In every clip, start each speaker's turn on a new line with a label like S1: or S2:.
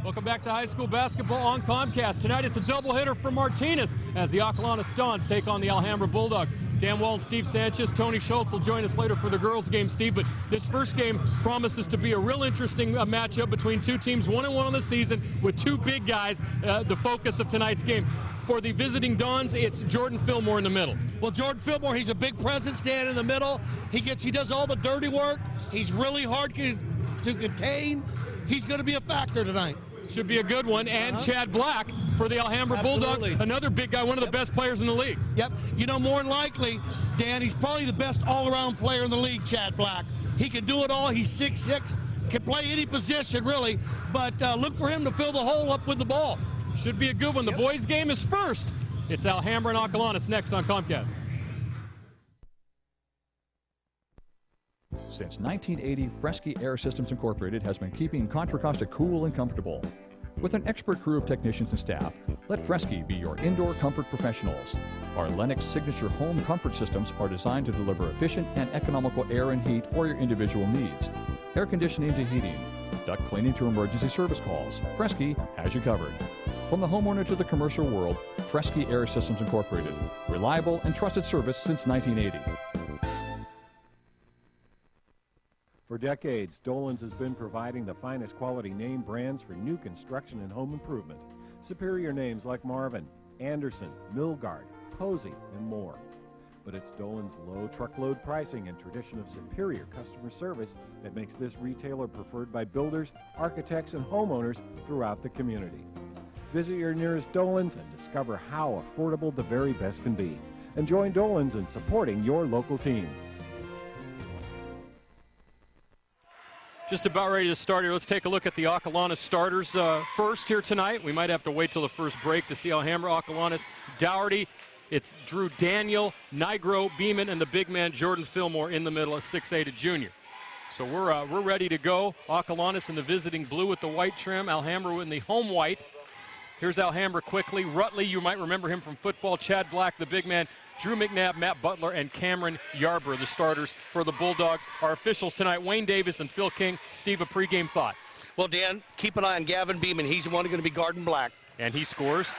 S1: Welcome back to high school basketball on Comcast. Tonight it's a doubleheader for Martinez as the Acalanes Dons take on the Alhambra Bulldogs. Dan Wall and Steve Sanchez, Tony Schultz will join us later for the girls' game, Steve. But this first game promises to be a real interesting matchup between two teams, 1-1 on the season, with two big guys, the focus of tonight's game. For the visiting Dons, it's Jordan Fillmore in the middle.
S2: Well, Jordan Fillmore, he's a big presence standing in the middle. He does all the dirty work. He's really hard to contain. He's going to be a factor tonight.
S1: Should be a good one. And Chad Black for the Alhambra Bulldogs, another big guy, one of the best players in the league.
S2: Yep. You know, more than likely, Dan, he's probably the best all-around player in the league, Chad Black. He can do it all. He's 6'6", can play any position, really. But look for him to fill the hole up with the ball.
S1: Should be a good one. The boys' game is first. It's Alhambra and Acalanes next on Comcast.
S3: Since 1980, Fresky Air Systems Incorporated has been keeping Contra Costa cool and comfortable. With an expert crew of technicians and staff, let Fresky be your indoor comfort professionals. Our Lennox Signature home comfort systems are designed to deliver efficient and economical air and heat for your individual needs. Air conditioning to heating, duct cleaning to emergency service calls. Fresky has you covered. From the homeowner to the commercial world, Fresky Air Systems Incorporated. Reliable and trusted service since 1980.
S4: For decades, Dolan's has been providing the finest quality name brands for new construction and home improvement. Superior names like Marvin, Anderson, Milgard, Posey, and more. But it's Dolan's low truckload pricing and tradition of superior customer service that makes this retailer preferred by builders, architects, and homeowners throughout the community. Visit your nearest Dolan's and discover how affordable the very best can be. And join Dolan's in supporting your local teams.
S1: Just about ready to start here. Let's take a look at the Acalanes starters first here tonight. We might have to wait till the first break to see Alhambra, Acalanes, Dougherty. It's Drew Daniel, Nigro, Beeman, and the big man Jordan Fillmore in the middle at 6'8", a junior. So we're ready to go. Acalanes in the visiting blue with the white trim. Alhambra in the home white. Here's Alhambra quickly. Rutley, you might remember him from football. Chad Black, the big man. Drew McNabb, Matt Butler, and Cameron Yarber, the starters for the Bulldogs. Our officials tonight, Wayne Davis and Phil King. Steve, a pregame thought.
S5: Well, Dan, keep an eye on Gavin Beeman. He's the one who's going to be guarding Black.
S1: And he scores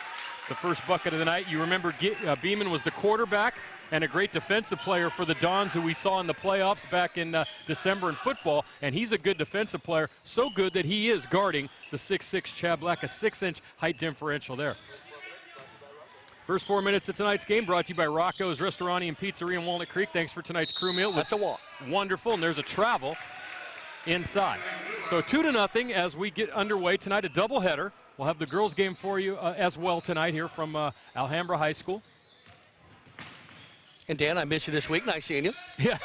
S1: the first bucket of the night. You remember Beeman was the quarterback and a great defensive player for the Dons, who we saw in the playoffs back in December in football. And he's a good defensive player, so good that he is guarding the 6'6" Chad Black, a 6-inch height differential there. First 4 minutes of tonight's game brought to you by Rocco's Restaurant and Pizzeria in Walnut Creek. Thanks for tonight's crew meal.
S5: That's a walk.
S1: Wonderful, and there's a travel inside. So 2-0 as we get underway tonight, a doubleheader. We'll have the girls' game for you as well tonight here from Alhambra High School.
S5: And Dan, I missed you this week. Nice seeing you.
S1: Yeah.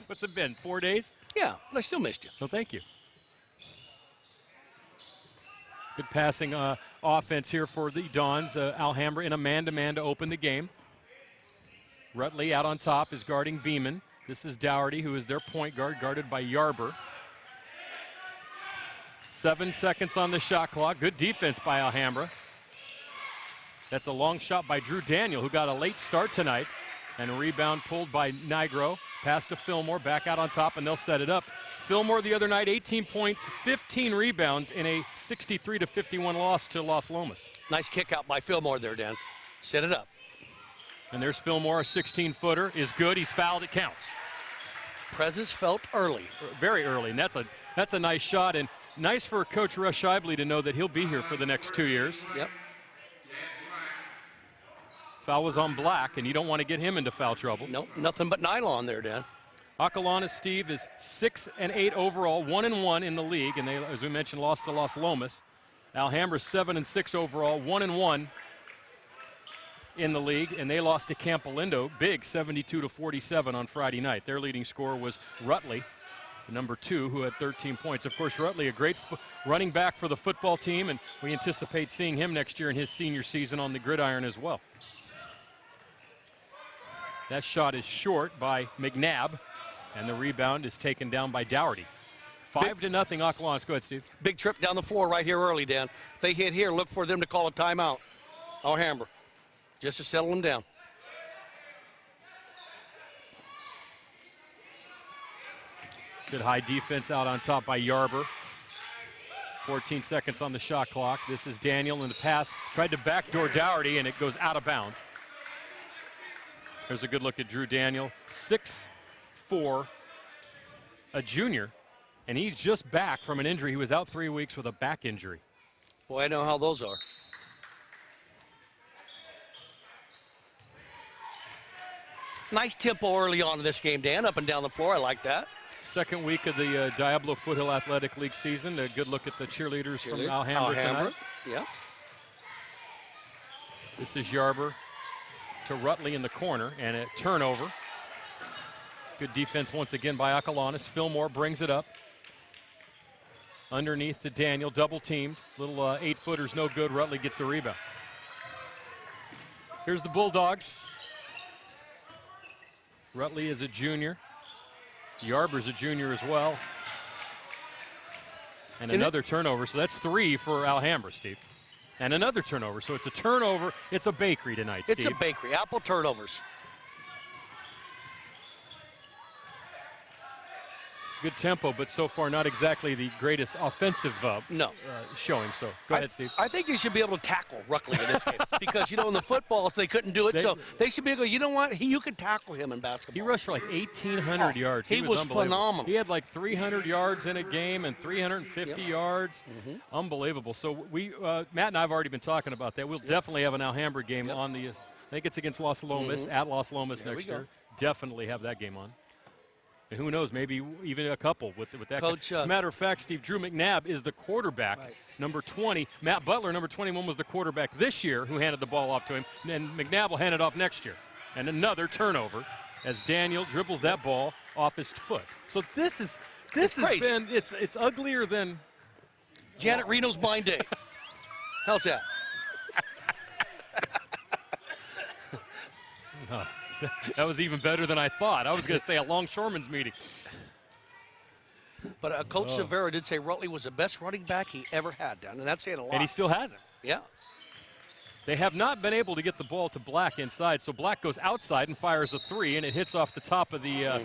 S1: What's it been, 4 days?
S5: Yeah, I still missed you.
S1: Well, thank you. Good passing offense here for the Dons. Alhambra in a man-to-man to open the game. Rutley out on top is guarding Beeman. This is Dougherty, who is their point guard, guarded by Yarber. 7 seconds on the shot clock. Good defense by Alhambra. That's a long shot by Drew Daniel, who got a late start tonight. And a rebound pulled by Nigro. Pass to Fillmore, back out on top, and they'll set it up. Fillmore the other night, 18 points, 15 rebounds in a 63-51 loss to Los Lomas.
S5: Nice kick out by Fillmore there, Dan. Set it up.
S1: And there's Fillmore, a 16-footer, is good. He's fouled, it counts.
S5: Presence felt early.
S1: Very early, and that's a nice shot, and nice for Coach Russ Shibley to know that he'll be here for the next 2 years.
S5: Yep.
S1: Foul was on Black, and you don't want to get him into foul trouble.
S5: Nope, nothing but nylon there, Dan.
S1: Acalanes, Steve, is 6-8 overall, 1-1 in the league, and they, as we mentioned, lost to Los Lomas. Alhambra 7-6 overall, 1-1 in the league, and they lost to Campo Lindo, big 72-47 on Friday night. Their leading scorer was Rutley, the number 2, who had 13 points. Of course, Rutley, a great running back for the football team, and we anticipate seeing him next year in his senior season on the gridiron as well. That shot is short by McNabb, and the rebound is taken down by Dougherty. 5-0 Acalanes. Go ahead, Steve.
S5: Big trip down the floor right here early, Dan. If they hit here, look for them to call a timeout. Alhambra, just to settle them down.
S1: Good high defense out on top by Yarber. 14 seconds on the shot clock. This is Daniel in the pass. Tried to backdoor Dougherty, and it goes out of bounds. There's a good look at Drew Daniel. 6'4", a junior, and he's just back from an injury. He was out 3 weeks with a back injury.
S5: Boy, I know how those are. Nice tempo early on in this game, Dan, up and down the floor. I like that.
S1: Second week of the Diablo Foothill Athletic League season. A good look at the cheerleaders from Alhambra tonight.
S5: Yeah.
S1: This is Yarber to Rutley in the corner, and a turnover. Good defense once again by Acalanes. Fillmore brings it up. Underneath to Daniel, double teamed. Little 8-footers, no good. Rutley gets the rebound. Here's the Bulldogs. Rutley is a junior. Yarber's a junior as well. And another turnover, so that's 3 for Alhambra, Steve. And another turnover, so it's a turnover. It's a bakery tonight, Steve.
S5: It's a bakery, apple turnovers.
S1: Good tempo, but so far not exactly the greatest offensive showing. So go ahead, Steve.
S5: I think you should be able to tackle Rutley in this game because, in the football, if they couldn't do it, so they should be able to, you know what, you can tackle him in basketball.
S1: He rushed for like 1,800 yards.
S5: He was phenomenal.
S1: He had like 300 yards in a game and 350 yards. Unbelievable. So Matt and I have already been talking about that. We'll definitely have an Alhambra game on the, I think it's against Los Lomas, at Los Lomas next year. Definitely have that game on. And who knows, maybe even a couple with that.
S5: Coach,
S1: as a matter of fact, Steve, Drew McNabb is the quarterback, number 20. Matt Butler, number 21, was the quarterback this year who handed the ball off to him. And McNabb will hand it off next year. And another turnover as Daniel dribbles that ball off his foot. So this has been, it's uglier than
S5: Janet Reno's blind date. How's that?
S1: That was even better than I thought. I was going to say a longshoreman's meeting.
S5: But Coach Severo did say Rutley was the best running back he ever had down, and that's saying a lot.
S1: And he still has it.
S5: Yeah.
S1: They have not been able to get the ball to Black inside, so Black goes outside and fires a 3, and it hits off the top of the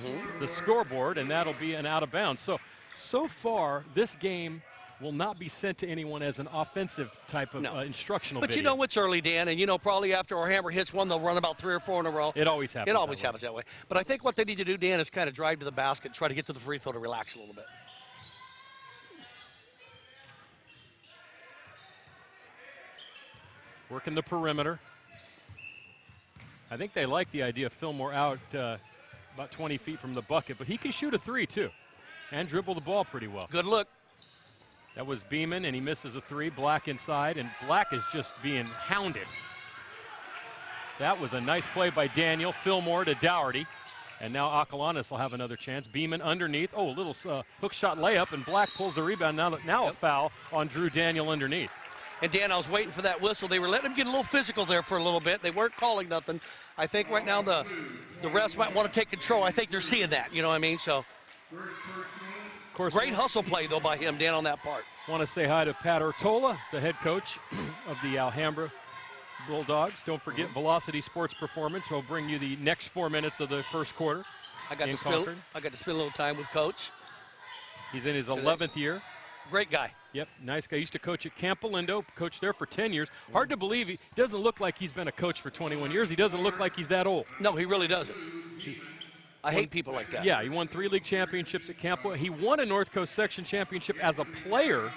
S1: scoreboard, and that'll be an out of bounds. So far, this game will not be sent to anyone as an offensive type of instructional video.
S5: But it's early, Dan, and probably after Alhambra hits one, they'll run about 3 or 4 in a row.
S1: It always happens.
S5: It always happens that way. But I think what they need to do, Dan, is kind of drive to the basket, try to get to the free throw to relax a little bit.
S1: Working the perimeter. I think they like the idea of Fillmore out about 20 feet from the bucket, but he can shoot a 3 too and dribble the ball pretty well.
S5: Good look.
S1: That was Beeman, and he misses a 3. Black inside, and Black is just being hounded. That was a nice play by Daniel. Fillmore to Dougherty, and now Acalanes will have another chance. Beeman underneath. Oh, a little hook shot layup, and Black pulls the rebound. Now a foul on Drew Daniel underneath.
S5: And, Dan, I was waiting for that whistle. They were letting him get a little physical there for a little bit. They weren't calling nothing. I think right now the refs might want to take control. I think they're seeing that, you know what I mean? So, of course, great hustle play, though, by him, Dan, on that part.
S1: Want to say hi to Pat Ortola, the head coach of the Alhambra Bulldogs. Don't forget Velocity Sports Performance will bring you the next 4 minutes of the first quarter.
S5: I got to spend a little time with Coach.
S1: He's in his 11th year.
S5: Great guy.
S1: Yep, nice guy. Used to coach at Camp Alindo, coached there for 10 years. Hard to believe he doesn't look like he's been a coach for 21 years. He doesn't look like he's that old.
S5: No, he really doesn't. I hate people like that.
S1: Yeah, he won 3 league championships at Camp Alindo. He won a North Coast Section championship as a player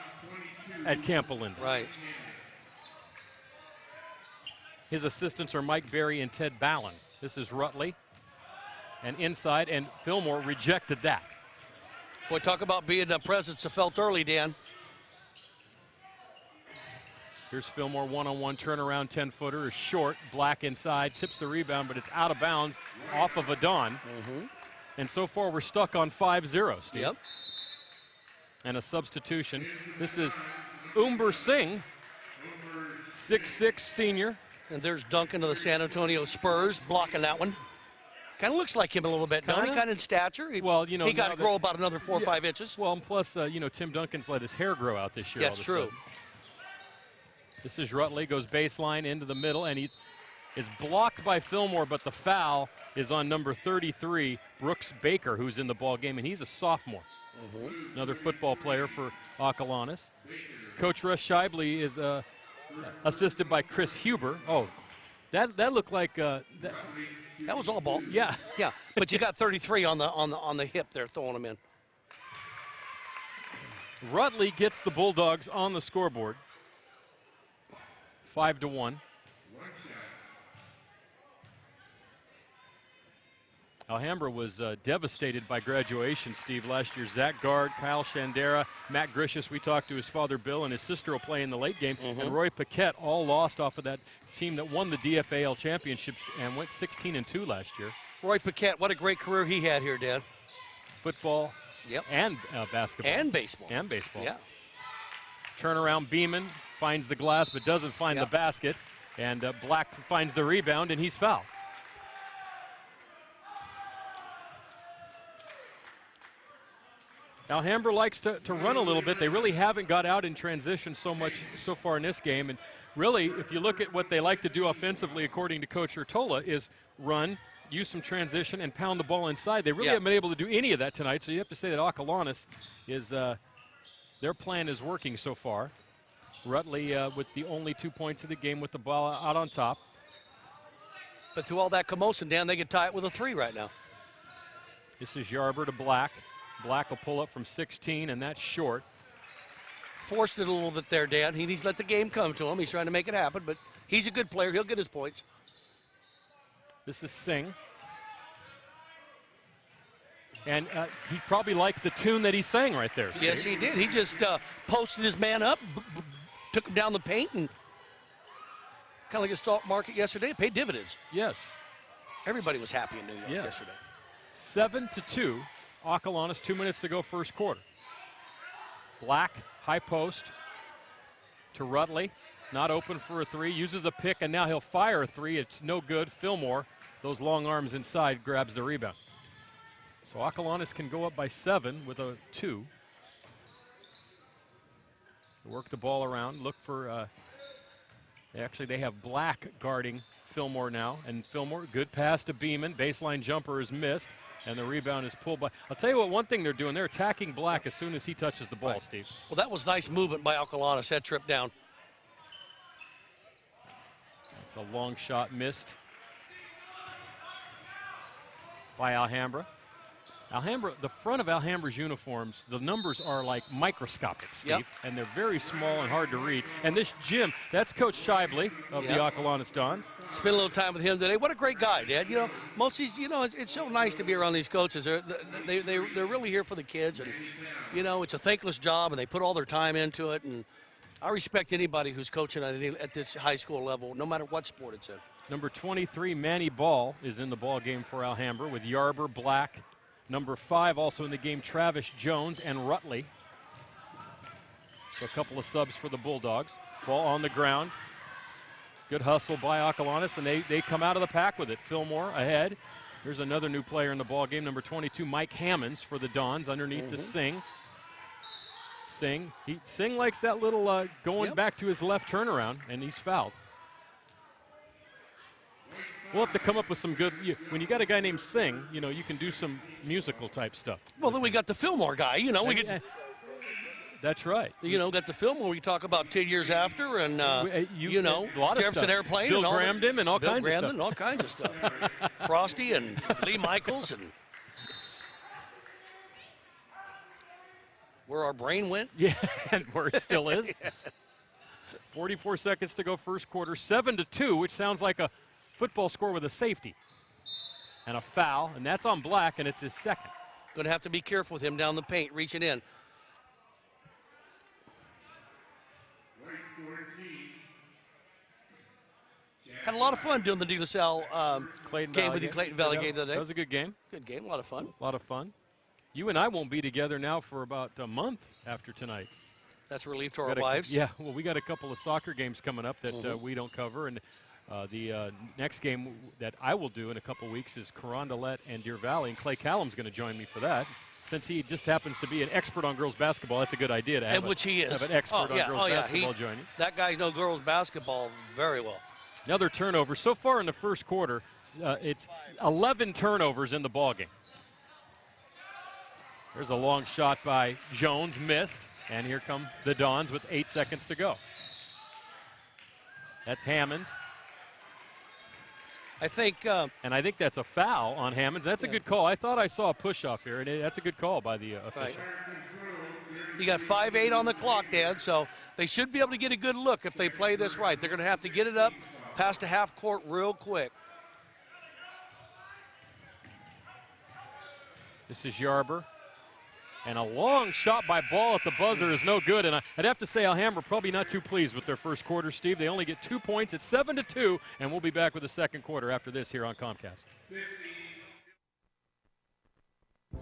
S1: at Camp Alindo.
S5: Right.
S1: His assistants are Mike Berry and Ted Ballin. This is Rutley. And inside, and Fillmore rejected that.
S5: Boy, talk about being a presence that felt early, Dan.
S1: Here's Fillmore, one-on-one turnaround, 10-footer is short. Black inside, tips the rebound, but it's out of bounds off of Adon. And so far, we're stuck on 5-0, Steve.
S5: Yep.
S1: And a substitution. This is Umber Singh, 6'6" senior.
S5: And there's Duncan of the San Antonio Spurs blocking that one. Kind of looks like him a little bit, don't he? Kind of in stature. He got to grow about another 4 or 5 inches.
S1: Well, and plus, Tim Duncan's let his hair grow out this year.
S5: That's true.
S1: This is Rutley, goes baseline into the middle, and is blocked by Fillmore, but the foul is on number 33, Brooks Baker, who's in the ball game, and he's a sophomore. Another football player for Acalanes. Coach Russ Shively is assisted by Chris Huber. Oh, that looked like
S5: that was all ball.
S1: Yeah,
S5: yeah. But you got 33 on the hip there, throwing them in.
S1: Rutley gets the Bulldogs on the scoreboard. 5-1. Alhambra was devastated by graduation, Steve, last year. Zach Gard, Kyle Shandera, Matt Grishus, we talked to his father Bill, and his sister will play in the late game. And Roy Paquette all lost off of that team that won the DFAL championships and went 16-2 last year.
S5: Roy Paquette, what a great career he had here, Dad.
S1: Football and basketball.
S5: And baseball.
S1: And baseball.
S5: Yeah.
S1: Turnaround, Beeman finds the glass but doesn't find the basket. And Black finds the rebound, and he's fouled. Alhambra likes to run a little bit. They really haven't got out in transition so much so far in this game. And really, if you look at what they like to do offensively, according to Coach Urtola, is run, use some transition, and pound the ball inside. They really haven't been able to do any of that tonight, so you have to say that Acalanes is their plan is working so far. Rutley with the only 2 points of the game with the ball out on top.
S5: But through all that commotion, Dan, they could tie it with a 3 right now.
S1: This is Yarber to Black. Black will pull up from 16, and that's short.
S5: Forced it a little bit there, Dan. He needs to let the game come to him. He's trying to make it happen, but he's a good player. He'll get his points.
S1: This is Singh. And he probably liked the tune that he sang right there, Steve.
S5: Yes, he did. He just posted his man up, took him down the paint, and kind of like a stock market yesterday, it paid dividends.
S1: Yes.
S5: Everybody was happy in New York yesterday.
S1: 7-2. Acalanes, 2 minutes to go first quarter. Black, high post to Rutley. Not open for a 3. Uses a pick, and now he'll fire a 3. It's no good. Fillmore, those long arms inside, grabs the rebound. So Acalanes can go up by 7 with a 2. Work the ball around. Look for, actually they have Black guarding Fillmore now. And Fillmore, good pass to Beeman. Baseline jumper is missed. And the rebound is pulled by. I'll tell you what, one thing they're doing, they're attacking Black as soon as he touches the ball, Steve.
S5: Well, that was nice movement by Acalanes, that trip down.
S1: It's a long shot missed by Alhambra. The front of Alhambra's uniforms, the numbers are like microscopic, Steve, and they're very small and hard to read. And this Jim, that's Coach Shively of the Acalanes Dons.
S5: Spent a little time with him today. What a great guy, Dad. You know, most of these, it's so nice to be around these coaches. They're really here for the kids, and it's a thankless job, and they put all their time into it. And I respect anybody who's coaching at this high school level, no matter what sport it's in. Number 23, Manny Ball, is in the ball game for Alhambra with Yarber, Black. Number 5 also in the game, Travis Jones and Rutley. So a couple of subs for the Bulldogs. Ball on the ground. Good hustle by Acalanes, and they come out of the pack with it. Fillmore ahead. Here's another new player in the ball game, number 22, Mike Hammonds for the Dons, underneath to Singh. Singh likes that little going back to his left turnaround, and he's fouled. We'll have to come up with some good, when you got a guy named Singh, you can do some musical type stuff. Well, then we got the Fillmore guy, we get.
S1: That's right.
S5: Got the Fillmore we talk about 10 years after, and
S1: a lot of
S5: Jefferson
S1: stuff.
S5: Airplane,
S1: Bill
S5: and
S1: Gramden and all
S5: Bill
S1: kinds of
S5: Gramden
S1: stuff.
S5: all kinds of stuff. Frosty and Lee Michaels and where our brain went.
S1: Yeah, and where it still is. 44 seconds to go first quarter, 7-2, which sounds like a football score with a safety and a foul, and that's on Black, and it's his second.
S5: Going to have to be careful with him down the paint, reaching in. Had a lot of fun doing the De La Salle game with the Clayton Valley game the other day.
S1: That was a good game.
S5: Good game, a lot of fun.
S1: A lot of fun. You and I won't be together now for about a month after tonight.
S5: That's a relief to our wives.
S1: Yeah, well, we got a couple of soccer games coming up that we don't cover, and the next game that I will do in a couple weeks is Carondelet and Deer Valley, and Clay Callum's going to join me for that. Since he just happens to be an expert on girls basketball, that's a good idea to have,
S5: which he is.
S1: Have an expert on girls basketball joining.
S5: That guy knows girls basketball very well.
S1: Another turnover. So far in the first quarter, it's 11 turnovers in the ballgame. There's a long shot by Jones, missed, and here come the Dons with 8 seconds to go. That's Hammonds.
S5: I think,
S1: and I think that's a foul on Hammonds. That's a good call. I thought I saw a push-off here, and that's a good call by the official.
S5: Right. You got 5:08 on the clock, Dan, so they should be able to get a good look if they play this right. They're going to have to get it up past the half court real quick.
S1: This is Yarber. And a long shot by Ball at the buzzer is no good. And I'd have to say Alhambra probably not too pleased with their first quarter, Steve. They only get 2 points. It's 7-2, and we'll be back with the second quarter after this here on Comcast.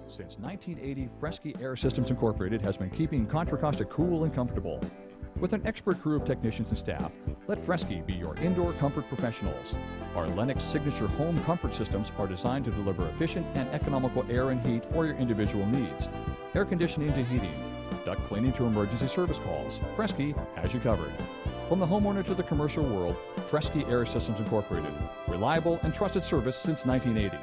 S3: Since 1980, Fresky Air Systems Incorporated has been keeping Contra Costa cool and comfortable. With an expert crew of technicians and staff, let Fresky be your indoor comfort professionals. Our Lennox signature home comfort systems are designed to deliver efficient and economical air and heat for your individual needs. Air conditioning to heating, duct cleaning to emergency service calls. Fresky has you covered. From the homeowner to the commercial world, Fresky Air Systems Incorporated. Reliable and trusted service since 1980.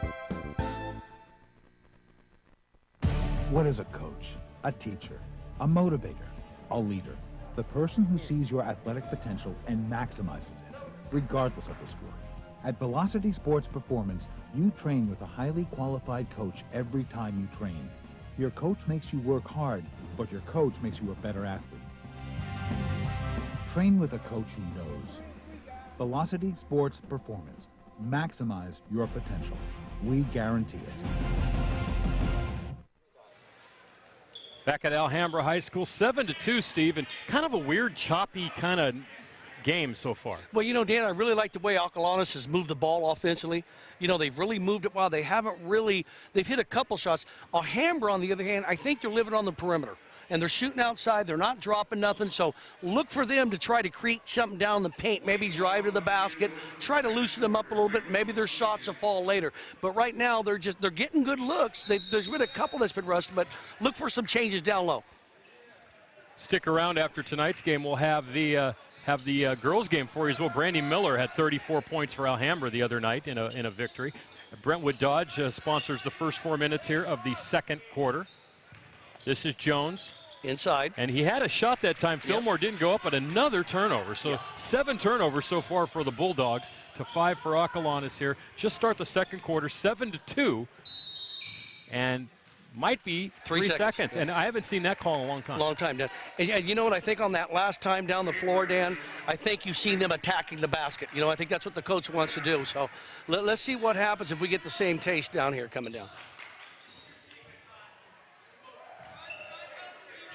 S6: What is a coach? A teacher, a motivator, a leader. The person who sees your athletic potential and maximizes it, regardless of the sport. At Velocity Sports Performance, you train with a highly qualified coach every time you train. Your coach makes you work hard, but your coach makes you a better athlete. Train with a coach who knows. Velocity Sports Performance. Maximize your potential. We guarantee it.
S1: Back at Alhambra High School, 7-2, Steve, and kind of a weird, choppy kind of game so far.
S5: Well, you know, Dan, I really like the way Acalanes has moved the ball offensively. You know, they've really moved it well. They haven't really, they've hit a couple shots. Alhambra, on the other hand, I think they're living on the perimeter. And they're shooting outside. They're not dropping nothing. So look for them to try to create something down the paint, maybe drive to the basket, try to loosen them up a little bit. Maybe their shots will fall later. But right now, they're getting good looks. There's been a couple that's been rushed, but look for some changes down low.
S1: Stick around after tonight's game. We'll have the girls' game for you as well. Brandy Miller had 34 points for Alhambra the other night in a victory. Brentwood Dodge sponsors the first 4 minutes here of the second quarter. This is Jones.
S5: Inside.
S1: And he had a shot that time. Fillmore didn't go up, but another turnover. So 7 turnovers so far for the Bulldogs to 5 for Acalanes here. Just start the second quarter, 7-2. And might be 3 seconds. And I haven't seen that call in a long time.
S5: Long time, Dan. And you know what I think on that last time down the floor, Dan? I think you've seen them attacking the basket. You know, I think that's what the coach wants to do. So let's see what happens if we get the same taste down here coming down.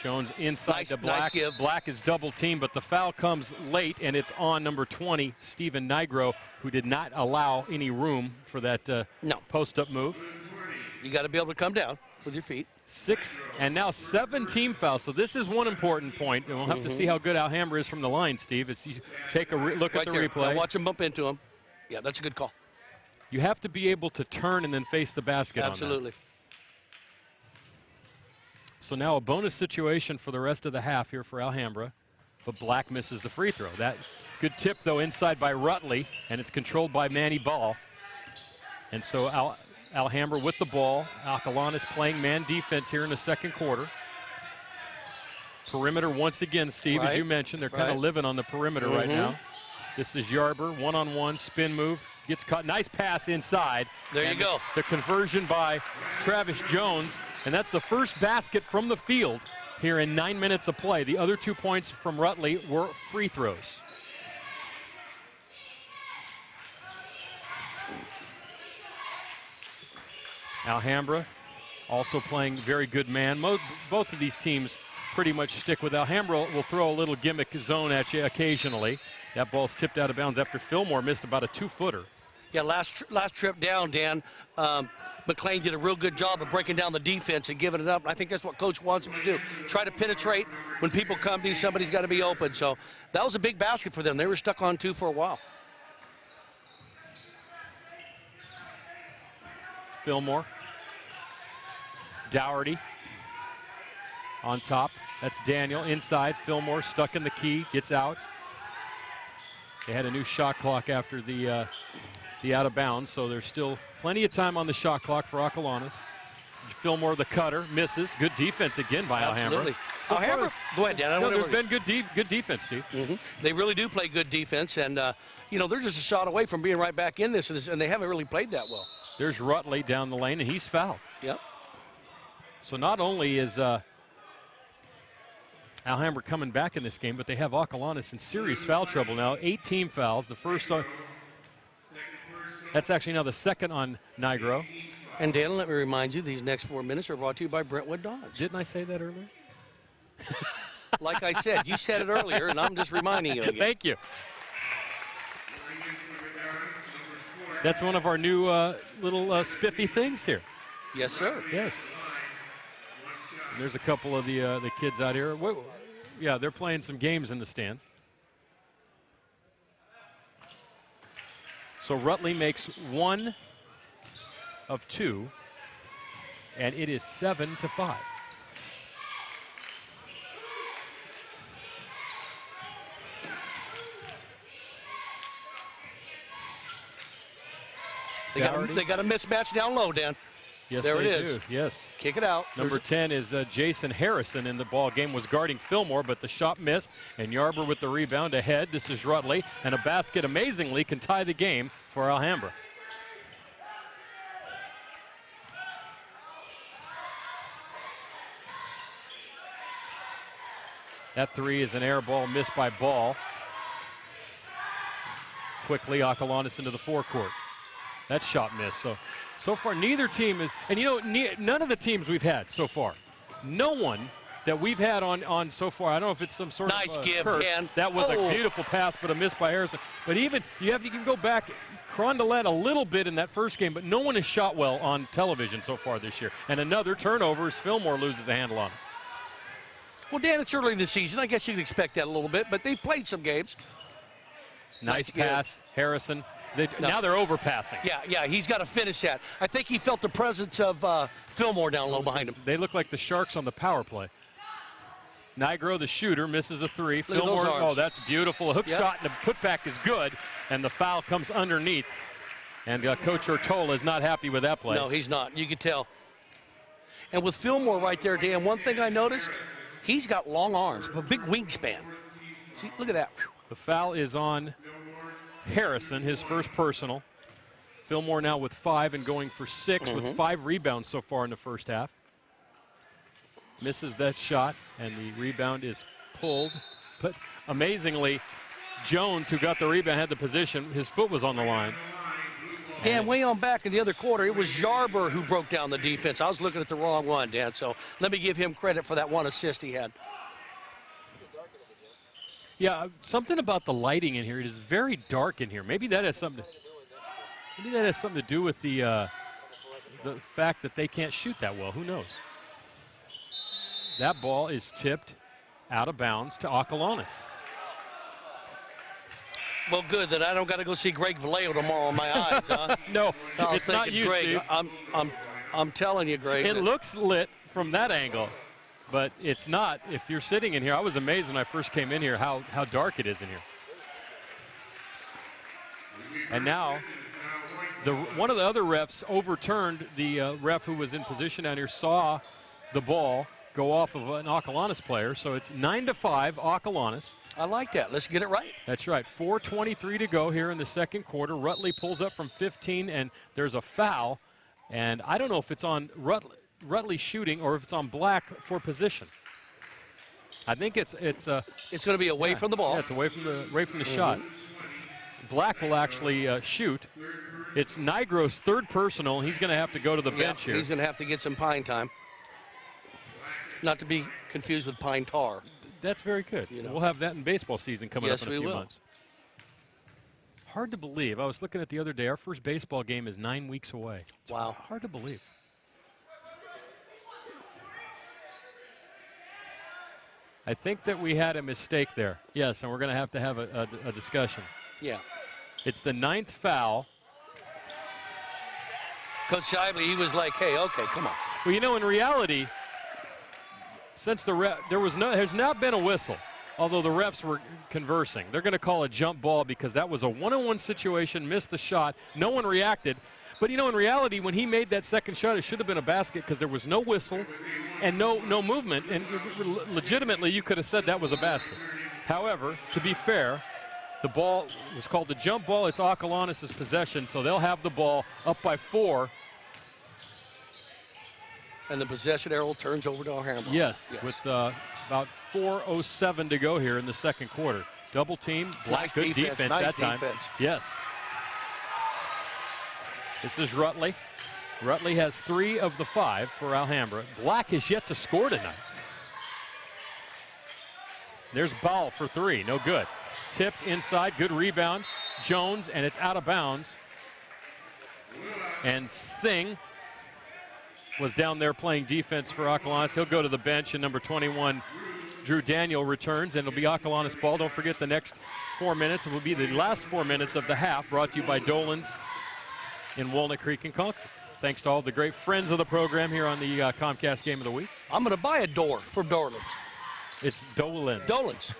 S1: Jones inside to Black.
S5: Nice give.
S1: Black is double teamed, but the foul comes late, and it's on number 20, Steven Nigro, who did not allow any room for that post-up move.
S5: You got to be able to come down with your feet.
S1: 6th and now 7 team fouls. So this is one important point, and we'll have to see how good Alhambra is from the line, Steve, as you take a look at the replay.
S5: Now watch him bump into him. Yeah, that's a good call.
S1: You have to be able to turn and then face the basket.
S5: Absolutely.
S1: On that. So now a bonus situation for the rest of the half here for Alhambra, but Black misses the free throw. That good tip, though, inside by Rutley, and it's controlled by Manny Ball. And so Alhambra with the ball. Acalanes playing man defense here in the second quarter. Perimeter once again, Steve, as you mentioned. They're kind of living on the perimeter right now. This is Yarber, one-on-one, spin move. Gets caught. Nice pass inside.
S5: There you go.
S1: The conversion by Travis Jones. And that's the first basket from the field here in 9 minutes of play. The other 2 points from Rutley were free throws. Alhambra also playing very good man. Both of these teams pretty much stick with Alhambra. Will throw a little gimmick zone at you occasionally. That ball's tipped out of bounds after Fillmore missed about a 2-footer.
S5: Yeah, last trip down, Dan, McLean did a real good job of breaking down the defense and giving it up. And I think that's what Coach wants him to do. Try to penetrate. When people come to you, somebody's got to be open. So that was a big basket for them. They were stuck on 2 for a while.
S1: Fillmore. Dougherty on top. That's Daniel inside. Fillmore stuck in the key, gets out. They had a new shot clock after the out of bounds, so there's still plenty of time on the shot clock for Acalanes. Fillmore, the cutter, misses. Good defense again by
S5: Absolutely.
S1: Alhambra. So
S5: Alhambra, go ahead, Dan.
S1: there's been good defense, Steve.
S5: They really do play good defense, and you know, they're just a shot away from being right back in this, and they haven't really played that well.
S1: There's Rutley down the lane, and he's fouled.
S5: Yep.
S1: So not only is Alhambra coming back in this game, but they have Acalanes in serious foul trouble now. 18 fouls. The first on, that's actually now the second on Nigro.
S5: And Dan, let me remind you, these next 4 minutes are brought to you by Brentwood Dodge.
S1: Didn't I say that earlier?
S5: Like I said, you said it earlier, and I'm just reminding you again.
S1: Thank you. That's one of our new little spiffy things here.
S5: Yes, sir.
S1: Yes. And there's a couple of the kids out here. Yeah, they're playing some games in the stands. So Rutley makes 1 of 2, and it is 7-5.
S5: They got a mismatch down low, Dan.
S1: Yes,
S5: there
S1: they
S5: it is.
S1: do. Yes.
S5: Kick it out.
S1: Number 10 is Jason Harrison in the ball game, was guarding Fillmore, but the shot missed, and Yarber with the rebound ahead. This is Rutley, and a basket amazingly can tie the game for Alhambra. That three is an air ball missed by Ball. Quickly, Acalanes into the forecourt. That shot missed. So far, neither team is, and you know, none of the teams we've had so far, no one that we've had on so far, I don't know if it's some sort
S5: nice
S1: of
S5: give,
S1: curse.
S5: Dan.
S1: That was a beautiful pass, but a miss by Harrison. But even, you can go back, Crondelet a little bit in that first game, but no one has shot well on television so far this year. And another turnover as Fillmore loses the handle on it.
S5: Well, Dan, it's early in the season. I guess you can expect that a little bit, but they've played some games.
S1: Nice pass, Harrison. Now they're overpassing.
S5: Yeah, he's got to finish that. I think he felt the presence of Fillmore down low behind him.
S1: They look like the Sharks on the power play. Nigro, the shooter, misses a three.
S5: Look at those
S1: Fillmore,
S5: arms.
S1: oh, that's beautiful. A hook shot and the putback is good, and the foul comes underneath. And Coach Ortola is not happy with that play.
S5: No, he's not. You can tell. And with Fillmore right there, Dan, one thing I noticed, he's got long arms, a big wingspan. See, look at that.
S1: The foul is on Harrison, his first personal. Fillmore now with 5 and going for 6 with 5 rebounds so far in the first half. Misses that shot, and the rebound is pulled. But amazingly, Jones, who got the rebound, had the position. His foot was on the line.
S5: Dan, way on back in the other quarter, it was Yarber who broke down the defense. I was looking at the wrong one, Dan, so let me give him credit for that one assist he had.
S1: Yeah, something about the lighting in here. It is very dark in here. Maybe that has something to do with the fact that they can't shoot that well. Who knows? That ball is tipped out of bounds to Acalanes.
S5: Well, good that I don't got to go see Greg Vallejo tomorrow in my eyes, huh?
S1: No,
S5: I was
S1: it's not
S5: thinking,
S1: you,
S5: Greg,
S1: Steve.
S5: I'm telling you, Greg.
S1: It looks lit from that angle, but it's not. If you're sitting in here, I was amazed when I first came in here how dark it is in here. And now, one of the other refs overturned the ref who was in position down here, saw the ball go off of an Acalanes player, so it's 9-5 Acalanes.
S5: I like that. Let's get it right.
S1: That's right. 4:23 to go here in the second quarter. Rutley pulls up from 15, and there's a foul. And I don't know if it's on Rutley shooting or if it's on Black for position. I think it's going
S5: to be away from the ball.
S1: Yeah, it's away from the shot. Black will actually shoot. It's Nigro's third personal. He's going to have to go to the bench here.
S5: He's going to have to get some pine time. Not to be confused with pine tar.
S1: That's very good. You know. We'll have that in baseball season coming up in a few months. Hard to believe. I was looking at the other day. Our first baseball game is 9 weeks away. It's
S5: wow.
S1: Hard to believe. I think that we had a mistake there. Yes, and we're going to have a discussion.
S5: Yeah.
S1: It's the 9th foul.
S5: Coach Shively, he was like, hey, okay, come on.
S1: Well, you know, in reality, since there's not been a whistle, although the refs were conversing. They're going to call a jump ball because that was a one-on-one situation, missed the shot. No one reacted. But, in reality, when he made that second shot, it should have been a basket because there was no whistle and no movement. And legitimately, you could have said that was a basket. However, to be fair, the ball was called the jump ball. It's Acalanes' possession, so they'll have the ball up by 4.
S5: And the possession arrow turns over to Alhambra.
S1: Yes, with about 4:07 to go here in the second quarter. Double team, Black,
S5: nice
S1: good defense
S5: nice
S1: that time.
S5: Defense.
S1: Yes. This is Rutley. Rutley has 3 of the 5 for Alhambra. Black has yet to score tonight. There's Ball for 3, no good. Tipped inside, good rebound. Jones, and it's out of bounds. And Singh was down there playing defense for Acalanes. He'll go to the bench, and number 21, Drew Daniel, returns, and it'll be Acalanes ball. Don't forget the next 4 minutes. It will be the last 4 minutes of the half, brought to you by Dolan's in Walnut Creek and Concord. Thanks to all the great friends of the program here on the Comcast Game of the Week.
S5: I'm going to buy a door for Dolan's.
S1: It's Dolan's.
S5: Dolan's.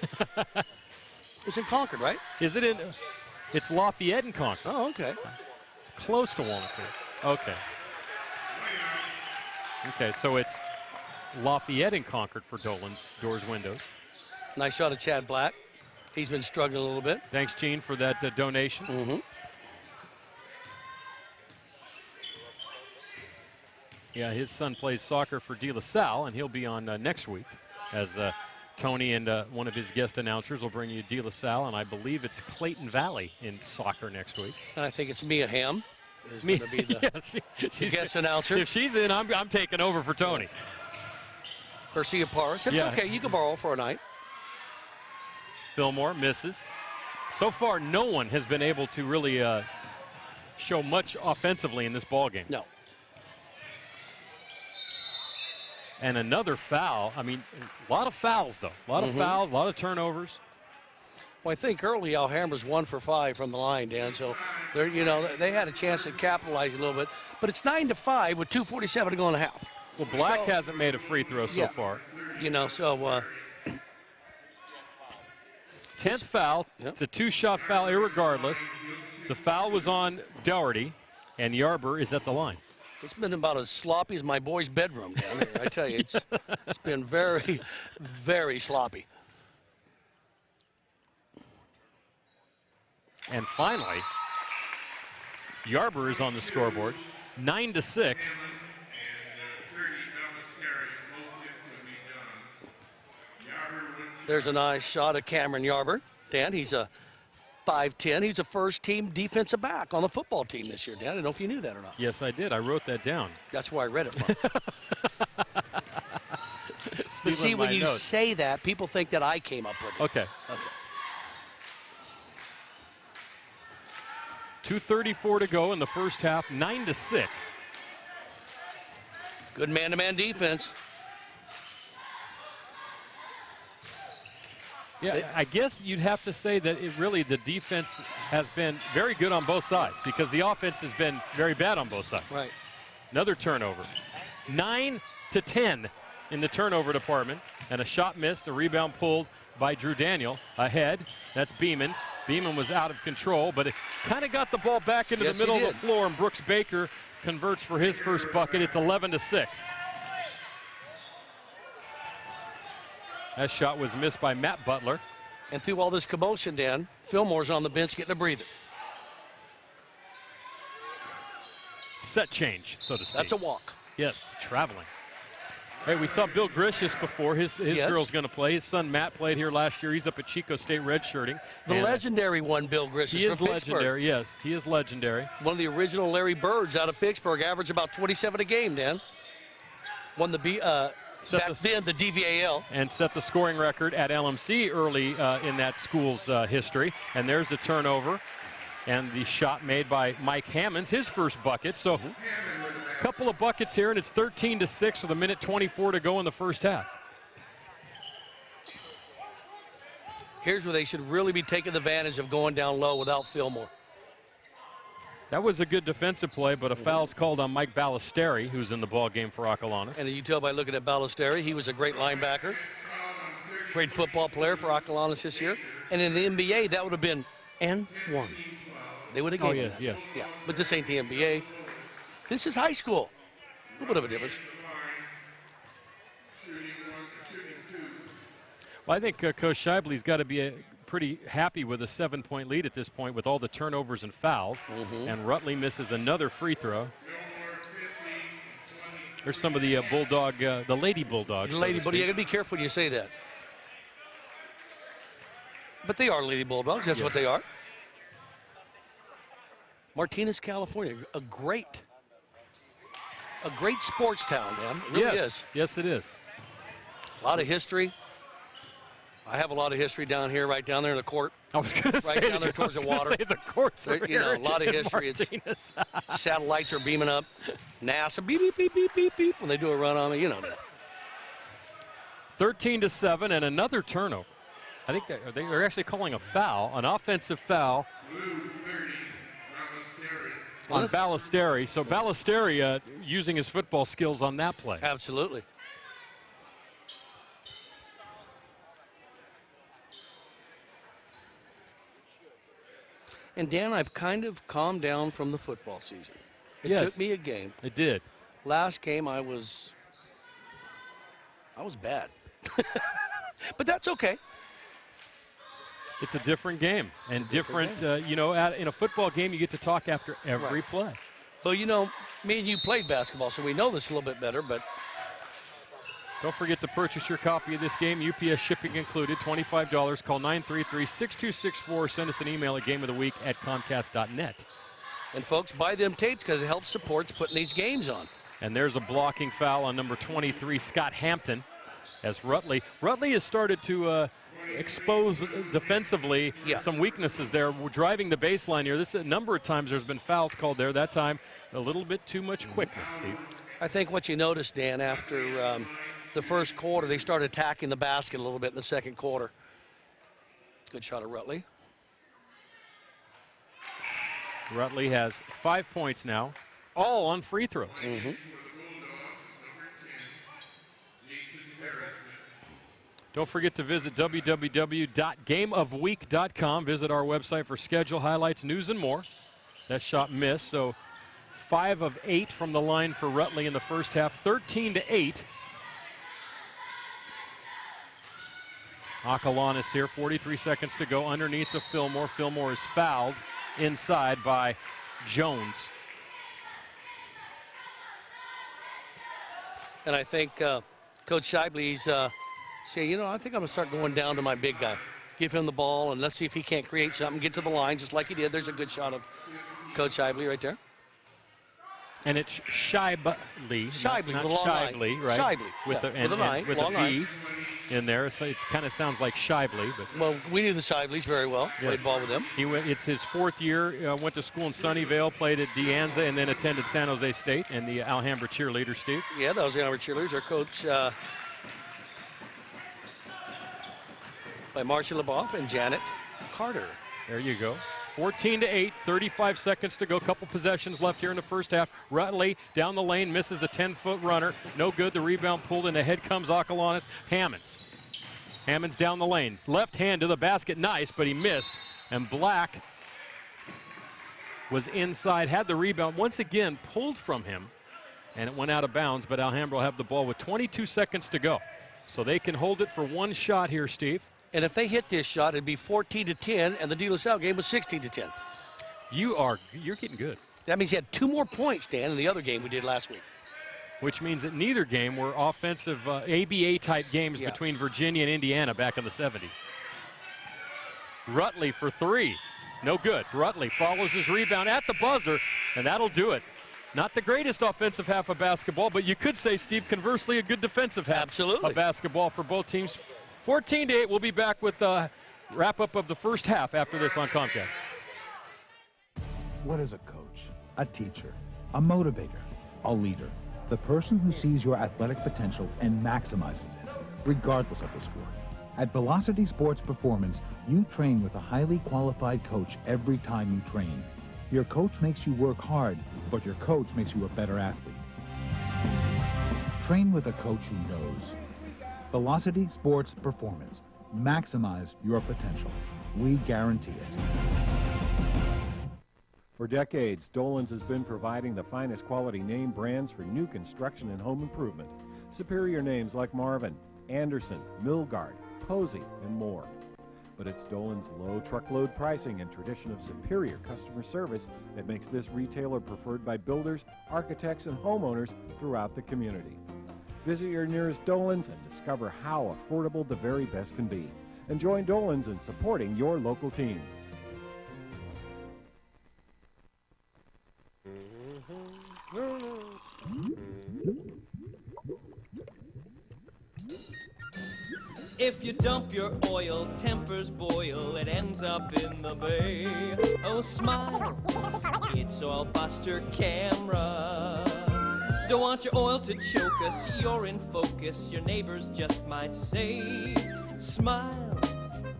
S5: It's in Concord, right?
S1: Is it in? It's Lafayette and Concord.
S5: Oh, okay.
S1: Close to Walnut Creek. Okay. Okay, so it's Lafayette and Concord for Dolan's doors, windows.
S5: Nice shot of Chad Black. He's been struggling a little bit.
S1: Thanks, Gene, for that donation.
S5: Mm-hmm.
S1: Yeah, his son plays soccer for De La Salle, and he'll be on next week as Tony and one of his guest announcers will bring you De La Salle, and I believe it's Clayton Valley in soccer next week.
S5: And I think it's Mia Hamm is going to be the,
S1: she's
S5: guest announcer.
S1: If she's in, I'm taking over for Tony.
S5: Garcia Paris. It's okay. You can borrow for a night.
S1: Fillmore misses. So far, no one has been able to really show much offensively in this ball game.
S5: No.
S1: And another foul. I mean, a lot of fouls, though. A lot of fouls, a lot of turnovers.
S5: Well, I think early Alhambra's 1 for 5 from the line, Dan. So they're, they had a chance to capitalize a little bit. But it's 9-5 with 2:47 to go in the half.
S1: Well, Black hasn't made a free throw so far. 10th foul.
S5: Yep.
S1: It's a 2-shot foul, irregardless. The foul was on Dougherty, and Yarber is at the line.
S5: It's been about as sloppy as my boy's bedroom down here. I tell you, it's been very, very sloppy.
S1: And finally, Yarber is on the scoreboard, 9-6.
S5: There's a nice shot of Cameron Yarber. Dan, he's a 5'10". He's a first-team defensive back on the football team this year, Dan. I don't know if you knew that or not.
S1: Yes, I did. I wrote that down.
S5: That's where I read it from. To see, when you say that, people think that I came up with it.
S1: Okay. 2:34 to go in the first half, 9-6.
S5: Good man-to-man defense.
S1: Yeah, I guess you'd have to say that the defense has been very good on both sides because the offense has been very bad on both sides.
S5: Right.
S1: Another turnover. 9-10 in the turnover department, and a shot missed, a rebound pulled by Drew Daniel. Ahead, that's Beeman. Beeman was out of control, but it kind of got the ball back into the middle of the floor, and Brooks Baker converts for his first bucket. It's 11-6. That shot was missed by Matt Butler.
S5: And through all this commotion, Dan, Fillmore's on the bench getting a breather.
S1: Set change, so to speak.
S5: That's a walk.
S1: Yes, traveling. Hey, we saw Bill Grishis before. His girl's going to play. His son Matt played here last year. He's up at Chico State redshirting.
S5: The legendary one, Bill Grishis.
S1: He is legendary, yes. He is legendary.
S5: One of the original Larry Birds out of Pittsburgh, averaged about 27 a game, Dan. Won the the DVAL. And
S1: set the scoring record at LMC early in that school's history. And there's a turnover. And the shot made by Mike Hammonds, his first bucket. So a couple of buckets here, and it's 13-6 with 1:24 to go in the first half.
S5: Here's where they should really be taking advantage of going down low without Fillmore.
S1: That was a good defensive play, but a foul's called on Mike Ballesteri, who's in the ball game for Acalanes.
S5: And you tell by looking at Ballesteri, he was a great linebacker. great football player for Acalanes this year. And in the NBA, that would have been N1. They would have given that.
S1: Yes.
S5: Yeah, but this ain't the NBA. This is high school. A little bit of a difference.
S1: Well, I think Coach Shively's got to be pretty happy with a 7-point lead at this point with all the turnovers and fouls. And Rutley misses another free throw. There's some of the the Lady Bulldogs.
S5: The Lady Bulldogs. You got to be careful when you say that. But they are Lady Bulldogs. That's what they are. Martinez, California, a great sports town, Dan. It really is.
S1: Yes, it is.
S5: A lot of history. I have a lot of history down here, right down there in the court.
S1: I was going to say
S5: right down there towards the water.
S1: Say the courts are
S5: you know, a lot of history.
S1: It's
S5: satellites are beaming up. NASA, beep, beep, beep, beep, beep, beep. When they do a run on me, you know that.
S1: 13-7 and another turnover. I think they're actually calling a foul, an offensive foul on Ballesteri. So Ballesteri using his football skills on that play.
S5: Absolutely. And Dan, I've kind of calmed down from the football season. It took me a game.
S1: It did.
S5: Last game I was bad. But that's okay.
S1: It's a different game. And different, in a football game, you get to talk after every play.
S5: Well, me and you played basketball, so we know this a little bit better, but
S1: don't forget to purchase your copy of this game, UPS shipping included, $25. Call 933-6264. Send us an email at gameoftheweek@comcast.net.
S5: And folks, buy them tapes because it helps supports putting these games on.
S1: And there's a blocking foul on number 23, Scott Hampton, as Rutley has started to expose defensively some weaknesses there. We're driving the baseline here. A number of times there's been fouls called there. That time, a little bit too much quickness, Steve.
S5: I think what you noticed, Dan, after the first quarter, they started attacking the basket a little bit in the second quarter. Good shot of Rutley.
S1: Rutley has 5 points now, all on free throws. Don't forget to visit www.gameofweek.com. Visit our website for schedule, highlights, news, and more. That shot missed, so 5 of 8 from the line for Rutley in the first half, 13-8. Acalanes here, 43 seconds to go underneath the Fillmore. Fillmore is fouled inside by Jones.
S5: And I think Coach Shively's saying, I think I'm going to start going down to my big guy. Give him the ball, and let's see if he can't create something, get to the line just like he did. There's a good shot of Coach Shively right there.
S1: And it's Shively, not Shively, right?
S5: Shively,
S1: with a V in there. So it kind of sounds like Shively. But
S5: well, we knew the Shiveleys very well. Yes. Played ball with them.
S1: It's his 4th year. Went to school in Sunnyvale, played at De Anza, and then attended San Jose State and the Alhambra cheerleaders, Steve.
S5: Yeah, that was the Alhambra cheerleaders. Our coach by Marcia LeBoff and Janet Carter.
S1: There you go. 14-8, 35 seconds to go. Couple possessions left here in the first half. Rutley down the lane, misses a 10-foot runner. No good. The rebound pulled in. Ahead comes Acalanes. Hammonds down the lane. Left hand to the basket. Nice, but he missed. And Black was inside, had the rebound. Once again, pulled from him, and it went out of bounds. But Alhambra will have the ball with 22 seconds to go. So they can hold it for one shot here, Steve.
S5: And if they hit this shot, it'd be 14-10, and the De La Salle game was 16-10.
S1: You're getting good.
S5: That means he had 2 more points, Dan, in the other game we did last week.
S1: Which means that neither game were offensive ABA-type games between Virginia and Indiana back in the 70s. Rutley for 3. No good. Rutley follows his rebound at the buzzer, and that'll do it. Not the greatest offensive half of basketball, but you could say, Steve, conversely, a good defensive half of basketball for both teams. 14-8, we'll be back with the wrap-up of the first half after this on Comcast.
S6: What is a coach? A teacher, a motivator, a leader, the person who sees your athletic potential and maximizes it, regardless of the sport. At Velocity Sports Performance, you train with a highly qualified coach every time you train. Your coach makes you work hard, but your coach makes you a better athlete. Train with a coach who knows. Velocity Sports Performance, Maximize your potential. We guarantee it.
S4: For decades, Dolan's has been providing the finest quality name brands for new construction and home improvement. Superior names like Marvin, Anderson, Milgard, Posey, and more. But it's Dolan's low truckload pricing and tradition of superior customer service that makes this retailer preferred by builders, architects, and homeowners throughout the community. Visit your nearest Dolan's and discover how affordable the very best can be. And join Dolan's in supporting your local teams.
S7: If you dump your oil, tempers boil, it ends up in the bay. Oh, smile, it's Oil Buster Camera. Don't want your oil to choke us, you're in focus, your neighbors just might say. Smile,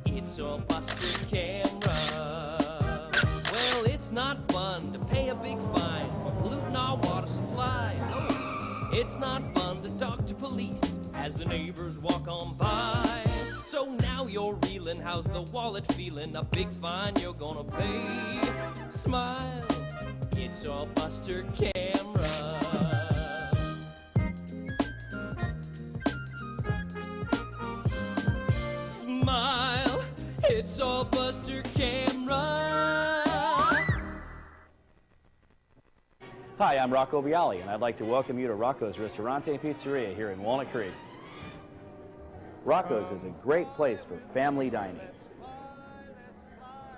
S7: it's Oil Buster Camera. Well, it's not fun to pay a big fine for polluting our water supply. No, it's not fun to talk to police as the neighbors walk on by. So now you're reeling, how's the wallet feeling? A big fine you're gonna pay. Smile, it's Oil Buster Camera. Smile, it's Oil Buster Camera.
S8: Hi, I'm Rocco Bialy, and I'd like to welcome you to Rocco's Ristorante and Pizzeria here in Walnut Creek. Rocco's is a great place for family dining.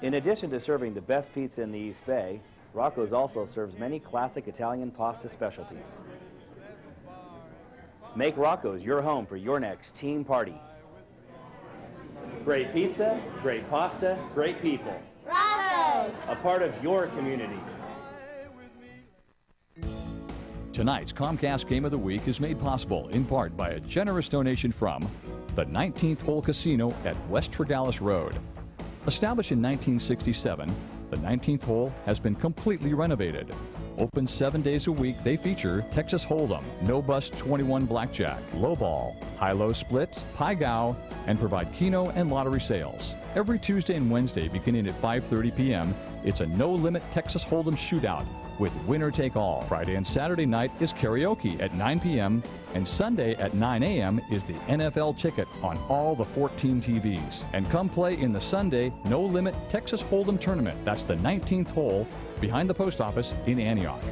S8: In addition to serving the best pizza in the East Bay, Rocco's also serves many classic Italian pasta specialties. Make Rocco's your home for your next team party. Great pizza, great pasta, great people.
S9: Rocco's!
S8: A part of your community.
S3: Tonight's Comcast Game of the Week is made possible in part by a generous donation from the 19th Hole Casino at West Tregallis Road. Established in 1967, the 19th Hole has been completely renovated. Open 7 days a week, they feature Texas Hold'em, No Bust 21 Blackjack, Lowball, High-Low Splits, Pai Gow, and provide Keno and lottery sales. Every Tuesday and Wednesday beginning at 5:30 p.m., it's a no-limit Texas Hold'em shootout with winner take all. Friday and Saturday night is karaoke at 9 p.m. and Sunday at 9 a.m. is the NFL ticket on all the 14 TVs. And come play in the Sunday No Limit Texas Hold'em Tournament. That's the 19th hole behind the post office in Antioch.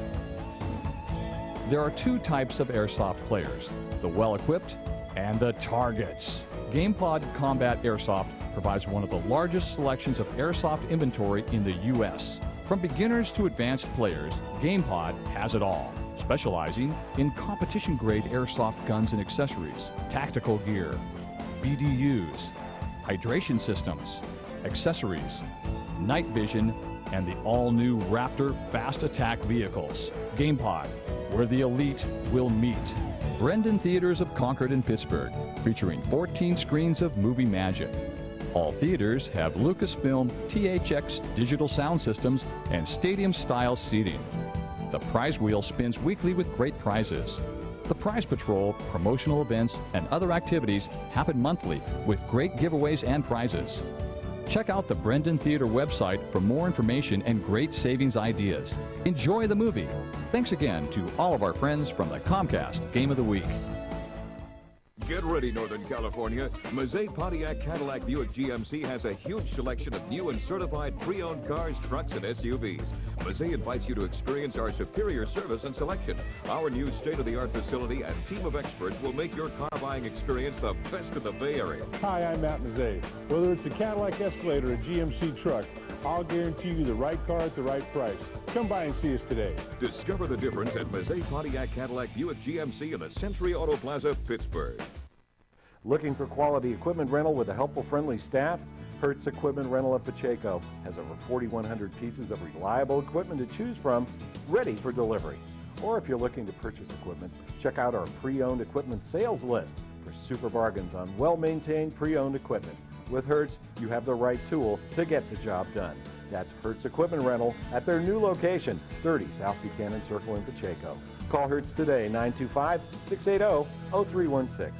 S3: There are two types of airsoft players, the well-equipped and the targets. GamePod Combat Airsoft provides one of the largest selections of airsoft inventory in the U.S. From beginners to advanced players, GamePod has it all, specializing in competition-grade airsoft guns and accessories, tactical gear, BDUs, hydration systems, accessories, night vision, and the all-new Raptor fast attack vehicles. GamePod, where the elite will meet. Brendan Theaters of Concord and Pittsburgh, featuring 14 screens of movie magic. All theaters have Lucasfilm THX digital sound systems and stadium-style seating. The prize wheel spins weekly with great prizes. The Prize Patrol, promotional events, and other activities happen monthly with great giveaways and prizes. Check out the Brendan Theater website for more information and great savings ideas. Enjoy the movie. Thanks again to all of our friends from the Comcast Game of the Week.
S10: Get ready, Northern California. Mazet Pontiac Cadillac Buick GMC has a huge selection of new and certified pre-owned cars, trucks, and SUVs. Mazet invites you to experience our superior service and selection. Our new state-of-the-art facility and team of experts will make your car buying experience the best in the Bay Area.
S11: Hi, I'm Matt Mazet. Whether it's a Cadillac Escalade or a GMC truck, I'll guarantee you the right car at the right price. Come by and see us today.
S10: Discover the difference at Mazet Pontiac Cadillac Buick GMC in the Century Auto Plaza, Pittsburgh.
S4: Looking for quality equipment rental with a helpful, friendly staff? Hertz Equipment Rental of Pacheco has over 4,100 pieces of reliable equipment to choose from, ready for delivery. Or if you're looking to purchase equipment, check out our pre-owned equipment sales list for super bargains on well-maintained pre-owned equipment. With Hertz, you have the right tool to get the job done. That's Hertz Equipment Rental at their new location, 30 South Buchanan Circle in Pacheco. Call Hertz today, 925-680-0316.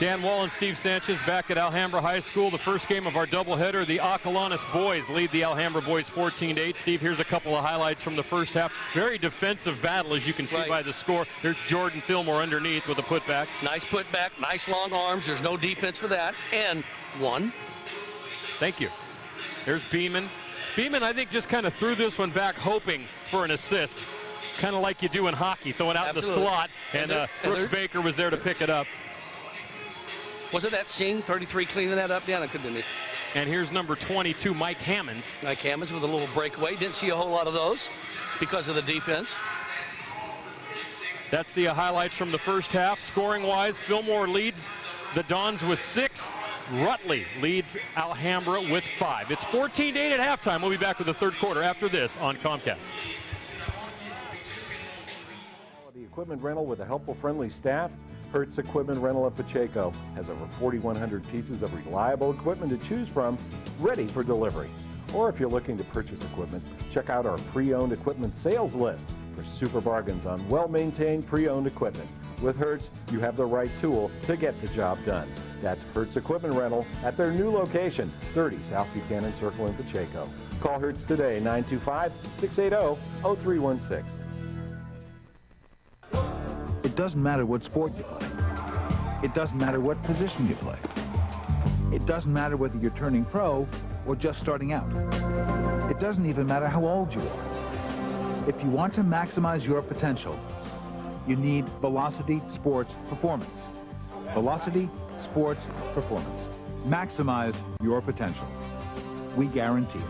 S1: Dan Wall and Steve Sanchez back at Alhambra High School. The first game of our doubleheader, the Acalanes boys lead the Alhambra boys 14-8. Steve, here's a couple of highlights from the first half. Very defensive battle, as you can see by the score. There's Jordan Fillmore underneath with a putback.
S5: Nice putback, nice long arms. There's no defense for that. And one.
S1: Thank you. There's Beeman. Beeman, I think, just kind of threw this one back, hoping for an assist. Kind of like you do in hockey, throwing out in the slot. And Brooks Baker was there to pick it up.
S5: Wasn't that Singh, 33, cleaning that up? Yeah, couldn't it?
S1: And here's number 22, Mike Hammonds.
S5: Mike Hammonds with a little breakaway. Didn't see a whole lot of those because of the defense.
S1: That's the highlights from the first half. Scoring-wise, Fillmore leads the Dons with 6. Rutley leads Alhambra with 5. It's 14-8 at halftime. We'll be back with the third quarter after this on Comcast.
S4: The equipment rental with a helpful, friendly staff. Hertz Equipment Rental of Pacheco has over 4,100 pieces of reliable equipment to choose from, ready for delivery. Or if you're looking to purchase equipment, check out our pre-owned equipment sales list for super bargains on well-maintained pre-owned equipment. With Hertz, you have the right tool to get the job done. That's Hertz Equipment Rental at their new location, 30 South Buchanan Circle in Pacheco. Call Hertz today, 925-680-0316.
S6: It doesn't matter what sport you play. It doesn't matter what position you play. It doesn't matter whether you're turning pro or just starting out. It doesn't even matter how old you are. If you want to maximize your potential, you need Velocity Sports Performance. Velocity Sports Performance. Maximize your potential. We guarantee it.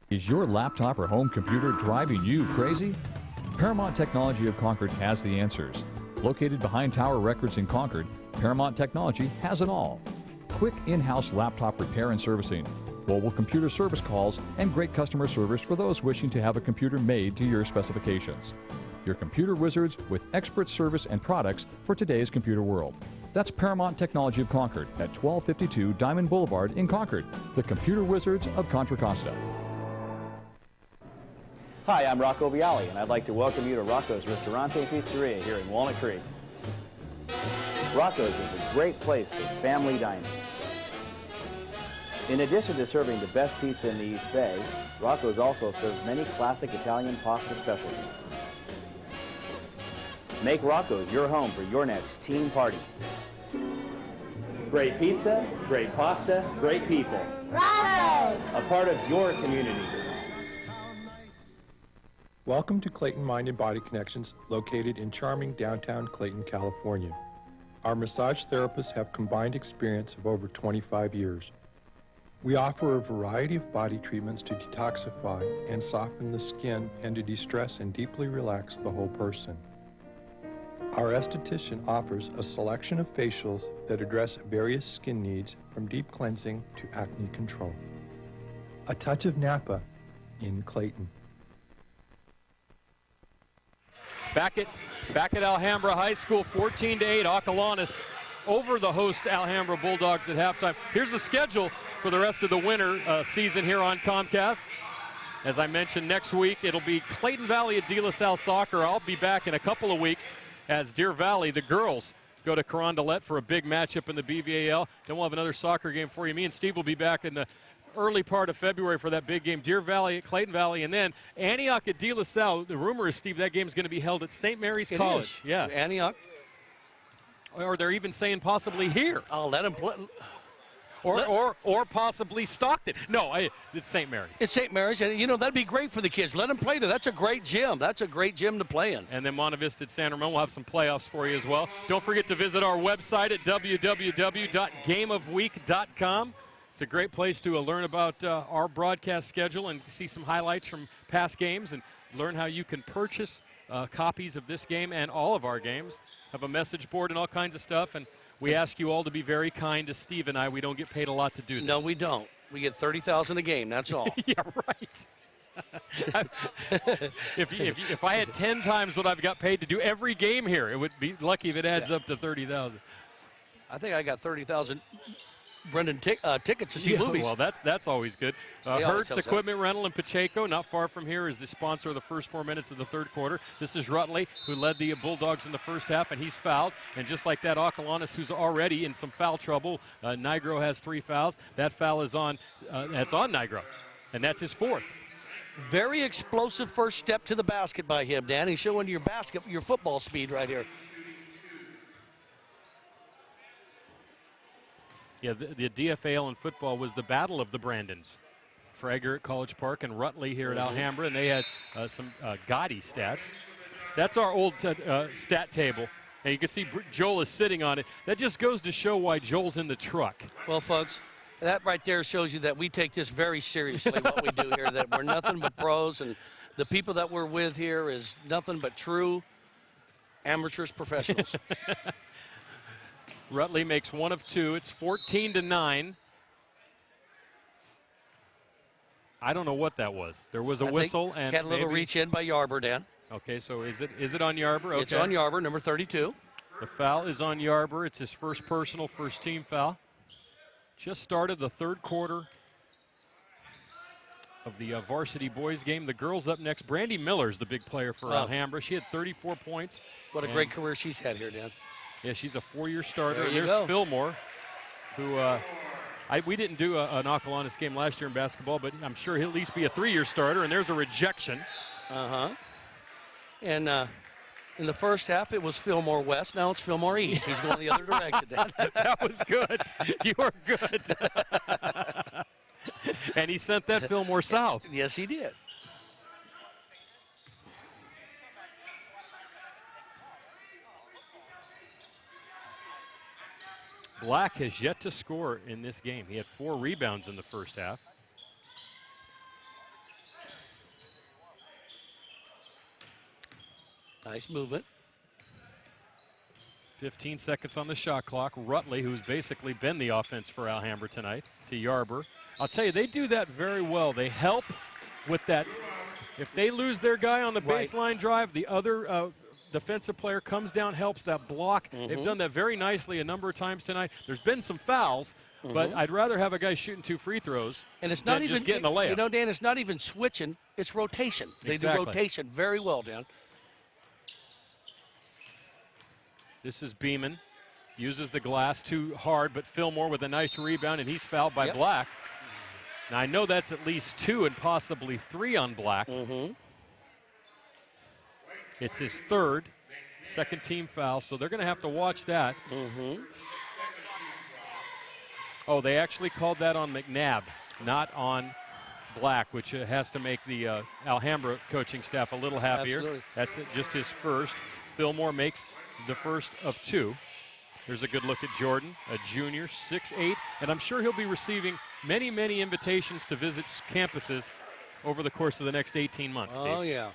S3: Is your laptop or home computer driving you crazy? Paramount Technology of Concord has the answers. Located behind Tower Records in Concord, Paramount Technology has it all. Quick in-house laptop repair and servicing, mobile computer service calls, and great customer service for those wishing to have a computer made to your specifications. Your computer wizards with expert service and products for today's computer world. That's Paramount Technology of Concord at 1252 Diamond Boulevard in Concord, the computer wizards of Contra Costa.
S8: Hi, I'm Rocco Bialy, and I'd like to welcome you to Rocco's Ristorante and Pizzeria here in Walnut Creek. Rocco's is a great place for family dining. In addition to serving the best pizza in the East Bay, Rocco's also serves many classic Italian pasta specialties. Make Rocco's your home for your next team party. Great pizza, great pasta, great people. Rocco's! A part of your community.
S9: Welcome to Clayton Mind and Body Connections, located in charming downtown Clayton, California. Our massage therapists have combined experience of over 25 years. We offer a variety of body treatments to detoxify and soften the skin and to de-stress and deeply relax the whole person. Our esthetician offers a selection of facials that address various skin needs from deep cleansing to acne control. A touch of Napa in Clayton.
S1: Back at Alhambra High School, 14-8, Acalanes over the host Alhambra Bulldogs at halftime. Here's the schedule for the rest of the winter season here on Comcast. As I mentioned, next week it'll be Clayton Valley at De La Salle Soccer. I'll be back in a couple of weeks as Deer Valley, the girls, go to Carondelet for a big matchup in the BVAL. Then we'll have another soccer game for you. Me and Steve will be back in the early part of February for that big game. Deer Valley at Clayton Valley, and then Antioch at De La Salle. The rumor is, Steve, that game is going to be held at St. Mary's College.
S5: Is.
S1: Yeah,
S5: Antioch.
S1: Or they're even saying possibly here.
S5: I'll let them play.
S1: Or possibly Stockton. No, it's St. Mary's.
S5: It's St. Mary's, and that'd be great for the kids. Let them play there. That's a great gym. That's a great gym to play in.
S1: And then Monte Vista at San Ramon. We'll have some playoffs for you as well. Don't forget to visit our website at www.gameofweek.com. It's a great place to learn about our broadcast schedule and see some highlights from past games and learn how you can purchase copies of this game and all of our games. Have a message board and all kinds of stuff. And we ask you all to be very kind to Steve and I. We don't get paid a lot to do this.
S5: No, we don't. We get $30,000 a game. That's all.
S1: Yeah, right. if I had 10 times what I've got paid to do every game here, it would be lucky if it adds up to $30,000.
S5: I think I got $30,000 Brendan tickets to see movies.
S1: Well, that's always good. Hertz Equipment Rental in Pacheco, not far from here, is the sponsor of the first 4 minutes of the third quarter. This is Rutley, who led the Bulldogs in the first half, and he's fouled. And just like that, Acalanes, who's already in some foul trouble. Nigro has 3 fouls. That foul is on. That's on Nigro, and that's his 4th.
S5: Very explosive first step to the basket by him, Dan. He's showing your football speed right here.
S1: Yeah, the DFAL in football was the battle of the Brandons. Frager at College Park and Rutley here at Alhambra, and they had some gaudy stats. That's our old stat table, and you can see Joel is sitting on it. That just goes to show why Joel's in the truck.
S5: Well, folks, that right there shows you that we take this very seriously, what we do here, that we're nothing but pros, and the people that we're with here is nothing but true amateurs, professionals.
S1: Rutley makes 1 of 2. It's 14-9. I don't know what that was. There was a whistle and
S5: had a little reach in by Yarber, Dan.
S1: Okay, so is it on Yarber? Okay.
S5: It's on Yarber, number 32.
S1: The foul is on Yarber. It's his first personal, first team foul. Just started the third quarter of the varsity boys game. The girls up next. Brandy Miller's the big player for Alhambra. She had 34 points.
S5: What a great career she's had here, Dan.
S1: Yeah, she's a 4-year starter.
S5: There you
S1: There's
S5: go.
S1: Fillmore, who we didn't do an Acalanes game last year in basketball, but I'm sure he'll at least be a 3-year starter, and there's a rejection.
S5: And in the first half, it was Fillmore West. Now it's Fillmore East. He's going the other direction, Dan.
S1: That was good. You are good. And he sent that Fillmore south.
S5: Yes, he did.
S1: Black has yet to score in this game. He had 4 rebounds in the first half.
S5: Nice movement.
S1: 15 seconds on the shot clock. Rutley, who's basically been the offense for Alhambra tonight, to Yarber. I'll tell you, they do that very well. They help with that. If they lose their guy on the baseline drive, the other defensive player comes down, helps that block. They've done that very nicely a number of times tonight. There's been some fouls, but I'd rather have a guy shooting 2 free throws
S5: and it's not
S1: than
S5: even
S1: just getting a layup.
S5: You know, Dan, it's not even switching, it's rotation. They do rotation very well, Dan.
S1: This is Beeman. Uses the glass too hard, but Fillmore with a nice rebound, and he's fouled by Black. Now, I know that's at least 2 and possibly 3 on Black. It's his 3rd, second team foul, so they're going to have to watch that. Oh, they actually called that on McNabb, not on Black, which has to make the Alhambra coaching staff a little happier.
S5: Absolutely.
S1: That's just his first. Fillmore makes the first of 2. There's a good look at Jordan, a junior, 6'8", and I'm sure he'll be receiving many, many invitations to visit campuses over the course of the next 18 months, Steve.
S5: Oh, yeah.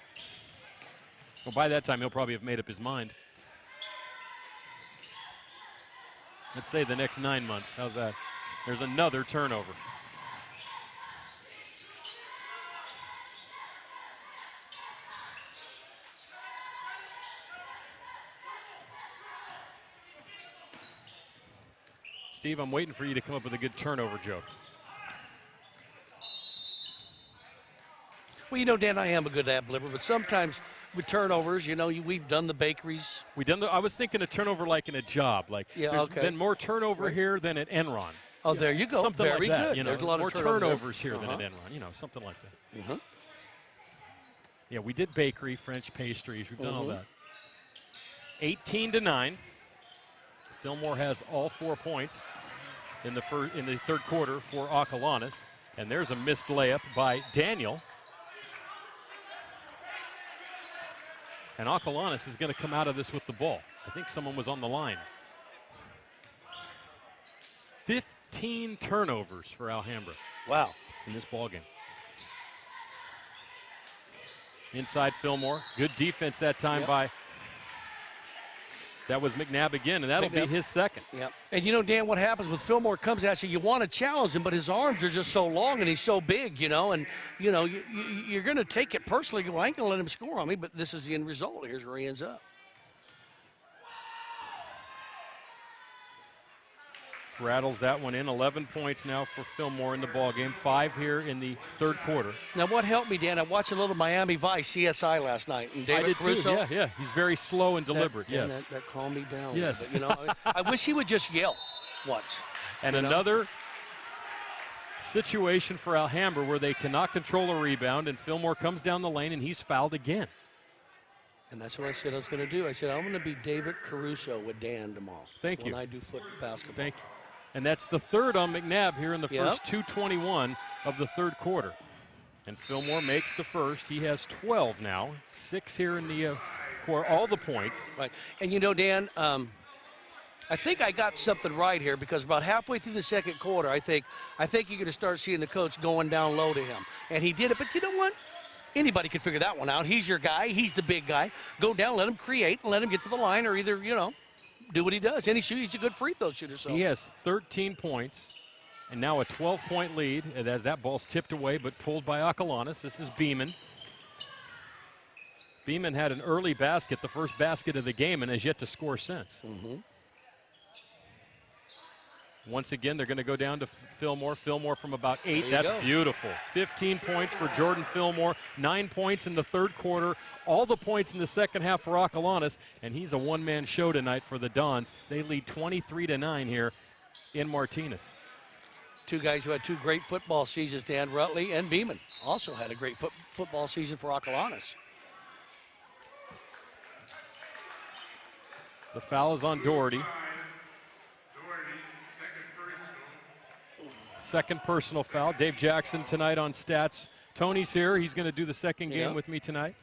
S1: Well, by that time, he'll probably have made up his mind. Let's say the next 9 months. How's that? There's another turnover. Steve, I'm waiting for you to come up with a good turnover joke.
S5: Well, you know, Dan, I am a good ad-libber, but sometimes with turnovers, you know, we've done the bakeries.
S1: I was thinking a turnover like in a job. Like there's been more turnover here than at Enron.
S5: Oh, there you go.
S1: Something
S5: Very
S1: like that.
S5: good.
S1: You know,
S5: There's a lot
S1: more
S5: of
S1: turnovers here than at Enron. You know, something like that. Yeah, we did bakery, French pastries. We've done all that. 18-9. Fillmore has all 4 points in the third quarter for Acalanes. And there's a missed layup by Daniel. And Acalanes is going to come out of this with the ball. I think someone was on the line. 15 turnovers for Alhambra.
S5: Wow.
S1: In this ballgame. Inside Fillmore. Good defense that time by... That was McNabb again, and that'll be his second.
S5: Yeah. And you know, Dan, what happens when Fillmore comes at you to challenge him, but his arms are just so long and he's so big, you know, and, you know, you're going to take it personally. Well, I ain't going to let him score on me, but this is the end result. Here's where he ends up.
S1: Rattles that one in. 11 points now for Fillmore in the ball game. 5 here in the third quarter.
S5: Now, what helped me, Dan, I watched a little Miami Vice CSI last night. And David
S1: I did
S5: Caruso,
S1: too, yeah. He's very slow and deliberate, yes.
S5: That calmed me down.
S1: Yes.
S5: But, you know, I wish he would just yell once.
S1: And another situation for Alhambra where they cannot control a rebound, and Fillmore comes down the lane, and he's fouled again.
S5: And that's what I said I was going to do. I said, I'm going to be David Caruso with Dan tomorrow.
S1: Thank you.
S5: When I do basketball.
S1: Thank you. And that's the third on McNabb here in the first 2:21 of the third quarter. And Fillmore makes the first. He has 12 now. 6 here in the quarter, all the points.
S5: Right. And you know, Dan, I think I got something right here because about halfway through the second quarter, I think you're going to start seeing the coach going down low to him. And he did it, but you know what? Anybody can figure that one out. He's your guy. He's the big guy. Go down, let him create, and let him get to the line, or either, do what he does. And he's a good free throw shooter. So
S1: he has 13 points and now a 12-point lead as that ball's tipped away but pulled by Acalanes. This is Beeman. Beeman had an early basket, the first basket of the game, and has yet to score since. Once again, they're going to go down to Fillmore. Fillmore from about 8. That's beautiful. 15 points for Jordan Fillmore. 9 points in the third quarter. All the points in the second half for Acalanes. And he's a one-man show tonight for the Dons. They lead 23-9 here in Martinez.
S5: Two guys who had 2 great football seasons, Dan Rutley and Beeman, also had a great football season for Acalanes.
S1: The foul is on Doherty. Second personal foul. Dave Jackson tonight on stats. Tony's here. He's going to do the second game with me tonight.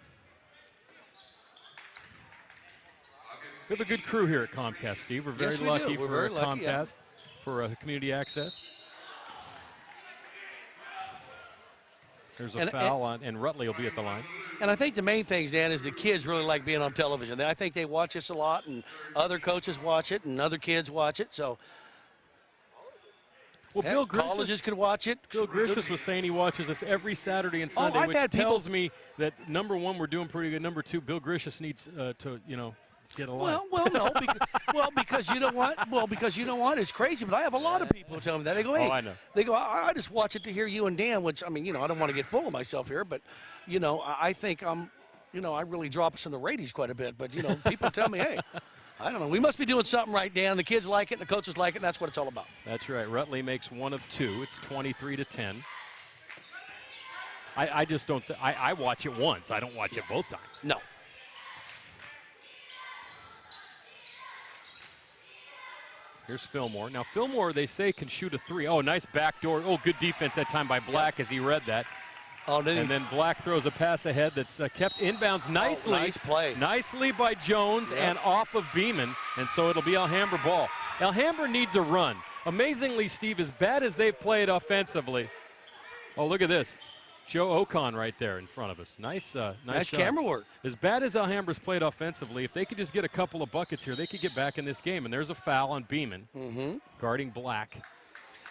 S1: We have a good crew here at Comcast, Steve. We're very lucky for Comcast, for community access. There's a foul on, and Rutley will be at the line.
S5: And I think the main thing, Dan, is the kids really like being on television. I think they watch us a lot, and other coaches watch it, and other kids watch it. So.
S1: Well, Bill Grishus,
S5: colleges could watch it.
S1: Bill Grishus was saying he watches us every Saturday and Sunday, which tells me that number one, we're doing pretty good. Number two, Bill Grishus needs to, get a line.
S5: Well, because you know what? Well, because you know what? It's crazy, but I have a lot of people who tell me that. They go, hey,
S1: I know.
S5: They go, I just watch it to hear you and Dan, which, I mean, I don't want to get full of myself here, but, I think I really drop us in the ratings quite a bit. But, people tell me, hey, I don't know. We must be doing something right, Dan. The kids like it, and the coaches like it, and that's what it's all about.
S1: That's right. Rutley makes 1 of 2. It's 23-10. I just don't. I watch it once. I don't watch it both times.
S5: No.
S1: Here's Fillmore. Now, Fillmore, they say, can shoot a 3. Oh, nice backdoor. Oh, good defense that time by Black as he read that.
S5: Oh,
S1: and then Black throws a pass ahead that's kept inbounds nicely.
S5: Nice play.
S1: Nicely by Jones and off of Beeman. And so it'll be Alhambra ball. Alhambra needs a run. Amazingly, Steve, as bad as they've played offensively. Oh, look at this. Joe Ocon right there in front of us. Nice
S5: camera work.
S1: As bad as Alhambra's played offensively, if they could just get a couple of buckets here, they could get back in this game. And there's a foul on Beeman, guarding Black.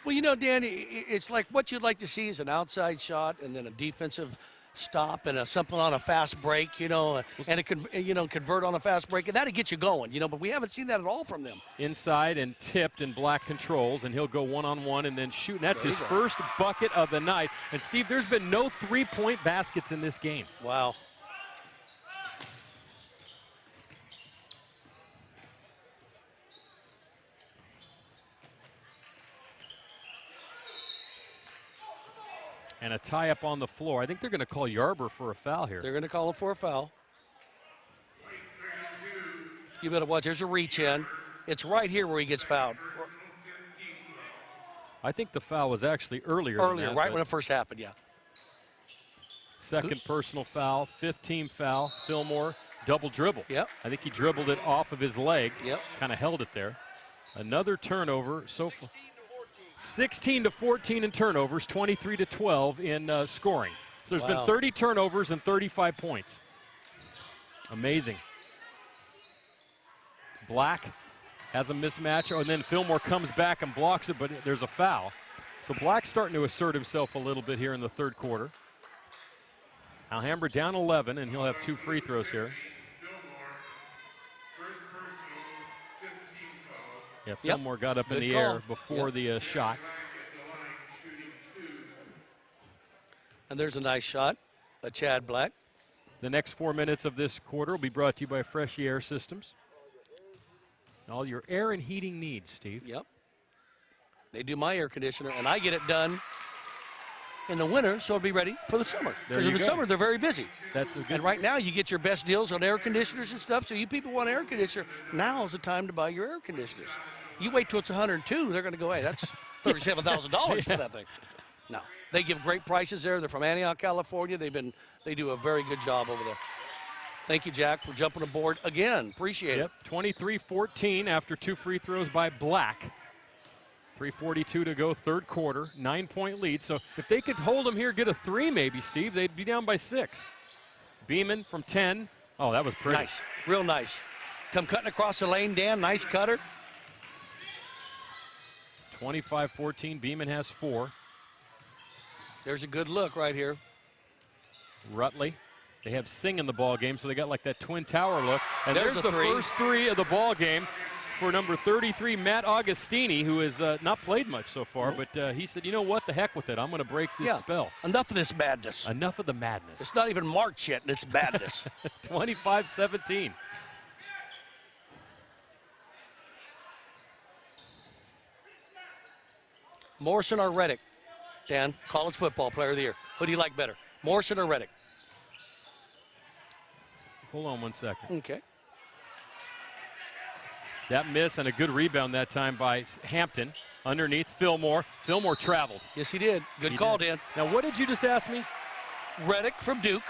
S5: Well, Dan, it's like what you'd like to see is an outside shot and then a defensive stop and something on a fast break, and it can, convert on a fast break, and that'll get you going, but we haven't seen that at all from them.
S1: Inside and tipped, and Black controls, and he'll go one-on-one and then shoot, and that's his first bucket of the night. And, Steve, there's been no three-point baskets in this game.
S5: Wow.
S1: And a tie-up on the floor. I think they're going to call Yarber for a foul here.
S5: They're going to call him for a foul. You better watch. There's a reach in. It's right here where he gets fouled.
S1: I think the foul was actually earlier than that,
S5: right when it first happened, yeah.
S1: Second personal foul, 15 foul. Fillmore, double dribble.
S5: Yep.
S1: I think he dribbled it off of his leg.
S5: Yep.
S1: Kind of held it there. Another turnover so far. 16-14 in turnovers, 23-12 in scoring. So there's been 30 turnovers and 35 points. Amazing. Black has a mismatch, and then Fillmore comes back and blocks it, but there's a foul. So Black's starting to assert himself a little bit here in the third quarter. Alhambra down 11, and he'll have 2 free throws here. Yeah, Fillmore got up in the air before the shot.
S5: And there's a nice shot by Chad Black.
S1: The next 4 minutes of this quarter will be brought to you by Freshy Air Systems. All your air and heating needs, Steve.
S5: Yep. They do my air conditioner, and I get it done in the winter, so it'll be ready for the summer. Because in the summer, they're very busy.
S1: That's a good.
S5: And right now, you get your best deals on air conditioners and stuff. So you people want an air conditioner, now is the time to buy your air conditioners. You wait till it's 102, they're going to go, hey, that's $37,000 for that thing. No, they give great prices there. They're from Antioch, California. They do a very good job over there. Thank you, Jack, for jumping aboard again. Appreciate it.
S1: 23-14 after 2 free throws by Black. 3:42 to go, third quarter, 9-point lead. So if they could hold them here, get a 3 maybe, Steve, they'd be down by 6. Beeman from 10. Oh, that was pretty.
S5: Nice, real nice. Come cutting across the lane, Dan, nice cutter.
S1: 25-14, Beeman has 4.
S5: There's a good look right here.
S1: Rutley. They have Singh in the ball game, so they got like that twin tower look. And there's the
S5: 3.
S1: first 3 of the ball game for number 33, Matt Augustini, who has not played much so far, but he said, you know what, the heck with it. I'm going to break this spell.
S5: Enough of this madness.
S1: Enough of the madness.
S5: It's not even March yet, and it's madness.
S1: 25-17.
S5: Morrison or Reddick? Dan, college football player of the year. Who do you like better, Morrison or Reddick?
S1: Hold on 1 second.
S5: Okay.
S1: That miss and a good rebound that time by Hampton. Underneath Fillmore. Fillmore traveled.
S5: Yes, he did. Good call, Dan.
S1: Now, what did you just ask me?
S5: Reddick from Duke.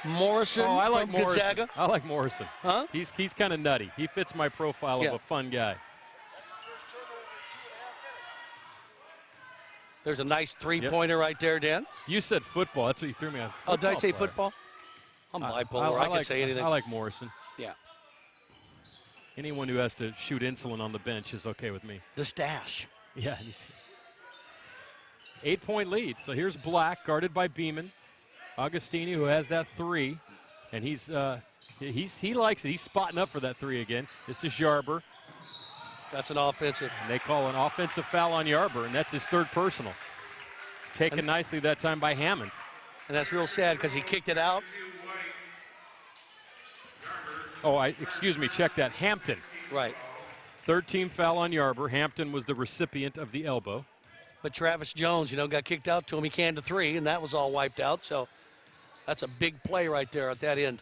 S5: Morrison
S1: I like
S5: from
S1: Morrison.
S5: Gonzaga.
S1: I like Morrison.
S5: Huh?
S1: He's kind of nutty. He fits my profile of a fun guy.
S5: There's a nice three-pointer right there, Dan.
S1: You said football. That's what you threw me on.
S5: Oh, did I say football? I'm bipolar. I can say anything.
S1: I like Morrison.
S5: Yeah.
S1: Anyone who has to shoot insulin on the bench is okay with me.
S5: The stash.
S1: Yeah. 8-point lead. So here's Black, guarded by Beeman. Augustini, who has that 3, and he likes it. He's spotting up for that 3 again. This is Yarber.
S5: That's an offensive.
S1: And they call an offensive foul on Yarber, and that's his 3rd personal. Taken nicely that time by Hammonds.
S5: And that's real sad because he kicked it out.
S1: Oh, excuse me, check that. Hampton.
S5: Right.
S1: 3rd team foul on Yarber. Hampton was the recipient of the elbow.
S5: But Travis Jones, got kicked out to him. He canned a 3, and that was all wiped out. So that's a big play right there at that end.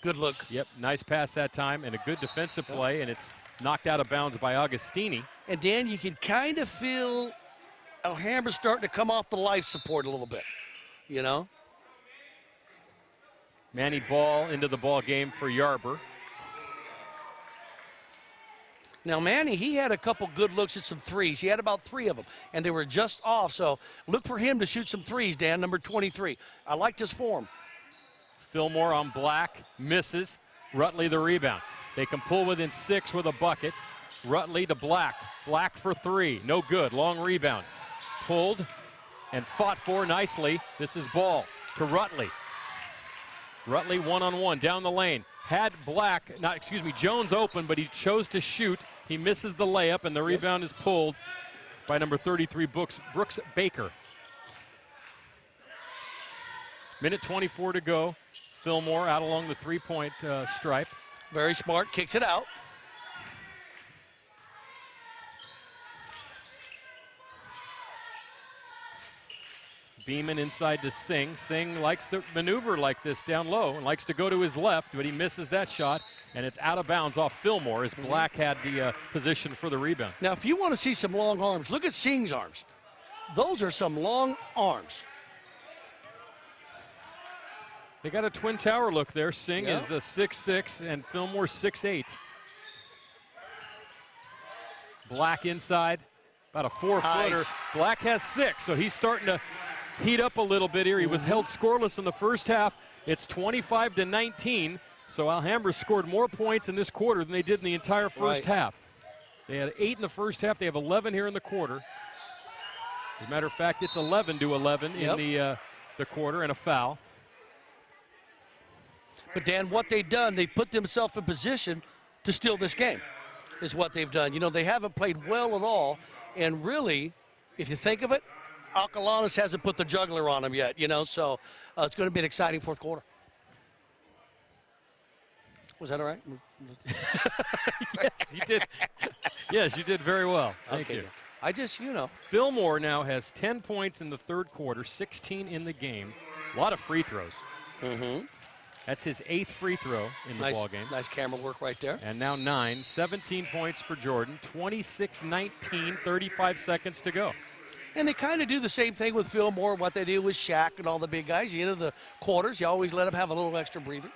S5: Good look.
S1: Yep, nice pass that time, and a good defensive play, and it's knocked out of bounds by Augustini.
S5: And Dan, you can kind of feel Alhambra starting to come off the life support a little bit,
S1: Manny Ball into the ball game for Yarber.
S5: Now, Manny, he had a couple good looks at some threes. He had about 3 of them, and they were just off. So look for him to shoot some threes, Dan, number 23. I liked his form.
S1: Fillmore on Black, misses. Rutley the rebound. They can pull within 6 with a bucket. Rutley to Black. Black for 3, no good. Long rebound. Pulled and fought for nicely. This is Ball to Rutley. Rutley one-on-one down the lane. Had Jones open, but he chose to shoot. He misses the layup, and the rebound is pulled by number 33, Brooks Baker. Minute 24 to go. Fillmore out along the 3-point stripe.
S5: Very smart, kicks it out.
S1: Beeman inside to Singh. Singh likes to maneuver like this down low and likes to go to his left, but he misses that shot, and it's out of bounds off Fillmore as Black had the position for the rebound.
S5: Now, if you want to see some long arms, look at Singh's arms. Those are some long arms.
S1: They got a twin tower look there. Singh is 6'6", and Fillmore 6'8". Black inside, about a 4-footer.
S5: Nice.
S1: Black has 6, so he's starting to heat up a little bit here. He was held scoreless in the first half. It's 25-19, so Alhambra scored more points in this quarter than they did in the entire first half. They had 8 in the first half. They have 11 here in the quarter. As a matter of fact, it's 11-11 in the quarter, and a foul.
S5: But, Dan, what they've done, they put themselves in position to steal this game is what they've done. You know, they haven't played well at all. And really, if you think of it, Acalanes hasn't put the juggler on them yet, you know. So it's going to be an exciting fourth quarter. Was that all right?
S1: Yes, you did. Yes, you did very well. Thank you.
S5: I just, you know.
S1: Fillmore now has 10 points in the third quarter, 16 in the game. A lot of free throws.
S5: Mm-hmm.
S1: That's his 8th free throw in the ball game.
S5: Nice camera work right there.
S1: And now 9, 17 points for Jordan, 26-19, 35 seconds to go.
S5: And they kind of do the same thing with Fillmore, what they do with Shaq and all the big guys. You know, the quarters, you always let them have a little extra breather.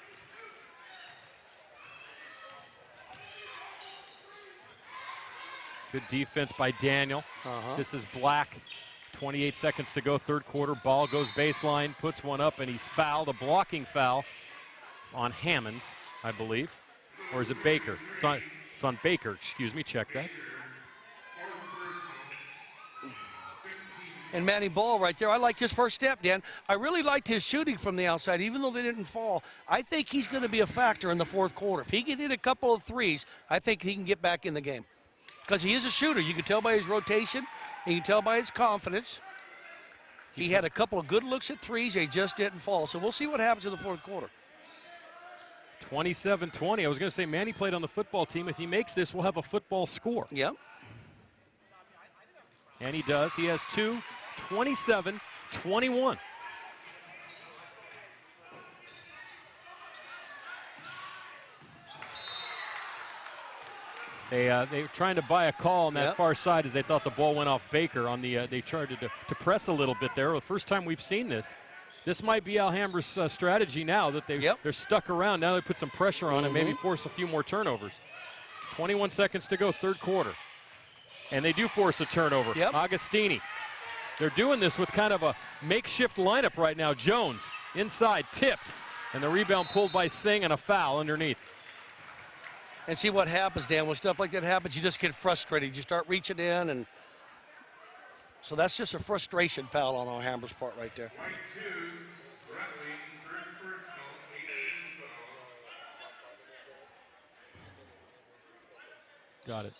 S1: Good defense by Daniel. This is Black. 28 seconds to go, third quarter. Ball goes baseline, puts one up, and he's fouled. A blocking foul on Hammonds, I believe. Or is it Baker? It's on Baker, excuse me, check that.
S5: And Manny Ball right there. I liked his first step, Dan. I really liked his shooting from the outside, even though they didn't fall. I think he's going to be a factor in the fourth quarter. If he can hit a couple of threes, I think he can get back in the game. Because he is a shooter. You can tell by his rotation. You can tell by his confidence. He had a couple of good looks at threes. They just didn't fall. So we'll see what happens in the fourth quarter.
S1: 27-20. I was going to say Manny played on the football team. If he makes this, we'll have a football score.
S5: Yep.
S1: And he does. He has 2, 27-21. They were trying to buy a call on that far side as they thought the ball went off Baker on the. They tried to press a little bit there. The first time we've seen this. This might be Alhambra's strategy now that they're stuck around. Now they put some pressure on and maybe force a few more turnovers. 21 seconds to go, third quarter. And they do force a turnover. Agostini. They're doing this with kind of a makeshift lineup right now. Jones inside, tipped. And the rebound pulled by Singh and a foul underneath.
S5: And see what happens, Dan. When stuff like that happens, you just get frustrated. You start reaching in, and so that's just a frustration foul on Alhambra's part right there.
S1: Got it.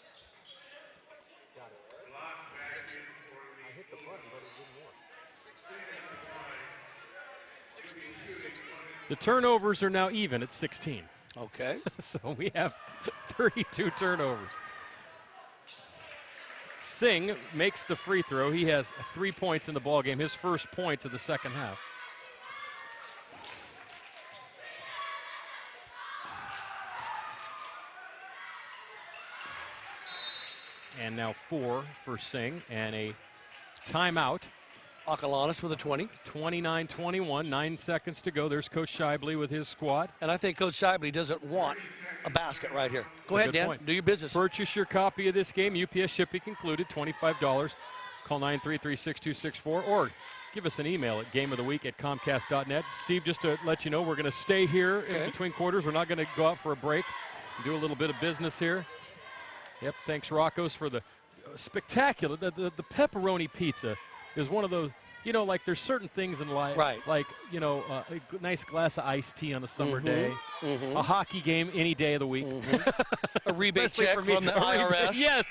S1: The turnovers are now even at 16.
S5: Okay.
S1: So we have 32 turnovers. Singh makes the free throw. He has 3 points in the ball game, his first points of the second half. And now 4 for Singh and a timeout.
S5: Acalanes with a 20.
S1: 29-21, 9 seconds to go. There's Coach Shibley with his squad.
S5: And I think Coach Shibley doesn't want a basket right here. Go ahead, Dan. Do your business.
S1: Purchase your copy of this game. UPS shipping included, $25. Call 933-6264 or give us an email at gameoftheweek@comcast.net. Steve, just to let you know, we're going to stay here in between quarters. We're not going to go out for a break and do a little bit of business here. Yep, thanks, Rocco's, for the spectacular, the pepperoni pizza is one of those, you know, like there's certain things in life, like, you know, a nice glass of iced tea on a summer day, a hockey game any day of the week.
S5: A rebate check from the IRS.
S1: Yes,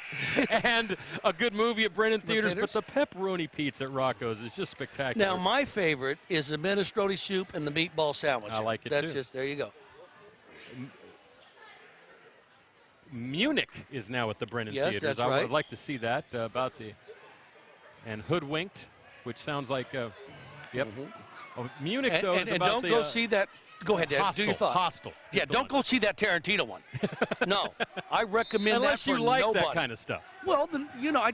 S1: and a good movie at Brennan Theaters, but the pepperoni pizza at Rocco's is just spectacular.
S5: Now, my favorite is the minestrone soup and the meatball sandwich.
S1: I like it,
S5: That's
S1: too.
S5: just, there you go.
S1: Munich is now at the Brennan Theaters.
S5: That's
S1: I
S5: right.
S1: would like to see that and Hoodwinked, which sounds like, Oh, Munich, though, is
S5: and
S1: about
S5: don't go see that. Go ahead, Dan.
S1: Hostel,
S5: Do your thought.
S1: Hostel.
S5: Yeah, don't go see that Tarantino one. No, I recommend
S1: Unless
S5: that for
S1: you like
S5: nobody.
S1: that kind of stuff.
S5: Well, then, you know, I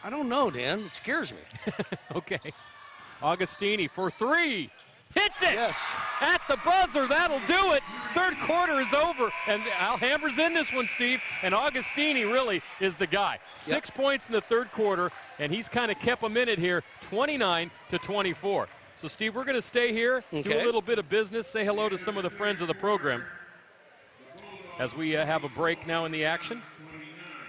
S5: don't know, Dan. It scares me.
S1: Okay. Agostini for 3. Hits it!
S5: Yes.
S1: At the buzzer, that'll do it. Third quarter is over, and Alhambra's in this one, Steve, and Agostini really is the guy. 6 points in the third quarter, and he's kind of kept them in it here, 29-24. So, Steve, we're going to stay here, do a little bit of business, say hello to some of the friends of the program as we have a break now in the action.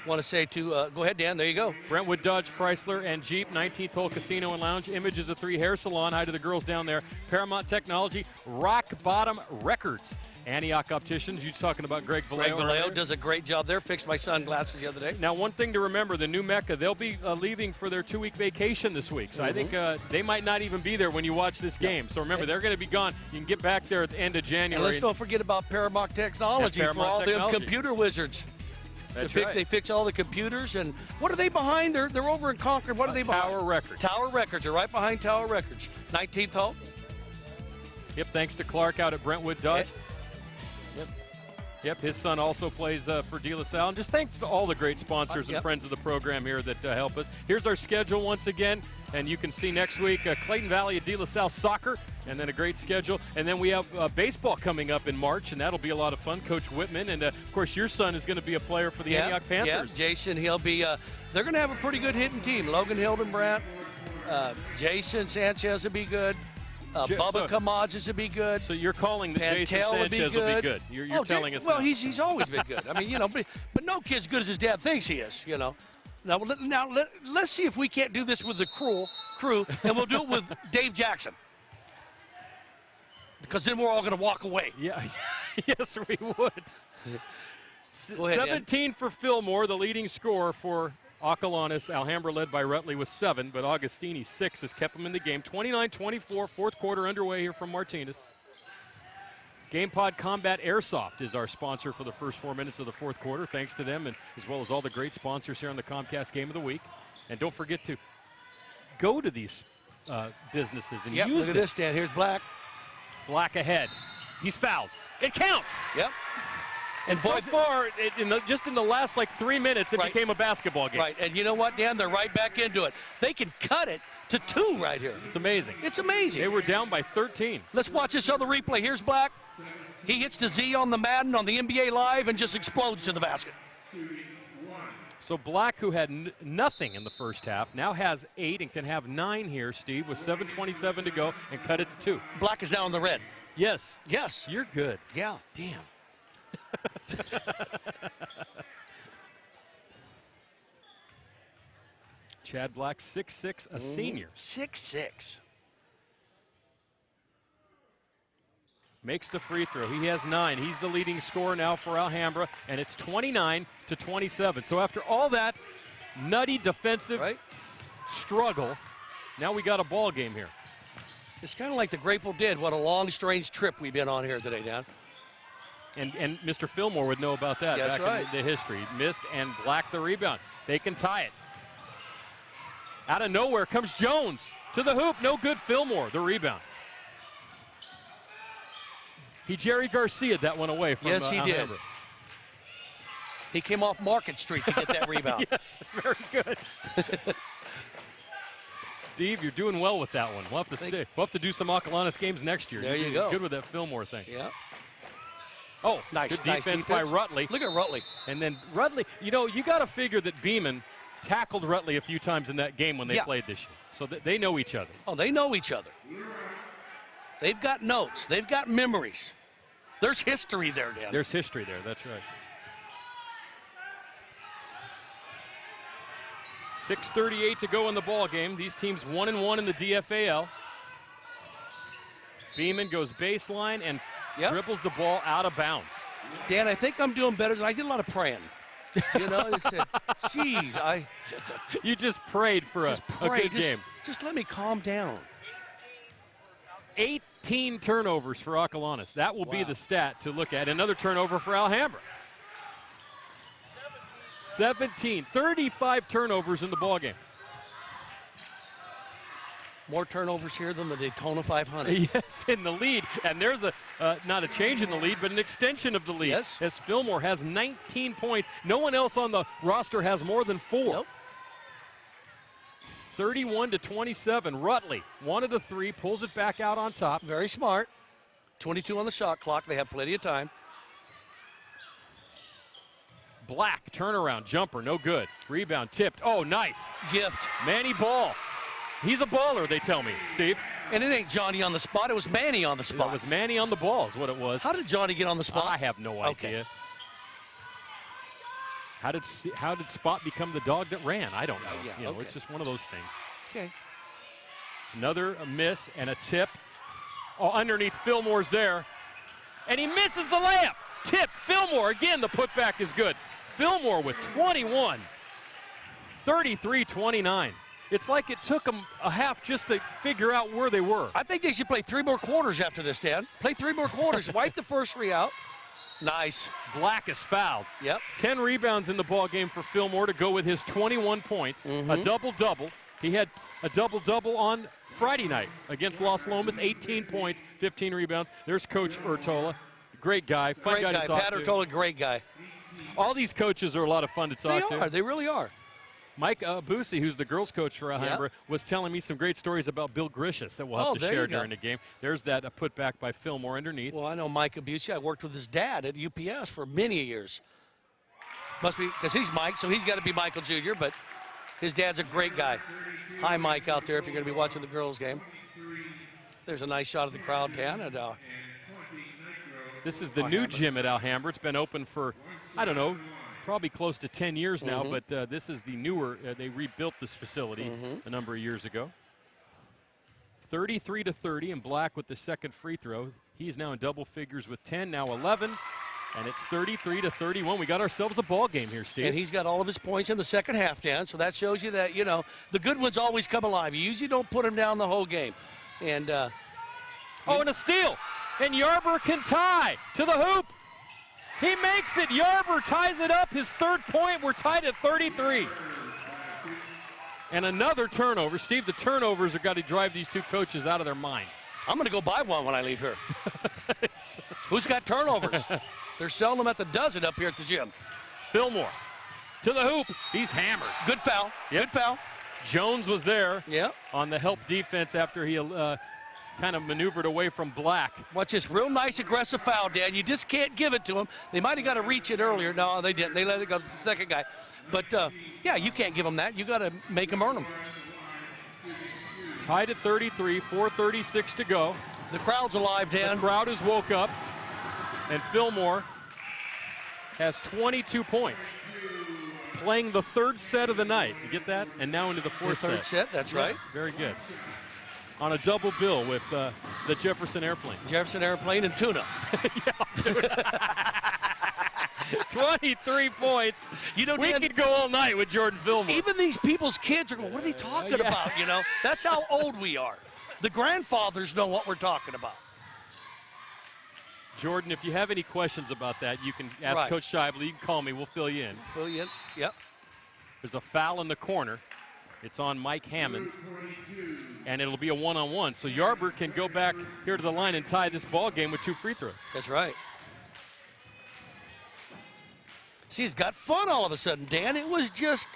S5: Want to say to, go ahead, Dan, there you go.
S1: Brentwood Dodge, Chrysler, and Jeep, 19th Hole Casino and Lounge, Images of 3 Hair Salon, hi to the girls down there, Paramount Technology, Rock Bottom Records, Antioch Opticians, you talking about Greg Vallejo.
S5: Greg Vallejo does a great job there, fixed my sunglasses the other day.
S1: Now, one thing to remember, the new Mecca, they'll be leaving for their 2-week vacation this week, so I think they might not even be there when you watch this game. So remember, they're going to be gone. You can get back there at the end of January.
S5: And let's don't forget about Paramount Technology for all them computer wizards.
S1: That's
S5: They fix all the computers, and what are they behind? They're over in Concord. What are they behind?
S1: Tower Records.
S5: Tower Records are right behind Tower Records. 19th Hole.
S1: Yep, thanks to Clark out at Brentwood Dodge. Yep, his son also plays for De La Salle. And just thanks to all the great sponsors and friends of the program here that help us. Here's our schedule once again, and you can see next week Clayton Valley at De La Salle soccer, and then a great schedule. And then we have baseball coming up in March, and that'll be a lot of fun. Coach Whitman, and of course your son is going to be a player for the Antioch Panthers.
S5: Yeah, Jason, he'll be. They're going to have a pretty good hitting team. Logan Hildenbrandt, Jason Sanchez will be good. Bubba Kamajas would be good.
S1: So you're calling that Jason Sanchez will be good. You're telling us.
S5: Well,
S1: that.
S5: he's always been good. I mean, but no kid's good as his dad thinks he is. Now let's see if we can't do this with the crew, and we'll do it with Dave Jackson. Because then we're all going to walk away.
S1: Yeah, yes, we would.
S5: Go ahead,
S1: 17
S5: Dan.
S1: for Fillmore, the leading scorer for Acalanes. Alhambra led by Rutley with 7, but Augustini's 6 has kept them in the game. 29-24, fourth quarter underway here from Martinez. GamePod Combat Airsoft is our sponsor for the first 4 minutes of the fourth quarter. Thanks to them, and as well as all the great sponsors here on the Comcast Game of the Week. And don't forget to go to these businesses and use them.
S5: Look at this, Dan. Here's Black.
S1: Black ahead. He's fouled. It counts.
S5: Yep.
S1: And so far, just in the last 3 minutes, it became a basketball game.
S5: Right, and you know what, Dan? They're right back into it. They can cut it to 2 right here.
S1: It's amazing.
S5: It's amazing.
S1: They were down by 13.
S5: Let's watch this other replay. Here's Black. He hits the Z on the Madden on the NBA Live and just explodes to the basket.
S1: So Black, who had nothing in the first half, now has 8 and can have 9 here, Steve, with 7:27 to go, and cut it to 2.
S5: Black is now in the red.
S1: Yes.
S5: Yes.
S1: You're good.
S5: Yeah.
S1: Damn. Chad Black, 6'6", a senior.
S5: 6'6".
S1: Makes the free throw. He has 9. He's the leading scorer now for Alhambra, and it's 29-27. So after all that nutty defensive struggle, now we got a ball game here.
S5: It's kind of like the Grateful Dead. What a long, strange trip we've been on here today, Dan.
S1: And Mr. Fillmore would know about that back in the history. Missed, and Black the rebound. They can tie it. Out of nowhere comes Jones to the hoop. No good. Fillmore, the rebound. He Jerry Garcia'd that one away from
S5: Yes, he
S1: Alhambra.
S5: did. He came off Market Street to get that rebound.
S1: Yes, very good. Steve, you're doing well with that one. We'll have to do some Acalanes games next year.
S5: There you
S1: You're
S5: go.
S1: good with that Fillmore thing.
S5: Yeah.
S1: Oh,
S5: nice
S1: good defense by Rutley.
S5: Look at Rutley.
S1: And then Rutley, you got to figure that Beeman tackled Rutley a few times in that game when they played this year. So they know each other.
S5: Oh, they know each other. They've got notes. They've got memories. There's history there, Dan.
S1: There's history there. That's right. 6:38 to go in the ball game. These teams 1-1 in the DFAL. Beeman goes baseline and dribbles the ball out of bounds.
S5: Dan, I think I'm doing better than I did a lot of praying. I said, geez,
S1: You just prayed for a good game.
S5: Just let me calm down.
S1: 18 turnovers for Acalanes. That will be the stat to look at. Another turnover for Alhambra. 17, 35 turnovers in the ballgame.
S5: More turnovers here than the Daytona 500.
S1: Yes, in the lead. And there's not a change in the lead, but an extension of the lead.
S5: Yes.
S1: As Fillmore has 19 points. No one else on the roster has more than 4.
S5: Nope.
S1: 31-27. Rutley wanted a 3, pulls it back out on top.
S5: Very smart. 22 on the shot clock. They have plenty of time.
S1: Black, turnaround, jumper, no good. Rebound tipped. Oh, nice.
S5: Gift.
S1: Manny Ball. He's a baller, they tell me, Steve.
S5: And it ain't Johnny on the spot. It was Manny on the spot.
S1: It was Manny on the ball is what it was.
S5: How did Johnny get on the spot?
S1: I have no idea. How did Spot become the dog that ran? I don't know.
S5: Yeah,
S1: You know,
S5: okay.
S1: it's just one of those things.
S5: Okay.
S1: Another miss and a tip. Oh, underneath Fillmore's there. And he misses the layup. Tip, Fillmore. Again, the putback is good. Fillmore with 21. 33-29. It's like it took them a half just to figure out where they were.
S5: I think they should play 3 more quarters after this, Dan. Play 3 more quarters. Wipe the first 3 out. Nice.
S1: Black is fouled.
S5: Yep.
S1: 10 rebounds in the ball game for Fillmore to go with his 21 points. A double-double. He had a double-double on Friday night against Los Lomas. 18 points, 15 rebounds. There's Coach Urtola. Great guy. Fun
S5: Great
S1: guy
S5: guy.
S1: to talk
S5: Pat
S1: to.
S5: Urtola, great guy.
S1: All these coaches are a lot of fun to talk to.
S5: They really are.
S1: Mike Busey, who's the girls coach for Alhambra, was telling me some great stories about Bill Grishus that we'll have to
S5: there
S1: share
S5: you go.
S1: during the game. There's that putback by Fillmore underneath.
S5: Well, I know Mike Busey. I worked with his dad at UPS for many years. Must be, because he's Mike, so he's got to be Michael Jr., but his dad's a great guy. Hi, Mike, out there, if you're going to be watching the girls' game. There's a nice shot of the crowd, Dan. And,
S1: this is the new gym at Alhambra. It's been open for, I don't know, probably close to 10 years now, but this is the newer, they rebuilt this facility a number of years ago. 33-30, and Black with the second free throw. He's now in double figures with 10, now 11, and it's 33-31. We got ourselves a ball game here, Steve.
S5: And he's got all of his points in the second half, Dan, so that shows you that, you know, the good ones always come alive. You usually don't put them down the whole game. And
S1: and a steal, and Yarber can tie to the hoop. He makes it. Yarber ties it up. His third point. We're tied at 33. And another turnover. Steve, the turnovers are got to drive these two coaches out of their minds.
S5: I'm going to go buy one when I leave here. Who's got turnovers? They're selling them at the dozen up here at the gym.
S1: Fillmore to the hoop. He's hammered.
S5: Good foul.
S1: Yep.
S5: Good foul.
S1: Jones was there
S5: Yep.
S1: on the help defense after he kind of maneuvered away from Black.
S5: Watch this real nice aggressive foul, Dan. You just can't give it to him. They might have got to reach it earlier. No, they didn't. They let it go to the second guy. But, yeah, you can't give them that. You got to make them earn them.
S1: Tied at 33, 4:36 to go.
S5: The crowd's alive, Dan.
S1: The crowd has woke up, and Fillmore has 22 points. Playing the third set of the night. You get that? And now into the fourth set.
S5: Third set, that's right.
S1: Very good. On a double bill with the Jefferson Airplane.
S5: Jefferson Airplane and Tuna.
S1: Yeah, tuna. 23 points.
S5: You know,
S1: we
S5: Dan,
S1: could go all night with Jordan Fillmore.
S5: even these people's kids are going, what are they talking about, you know? That's how old we are. The grandfathers know what we're talking about.
S1: Jordan, if you have any questions about that, you can ask
S5: Right.
S1: Coach Scheibele. You can call me. We'll fill you in.
S5: Fill you in. Yep.
S1: There's a foul in the corner. It's on Mike Hammonds, and it'll be a one-on-one. So Yarber can go back here to the line and tie this ball game with 2 free throws.
S5: That's right. See, it's got fun all of a sudden, Dan. It was just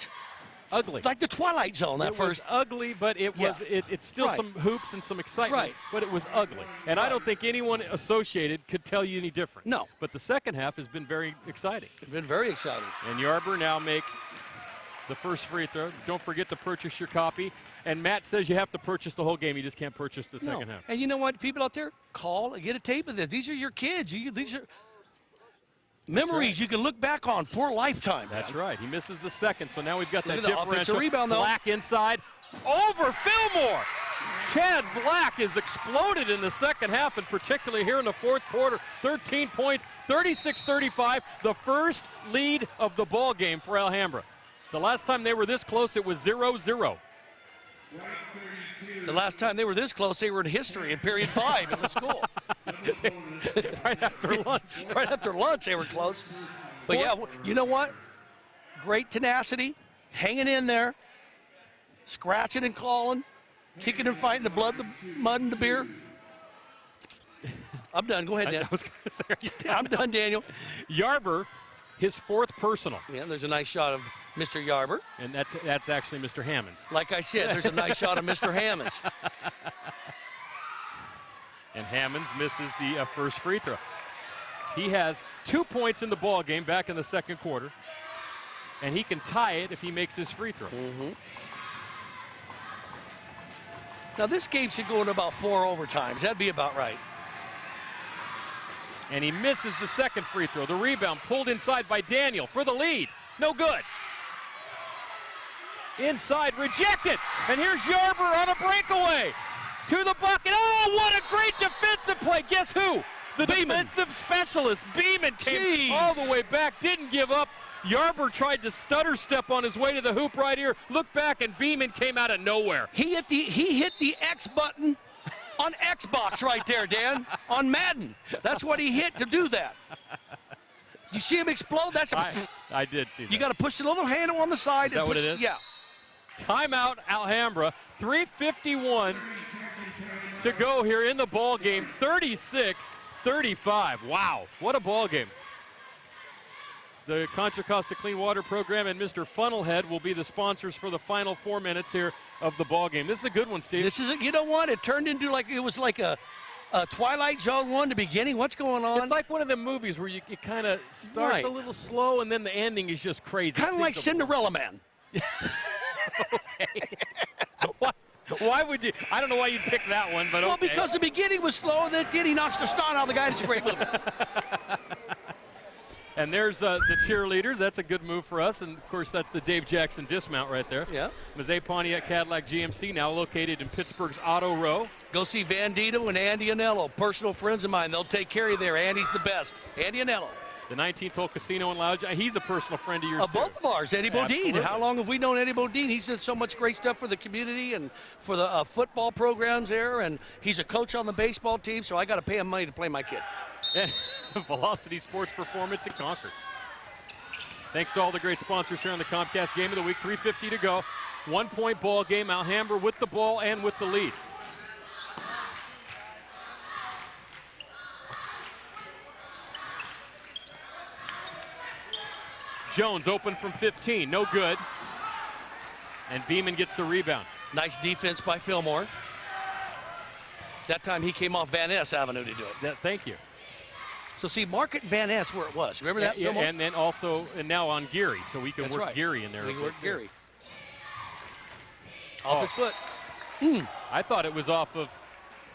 S1: Ugly.
S5: like the Twilight Zone, that
S1: It
S5: first.
S1: was ugly, but it was it's still
S5: Right.
S1: some hoops and some excitement.
S5: Right.
S1: But it was ugly, and I don't think anyone associated could tell you any different.
S5: No.
S1: But the second half has been very exciting.
S5: It's been very exciting.
S1: And Yarber now makes the first free throw. Don't forget to purchase your copy. And Matt says you have to purchase the whole game. You just can't purchase the second half.
S5: And you know what, people out there, call and get a tape of this. These are your kids. These are memories you can look back on for a lifetime.
S1: That's right. He misses the second, so now we've got
S5: Look
S1: that
S5: at the offensive
S1: differential.
S5: rebound, though.
S1: Black inside, over Fillmore. Chad Black has exploded in the second half, and particularly here in the fourth quarter. 13 points, 36-35, the first lead of the ball game for Alhambra. The last time they were this close, it was 0-0.
S5: The last time they were this close, they were in history in period 5 in the school.
S1: Right after lunch.
S5: Right after lunch, they were close. But yeah, you know what? Great tenacity, hanging in there, scratching and clawing, kicking and fighting the blood, the mud, and the beer. I'm done. Go ahead, Dan.
S1: I was going to say, are you
S5: I'm done, Daniel.
S1: Yarber, his fourth personal.
S5: Yeah, there's a nice shot of Mr. Yarber.
S1: And that's actually Mr. Hammonds.
S5: Like I said, there's a nice shot of Mr. Hammonds.
S1: And Hammonds misses the first free throw. He has 2 points in the ball game back in the second quarter, and he can tie it if he makes his free throw.
S5: Now this game should go into about 4 overtimes. That'd be about right.
S1: And he misses the second free throw. The rebound pulled inside by Daniel for the lead. No good. Inside, rejected. And here's Yarber on a breakaway. To the bucket. Oh, what a great defensive play. Guess who? The defensive specialist, Beeman, came all the way back, didn't give up. Yarber tried to stutter step on his way to the hoop right here. Looked back, and Beeman came out of nowhere.
S5: He hit the X button on Xbox right there, Dan, on Madden. That's what he hit to do that. You see him explode? That's
S1: I did see that.
S5: You got to push the little handle on the side.
S1: Is that what it is?
S5: Yeah.
S1: Timeout, Alhambra. 3:51 to go here in the ball game. 36-35. Wow, what a ball game. The Contra Costa Clean Water Program and Mr. Funnelhead will be the sponsors for the final 4 minutes here of the ball game. This is a good one, Steve.
S5: This is you know what? It turned into it was like a Twilight Zone one, the beginning. What's going on?
S1: It's like one of the movies where it kind of starts a little slow and then the ending is just crazy.
S5: Kind of like Cinderella Man.
S1: Okay. Why would you? I don't know why you'd pick that one, but
S5: well,
S1: okay.
S5: because the beginning was slow, and then he knocks the snot out of the guy. It's a great movie.
S1: And there's the cheerleaders. That's a good move for us. And, of course, that's the Dave Jackson dismount right there.
S5: Yeah.
S1: Mazzei Pontiac Cadillac GMC, now located in Pittsburgh's Auto Row.
S5: Go see Van Dito and Andy Anello, personal friends of mine. They'll take care of you there. Andy's the best. Andy Anello.
S1: The 19th Hole Casino and Lounge. He's a personal friend of yours, too.
S5: Both of ours, Eddie Bodine.
S1: Absolutely.
S5: How long have we known Eddie Bodine? He's done so much great stuff for the community and for the football programs there, and he's a coach on the baseball team, so I got to pay him money to play my kid.
S1: And Velocity Sports Performance in Concord. Thanks to all the great sponsors here on the Comcast Game of the Week. 3:50 to go. 1 point ball game. Alhambra with the ball and with the lead. Jones open from 15, no good. And Beeman gets the rebound.
S5: Nice defense by Fillmore. That time he came off Van Ness Avenue to do it.
S1: Thank you.
S5: So see, market Van Ness where it was. Remember that?
S1: Yeah, and then also, and now on Geary, so we can work Geary in there.
S5: We can work Geary. Off his foot.
S1: I thought it was off of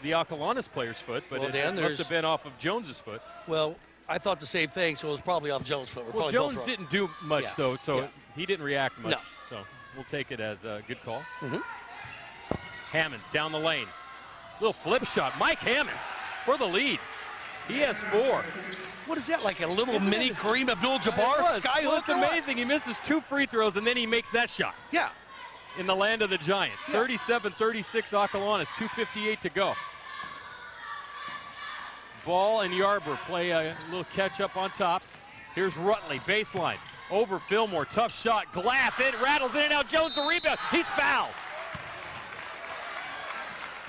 S1: the Acalanes player's foot, but it must have been off of Jones's foot.
S5: Well, I thought the same thing, so it was probably off Jones' foot.
S1: Well, Jones didn't do much, though, so he didn't react much.
S5: No.
S1: So we'll take it as a good call. Hammonds down the lane. Little flip shot. Mike Hammonds for the lead. He has 4.
S5: What is that, like a little mini Kareem Abdul-Jabbar?
S1: Well, it's amazing. He misses 2 free throws, and then he makes that shot.
S5: Yeah.
S1: In the land of the Giants. 37-36 Acalanes, 2:58 to go. Ball and Yarber play a little catch-up on top. Here's Rutley, baseline. Over Fillmore, tough shot. Glass, it rattles in and out. Jones the rebound. He's fouled.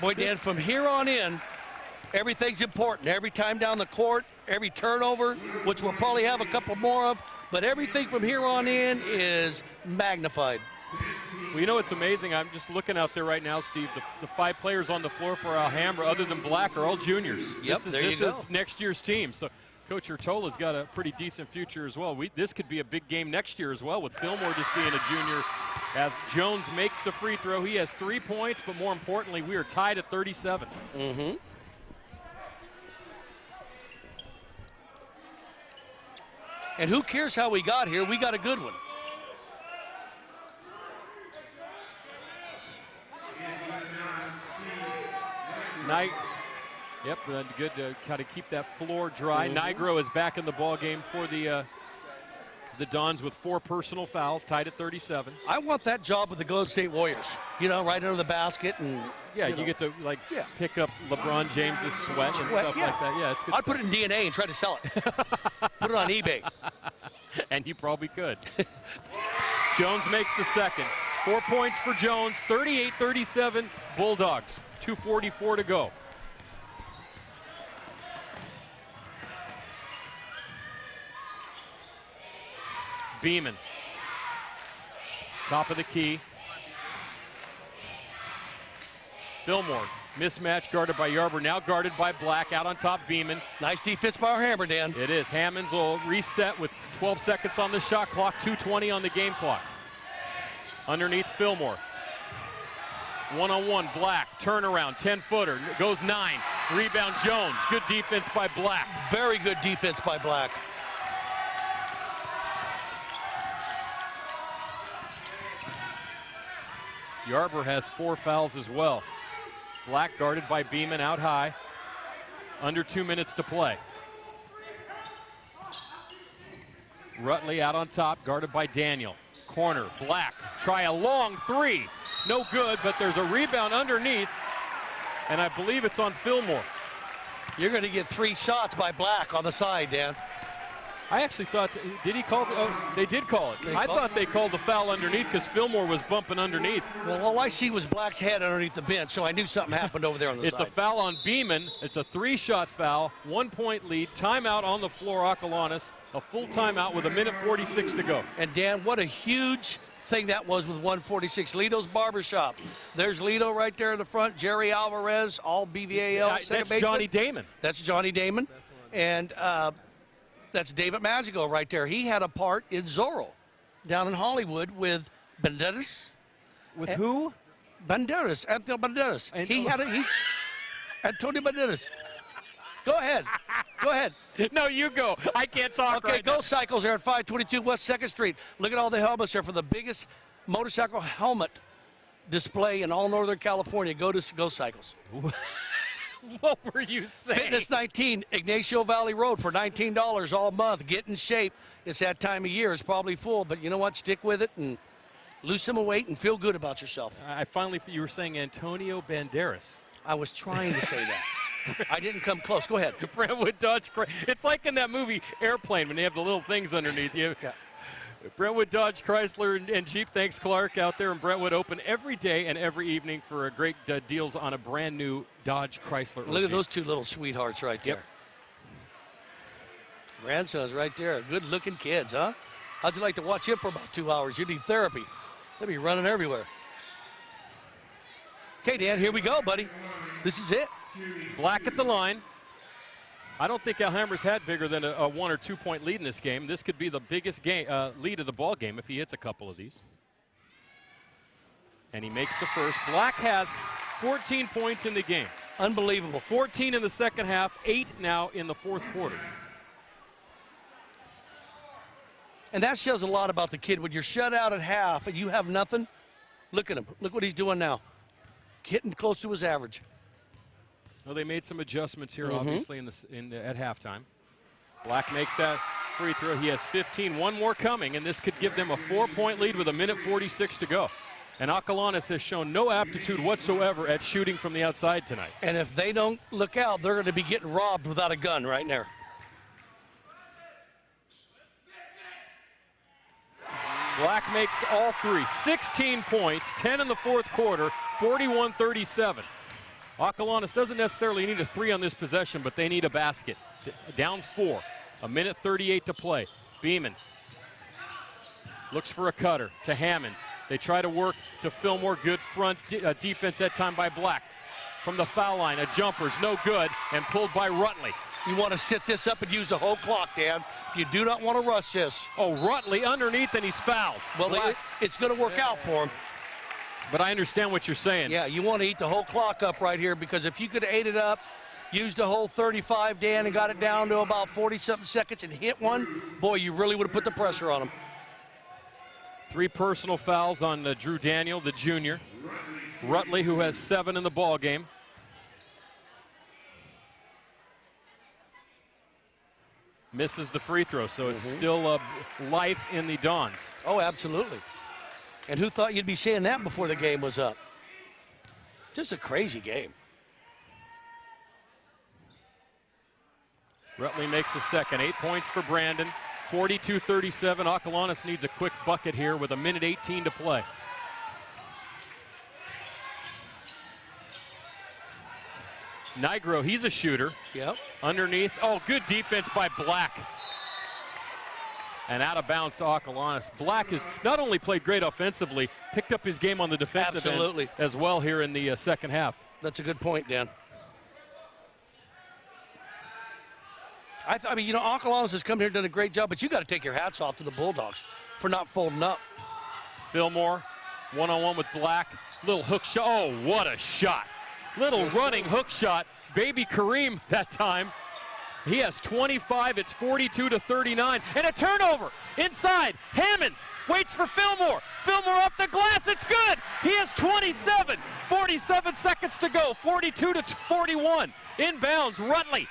S5: Boy, Dan, from here on in, everything's important. Every time down the court, every turnover, which we'll probably have a couple more of, but everything from here on in is magnified.
S1: Well, you know what's amazing? I'm just looking out there right now, Steve. The 5 players on the floor for Alhambra, other than Black, are all juniors.
S5: Yep,
S1: this is next year's team. So Coach Urtola's got a pretty decent future as well. This could be a big game next year as well, with Fillmore just being a junior. As Jones makes the free throw, he has 3 points, but more importantly, we are tied at 37.
S5: And who cares how we got here? We got a good one.
S1: Yep, good to kind of keep that floor dry. Nigro is back in the ball game for the Dons with 4 personal fouls, tied at 37.
S5: I want that job with the Golden State Warriors. You know, right under the basket and
S1: you get to pick up LeBron James's sweat and stuff like that. Yeah, it's good.
S5: I'd put it in DNA and try to sell it. Put it on eBay.
S1: And you probably could. Jones makes the second. 4 points for Jones. 38-37 Bulldogs. 2:44 to go. Beeman. Top of the key. Fillmore. Mismatch guarded by Yarber. Now guarded by Black. Out on top, Beeman.
S5: Nice defense by our Hammer, Dan.
S1: It is. Hammonds will reset with 12 seconds on the shot clock. 2:20 on the game clock. Underneath Fillmore. One-on-one, Black. Turnaround. 10-footer. Goes 9. Rebound, Jones. Good defense by Black.
S5: Very good defense by Black.
S1: Yarborough has 4 fouls as well. Black guarded by Beeman out high. Under 2 minutes to play. Rutley out on top, guarded by Daniel. Corner, Black, try a long 3. No good, but there's a rebound underneath, and I believe it's on Fillmore.
S5: You're going to get 3 shots by Black on the side, Dan.
S1: I actually thought, did he call? Oh, they did call it. I thought they called the foul underneath because Fillmore was bumping underneath.
S5: Well, all I see was Black's head underneath the bench, so I knew something happened over there on the
S1: It's
S5: side.
S1: a foul on Beeman. It's a 3-shot foul, 1-point lead, timeout on the floor, Acalanes. A full timeout with 1:46 to go.
S5: And Dan, what a huge thing that was with 146. Lito's Barbershop. There's Lito right there in the front. Jerry Alvarez, all BVAL.
S1: That's Johnny Damon.
S5: That's Johnny Damon. And that's David Magico right there. He had a part in Zorro down in Hollywood with Banderas.
S1: With who?
S5: Banderas, Antonio Banderas.
S1: And
S5: He's Antonio Banderas. Go ahead. Go ahead.
S1: No, you go. I can't talk right now.
S5: Go Cycles there at 522 West 2nd Street. Look at all the helmets there for the biggest motorcycle helmet display in all Northern California. Go Cycles.
S1: What were you saying?
S5: Fitness 19, Ignacio Valley Road for $19 all month. Get in shape. It's that time of year. It's probably full, but you know what? Stick with it and lose some weight and feel good about yourself.
S1: You were saying Antonio Banderas.
S5: I was trying to say that. I didn't come close. Go ahead.
S1: Brentwood Dodge. It's like in that movie Airplane when they have the little things underneath you.
S5: Yeah.
S1: Brentwood Dodge Chrysler and Jeep. Thanks, Clark, out there in Brentwood. Open every day and every evening for great deals on a brand new Dodge Chrysler.
S5: Look at those 2 little sweethearts right there.
S1: Yep.
S5: Grandsons right there. Good-looking kids, huh? How'd you like to watch him for about 2 hours? You need therapy. They'll be running everywhere. Okay, Dan, here we go, buddy. This is it.
S1: Black at the line. I don't think Alhambra's had bigger than a 1 or 2 point lead in this game. This could be the biggest lead of the ball game if he hits a couple of these. And he makes the first. Black has 14 points in the game.
S5: Unbelievable.
S1: 14 in the second half, 8 now in the fourth quarter.
S5: And that shows a lot about the kid. When you're shut out at half and you have nothing, look at him. Look what he's doing now. Getting close to his average.
S1: Well, they made some adjustments here, obviously, at halftime. Black makes that free throw. He has 15. One more coming, and this could give them a 4-point lead with 1:46 to go. And Acalanes has shown no aptitude whatsoever at shooting from the outside tonight.
S5: And if they don't look out, they're going to be getting robbed without a gun right there.
S1: Black makes all 3. 16 points, 10 in the fourth quarter, 41-37. Acalanes doesn't necessarily need a 3 on this possession, but they need a basket. Down 4, 1:38 to play. Beeman looks for a cutter to Hammonds. They try to work to Fillmore. Good front defense that time by Black. From the foul line, a jumper's no good and pulled by Rutley.
S5: You want to sit this up and use the whole clock, Dan. You do not want to rush this.
S1: Oh, Rutley underneath, and he's fouled.
S5: Well, it's going to work out for him.
S1: But I understand what you're saying.
S5: Yeah, you want to eat the whole clock up right here, because if you could have ate it up, used the whole 35, Dan, and got it down to about 40-something seconds and hit one, boy, you really would have put the pressure on him.
S1: 3 personal fouls on Drew Daniel, the junior. Rutley, who has 7 in the ball game. Misses the free throw, so it's still life in the Dons.
S5: Oh, absolutely. And who thought you'd be saying that before the game was up? Just a crazy game.
S1: Rutley makes the second. 8 points for Brandon. 42-37. Acalanes needs a quick bucket here with 1:18 to play. Nigro, he's a shooter.
S5: Yep.
S1: Underneath. Oh, good defense by Black. And out of bounds to Acalanes. Black has not only played great offensively, picked up his game on the defensive end as well here in the second half.
S5: That's a good point, Dan. I mean, you know, Acalanes has come here and done a great job, but you got to take your hats off to the Bulldogs for not folding up.
S1: Fillmore, one-on-one with Black. Little hook shot. Oh, what a shot. Little running hook shot. Baby Kareem that time. He has 25. It's 42-39. And a turnover inside. Hammonds waits for Fillmore. Fillmore off the glass. It's good. He has 27. 47 seconds to go. 42-41. Inbounds. Rutley.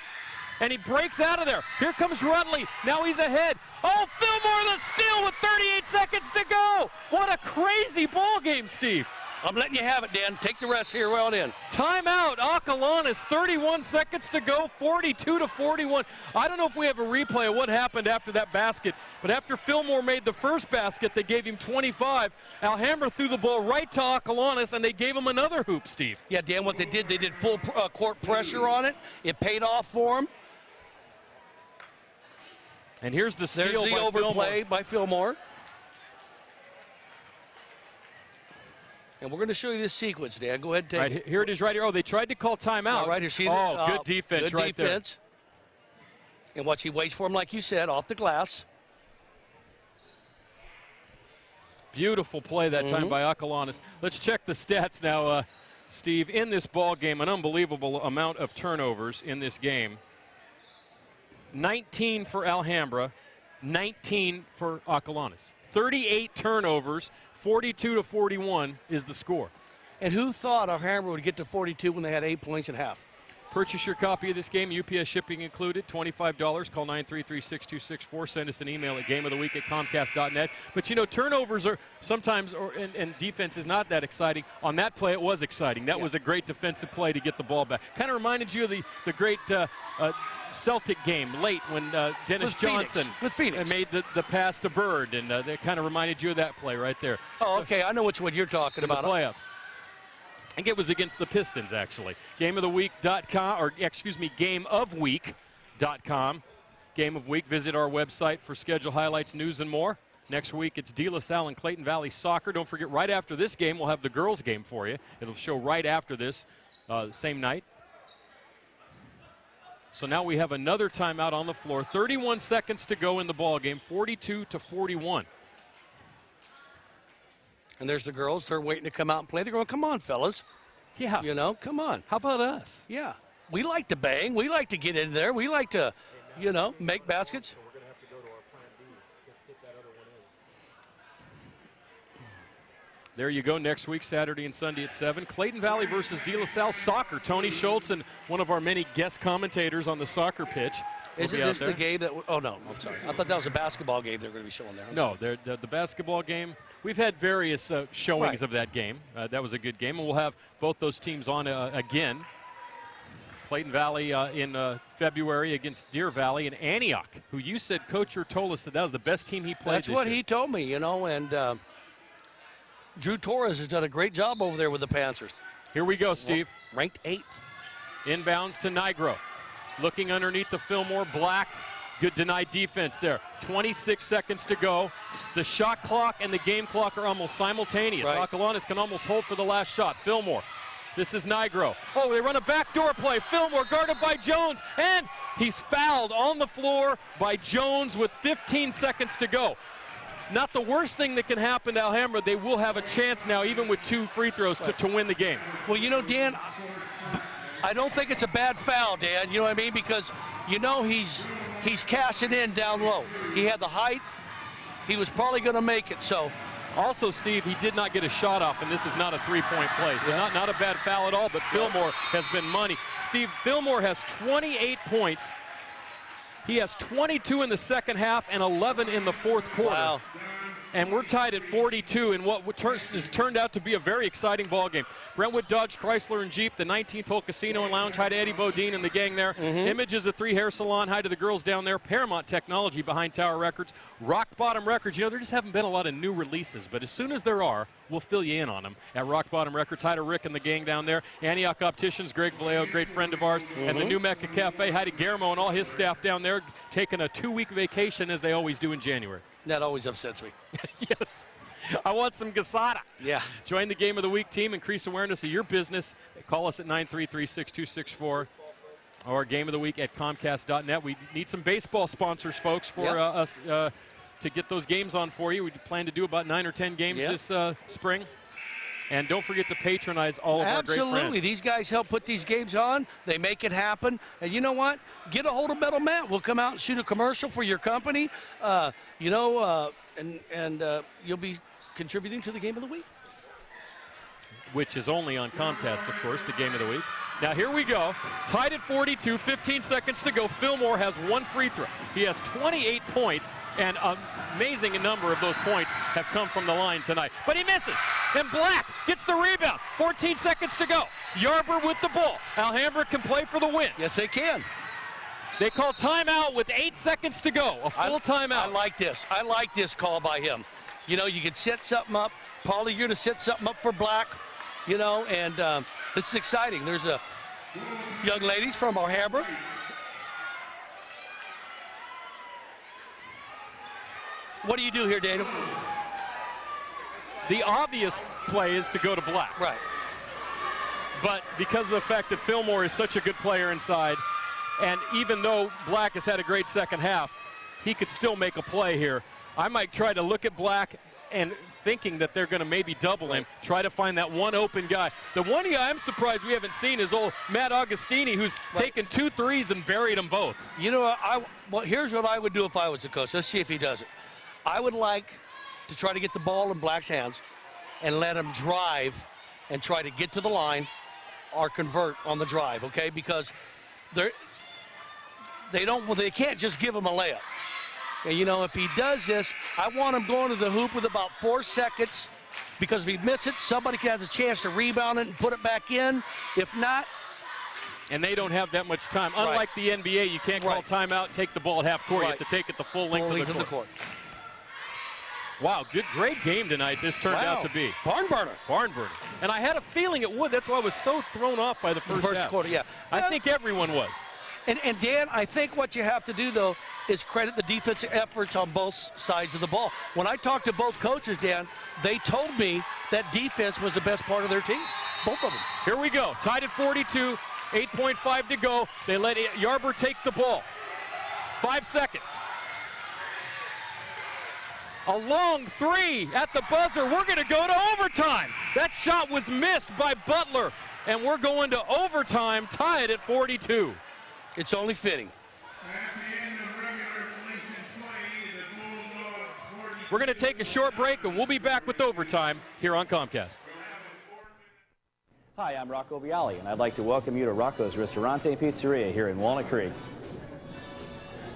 S1: And he breaks out of there. Here comes Rutley. Now he's ahead. Oh, Fillmore the steal with 38 seconds to go. What a crazy ball game, Steve.
S5: I'm letting you have it, Dan. Take the rest here well in.
S1: Timeout. Acalanes, 31 seconds to go, 42-41. I don't know if we have a replay of what happened after that basket, but after Fillmore made the first basket, they gave him 25. Alhambra threw the ball right to Acalanes, and they gave him another hoop, Steve.
S5: Yeah, Dan, what they did full court pressure on it. It paid off for them.
S1: And here's the steal
S5: There's the
S1: by
S5: overplay
S1: Fillmore.
S5: by Fillmore. And we're going to show you this sequence, Dan. Go ahead and take
S1: right,
S5: it.
S1: here it is right here. Oh, they tried to call timeout.
S5: Right here, see
S1: good defense
S5: good
S1: right
S5: defense. There. And watch, he waits for him, like you said, off the glass.
S1: Beautiful play that time by Acalanes. Let's check the stats now, Steve. In this ball game, an unbelievable amount of turnovers in this game. 19 for Alhambra, 19 for Acalanes. 38 turnovers, 42-41 is the score.
S5: And who thought Alhambra would get to 42 when they had 8 points at half?
S1: Purchase your copy of this game, UPS shipping included, $25. Call 933-6264. Send us an email at gameoftheweek@comcast.net. But, you know, turnovers are sometimes, and defense is not that exciting. On that play, it was exciting. That was a great defensive play to get the ball back. Kind of reminded you of the great Celtic game late when Dennis Johnson made the pass to Bird, and that kind of reminded you of that play right there.
S5: Oh, okay, I know which one you're talking about.
S1: The playoffs. I think it was against the Pistons, actually. Gameoftheweek.com, or excuse me, gameofweek.com. Game of Week. Visit our website for schedule highlights, news, and more. Next week, it's De La Salle and Clayton Valley Soccer. Don't forget, right after this game, we'll have the girls' game for you. It'll show right after this, same night. So now we have another timeout on the floor. 31 seconds to go in the ball game, 42-41.
S5: And there's the girls. They're waiting to come out and play. They're going, come on, fellas.
S1: Yeah.
S5: You know, come on.
S1: How about us?
S5: Yeah. We like to bang. We like to get in there. We like to, you know, make baskets.
S11: We're going to have to go to our plan B. Get that other one in.
S1: There you go, next week, Saturday and Sunday at 7. Clayton Valley versus De La Salle Soccer. Tony Schultz and one of our many guest commentators on the soccer pitch.
S5: Isn't this the game that, oh no, I'm sorry. I thought that was a basketball game they're going to be showing there.
S1: No, the basketball game, we've had various showings of that game. That was a good game, and we'll have both those teams on again. Clayton Valley in February against Deer Valley, and Antioch, who you said, Coach told us that was the best team he played
S5: That's
S1: this
S5: what
S1: year.
S5: he told me, you know, and Drew Torres has done a great job over there with the Panthers.
S1: Here we go, Steve.
S5: Ranked 8th.
S1: Inbounds to Nigro. Looking underneath the Fillmore. Black. Good denied defense there. 26 seconds to go. The shot clock and the game clock are almost simultaneous.
S5: Right.
S1: Acalanes can almost hold for the last shot. Fillmore. This is Nigro. Oh, they run a backdoor play. Fillmore guarded by Jones. And he's fouled on the floor by Jones with 15 seconds to go. Not the worst thing that can happen to Alhambra. They will have a chance now, even with 2 free throws, to win the game.
S5: Well, you know, Dan, I don't think it's a bad foul, Dan. You know what I mean? Because, you know, he's cashing in down low. He had the height. He was probably going to make it, so.
S1: Also, Steve, he did not get a shot off, and this is not a three-point play. So not a bad foul at all, but Fillmore has been money. Steve, Fillmore has 28 points. He has 22 in the second half and 11 in the fourth quarter.
S5: Wow.
S1: And we're tied at 42 in what has turned out to be a very exciting ball game. Brentwood Dodge, Chrysler and Jeep, the 19th Hole Casino and Lounge. Hi to Eddie Bodine and the gang there. Images of 3 Hair Salon. Hi to the girls down there. Paramount Technology behind Tower Records. Rock Bottom Records. You know, there just haven't been a lot of new releases, but as soon as there are, we'll fill you in on them at Rock Bottom Records. Hi to Rick and the gang down there. Antioch Opticians, Greg Vallejo, great friend of ours. And the New Mecca Cafe. Hi to Guillermo and all his staff down there, taking a 2-week vacation as they always do in January.
S5: That always upsets me.
S1: Yes. I want some Gasada.
S5: Yeah.
S1: Join the Game of the Week team. Increase awareness of your business. Call us at 933-6264 or gameoftheweek@comcast.net. We need some baseball sponsors, folks, for us to get those games on for you. We plan to do about 9 or 10 games this spring. And don't forget to patronize all of our great friends.
S5: Absolutely. These guys help put these games on. They make it happen. And you know what? get a hold of Metal Matt. We'll come out and shoot a commercial for your company, and you'll be contributing to the game of the week.
S1: Which is only on Comcast, of course, the game of the week. Now here we go, tied at 42, 15 seconds to go. Fillmore has one free throw. He has 28 points, and an amazing number of those points have come from the line tonight. But he misses, and Black gets the rebound. 14 seconds to go. Yarber with the ball. Alhambra can play for the win.
S5: Yes, they can.
S1: They call timeout with 8 seconds to go, a full timeout.
S5: I like this. I like this call by him. You know, you can set something up. Paulie, you're going to set something up for Black, you know, and this is exciting. There's a young ladies from Alhambra. What do you do here, Daniel?
S1: The obvious play is to go to Black.
S5: Right.
S1: But because of the fact that Fillmore is such a good player inside, and even though Black has had a great second half, he could still make a play here. I might try to look at Black and thinking that they're going to maybe double him, try to find that one open guy. The one guy I'm surprised we haven't seen is old Matt Augustini, who's taken 2 threes and buried them both.
S5: You know, well, here's what I would do if I was the coach. Let's see if he does it. I would like to try to get the ball in Black's hands and let him drive and try to get to the line or convert on the drive, okay? Because they can't just give him a layup. And, you know, if he does this, I want him going to the hoop with about 4 seconds, because if he misses it, somebody has a chance to rebound it and put it back in. If not.
S1: And they don't have that much time. Unlike the NBA, you can't call timeout, take the ball at half court. You have to take it the full length of the court. Wow, great game tonight this turned out to be.
S5: Barn burner.
S1: And I had a feeling it would. That's why I was so thrown off by the first half.
S5: Quarter, yeah.
S1: I think everyone was.
S5: And Dan, I think what you have to do, though, is credit the defensive efforts on both sides of the ball. When I talked to both coaches, Dan, they told me that defense was the best part of their teams, both of them.
S1: Here we go, tied at 42, 8.5 to go. They let Yarber take the ball. 5 seconds. A long 3 at the buzzer. We're going to go to overtime. That shot was missed by Butler, and we're going to overtime, tied at 42.
S5: It's only fitting.
S1: We're going to take a short break, and we'll be back with overtime here on Comcast.
S8: Hi, I'm Rocco Bialy, and I'd like to welcome you to Rocco's Ristorante and Pizzeria here in Walnut Creek.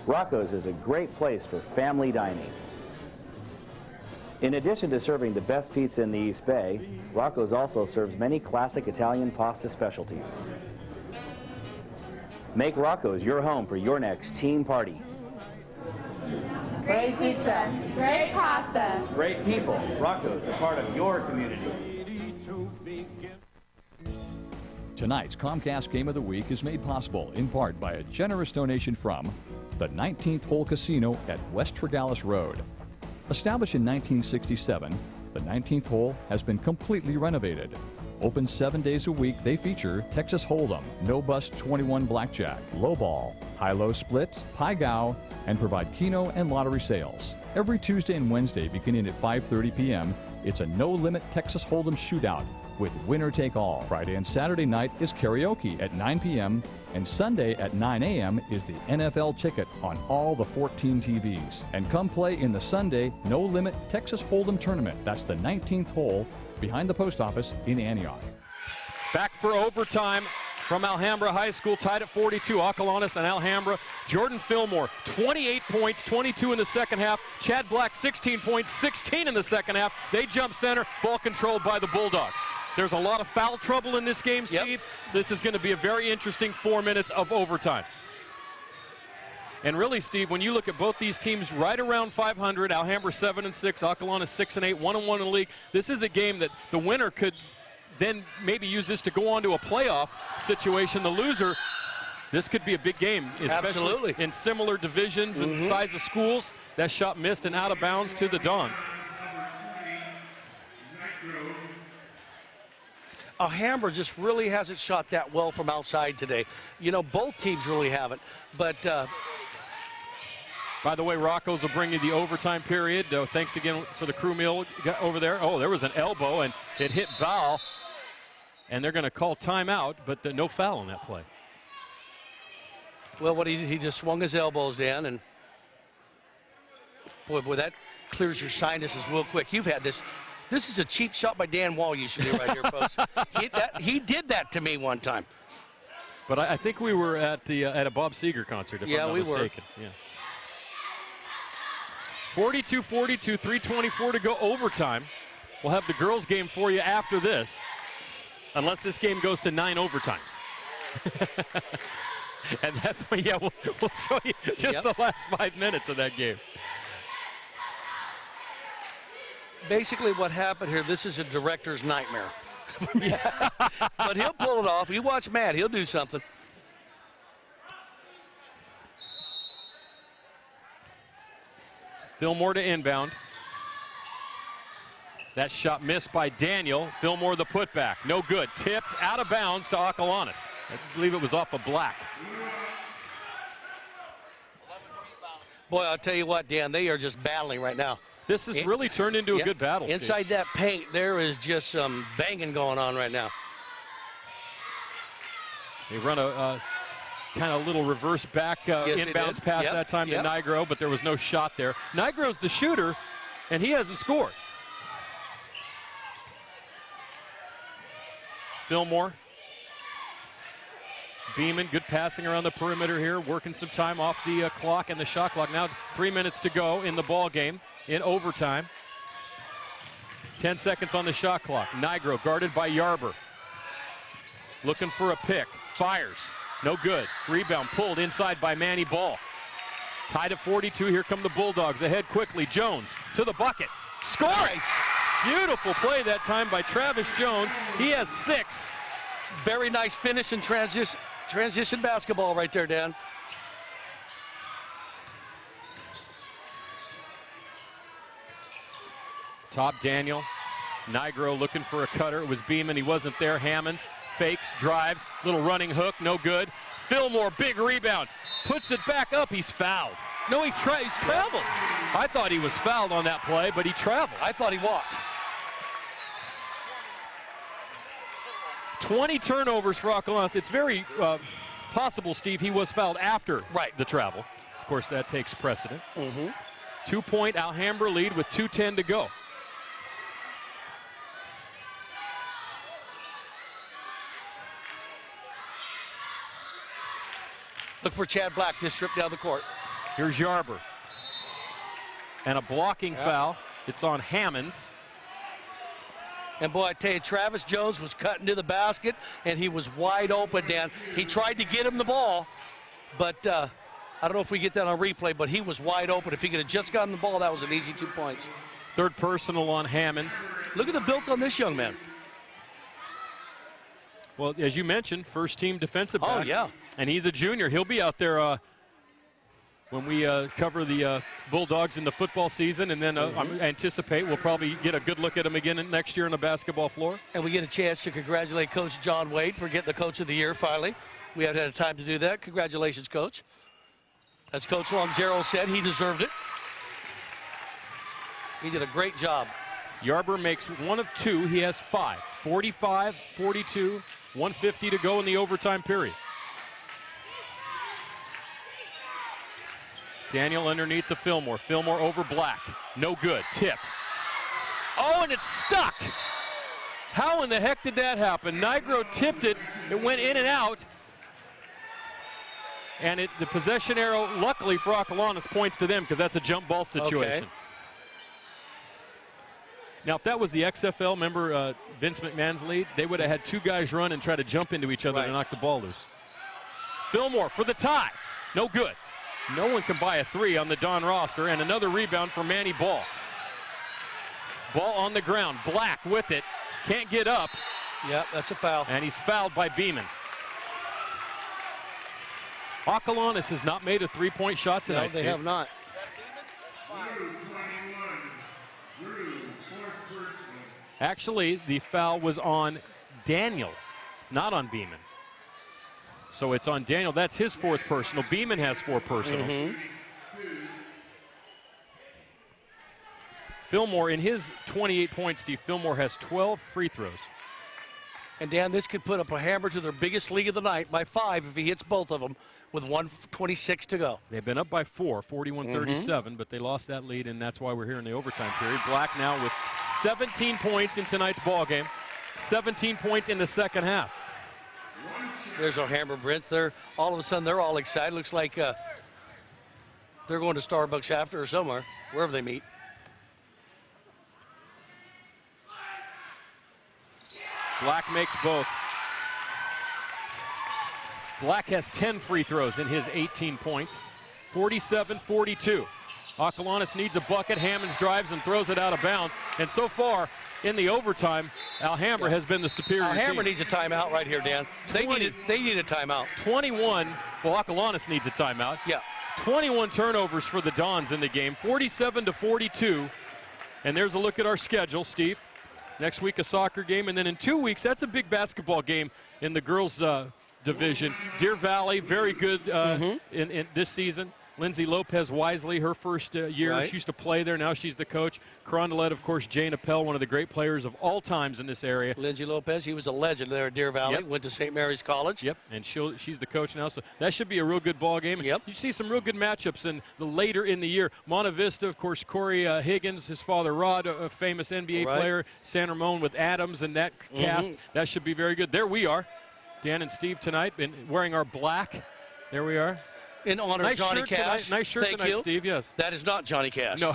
S8: Rocco's is a great place for family dining. In addition to serving the best pizza in the East Bay, Rocco's also serves many classic Italian pasta specialties. Make Rocco's your home for your next team party.
S12: Great pizza, great pasta,
S8: great people. Rocco's, a part of your community.
S3: Tonight's Comcast Game of the Week is made possible in part by a generous donation from the 19th Hole Casino at West Tregallis Road. Established in 1967, the 19th Hole has been completely renovated. Open 7 days a week, they feature Texas Hold'em, No Bust 21 Blackjack, Lowball, High-Low Splits, Pai Gow, and provide Keno and lottery sales. Every Tuesday and Wednesday beginning at 5:30 p.m., it's a no-limit Texas Hold'em shootout with winner-take-all. Friday and Saturday night is karaoke at 9 p.m., and Sunday at 9 a.m. is the NFL ticket on all the 14 TVs. And come play in the Sunday no-limit Texas Hold'em tournament. That's the 19th hole behind the post office in Antioch.
S1: Back for overtime from Alhambra High School, tied at 42. Acalanes and Alhambra. Jordan Fillmore, 28 points, 22 in the second half. Chad Black, 16 points, 16 in the second half. They jump center, ball controlled by the Bulldogs. There's a lot of foul trouble in this game, Steve. So this is going to be a very interesting 4 minutes of overtime. And really, Steve, when you look at both these teams right around 500, Alhambra 7-6, Acalanes 6-8, 1-1 in the league, this is a game that the winner could then maybe use this to go on to a playoff situation. The loser, this could be a big game, especially in similar divisions and size of schools. That shot missed and out of bounds to the Dons.
S5: Alhambra just really hasn't shot that well from outside today. You know, both teams really haven't. But
S1: by the way, Rocco's will bring you the overtime period. Thanks again for the crew meal over there. Oh, there was an elbow, and it hit Val. And they're going to call timeout, but no foul on that play.
S5: Well, what he just swung his elbows down, and boy, that clears your sinuses real quick. You've had this. This is a cheap shot by Dan Wall usually right here, folks. He did that to me one time.
S1: But I think we were at a Bob Seger concert, if I'm not mistaken. Yeah. 42-42, 3:24 to go overtime. We'll have the girls' game for you after this, unless this game goes to 9 overtimes. And that's we'll show you just the last 5 minutes of that game.
S5: Basically, what happened here, this is a director's nightmare. But he'll pull it off. You watch Matt, he'll do something.
S1: Fillmore to inbound. That shot missed by Daniel. Fillmore the putback. No good. Tipped out of bounds to Acalanes. I believe it was off of Black.
S5: Boy, I'll tell you what, Dan, they are just battling right now.
S1: This has really turned into a good battle.
S5: Inside
S1: Steve.
S5: that paint, there is just some banging going on right now.
S1: They run a kind of little reverse back inbounds pass that time to Nigro, but there was no shot there. Nigro's the shooter, and he hasn't scored. Fillmore. Beeman, good passing around the perimeter here, working some time off the clock and the shot clock. Now 3 minutes to go in the ball game in overtime. 10 seconds on the shot clock. Nigro guarded by Yarber. Looking for a pick. Fires. No good. Rebound pulled inside by Manny Ball. Tied at 42. Here come the Bulldogs. Ahead quickly. Jones to the bucket. Scores! Nice. Beautiful play that time by Travis Jones. He has 6.
S5: Very nice finish and transition basketball right there, Dan.
S1: Top Daniel. Nigro looking for a cutter. It was Beeman. He wasn't there. Hammonds fakes, drives, little running hook, no good. Fillmore, big rebound. Puts it back up. He's fouled. No, he's traveled. I thought he was fouled on that play, but he traveled.
S5: I thought he walked.
S1: 20 turnovers for Acalanes. It's very possible, Steve, he was fouled after the travel. Of course, that takes precedent. 2-point Alhambra lead with 2:10 to go.
S5: Look for Chad Black, just stripped down the court.
S1: Here's Yarber. And a blocking foul. It's on Hammonds.
S5: And boy, I tell you, Travis Jones was cutting to the basket, and he was wide open, Dan. He tried to get him the ball, but I don't know if we get that on replay, but he was wide open. If he could have just gotten the ball, that was an easy 2 points.
S1: Third personal on Hammonds.
S5: Look at the build on this young man.
S1: Well, as you mentioned, first team defensive back.
S5: Oh, yeah.
S1: And he's a junior. He'll be out there when we cover the Bulldogs in the football season, and then I anticipate we'll probably get a good look at him again next year on the basketball floor.
S5: And we get a chance to congratulate Coach John Wade for getting the Coach of the Year finally. We haven't had time to do that. Congratulations, Coach. As Coach Longero said, he deserved it. He did a great job.
S1: Yarber makes 1 of 2. He has 5. 45, 42, 150 to go in the overtime period. Daniel underneath the Fillmore. Fillmore over Black. No good. Tip. Oh, and it's stuck. How in the heck did that happen? Nigro tipped it. It went in and out. And the possession arrow, luckily for Acalanes, points to them because that's a jump ball situation.
S5: Okay.
S1: Now, if that was the XFL, remember Vince McMahon's lead, they would have had 2 guys run and try to jump into each other to knock the ball loose. Fillmore for the tie. No good. No one can buy a 3 on the Don roster, and another rebound for Manny Ball. Ball on the ground. Black with it. Can't get up.
S5: Yeah, that's a foul.
S1: And he's fouled by Beeman. Acalanes has not made a 3-point shot tonight,
S5: No, they have not.
S1: Actually, the foul was on Daniel, not on Beeman. So it's on Daniel. That's his 4th personal. Beeman has 4 personals. Fillmore, in his 28 points, Steve, Fillmore has 12 free throws.
S5: And, Dan, this could put up Alhambra to their biggest lead of the night by 5 if he hits both of them with 1:26 to go.
S1: They've been up by 4, 41-37, but they lost that lead, and that's why we're here in the overtime period. Black now with 17 points in tonight's ball game, 17 points in the second half.
S5: There's Alhambra Brent. All of a sudden, they're all excited. Looks like they're going to Starbucks after or somewhere, wherever they meet.
S1: Black makes both. Black has 10 free throws in his 18 points, 47-42. Acalanes needs a bucket. Hammonds drives and throws it out of bounds. And so far in the overtime, Alhambra has been the superior
S5: Alhambra
S1: team.
S5: needs a timeout right here, Dan. They need a timeout.
S1: 21. Well, Acalanes needs a timeout.
S5: Yeah.
S1: 21 turnovers for the Dons in the game, 47-42. And there's a look at our schedule, Steve. Next week, a soccer game, and then in 2 weeks, that's a big basketball game in the girls' division. Deer Valley, very good in this season. Lindsay Lopez Wisely, her first year.
S5: Right.
S1: She used to play there. Now she's the coach. Carondelet, of course, Jane Appel, one of the great players of all times in this area.
S5: Lindsay Lopez, he was a legend there at Deer Valley.
S1: Yep.
S5: Went to St. Mary's College.
S1: Yep, and she's the coach now, so that should be a real good ball game.
S5: Yep.
S1: You see some real good matchups in the later in the year. Monte Vista, of course, Corey Higgins, his father Rod, a famous NBA player. San Ramon with Adams and that cast. That should be very good. There we are, Dan and Steve tonight, wearing our black. There we are.
S5: In honor of Johnny Cash.
S1: Nice shirt
S5: Thank
S1: tonight,
S5: you.
S1: Steve, yes.
S5: That is not Johnny Cash.
S1: No.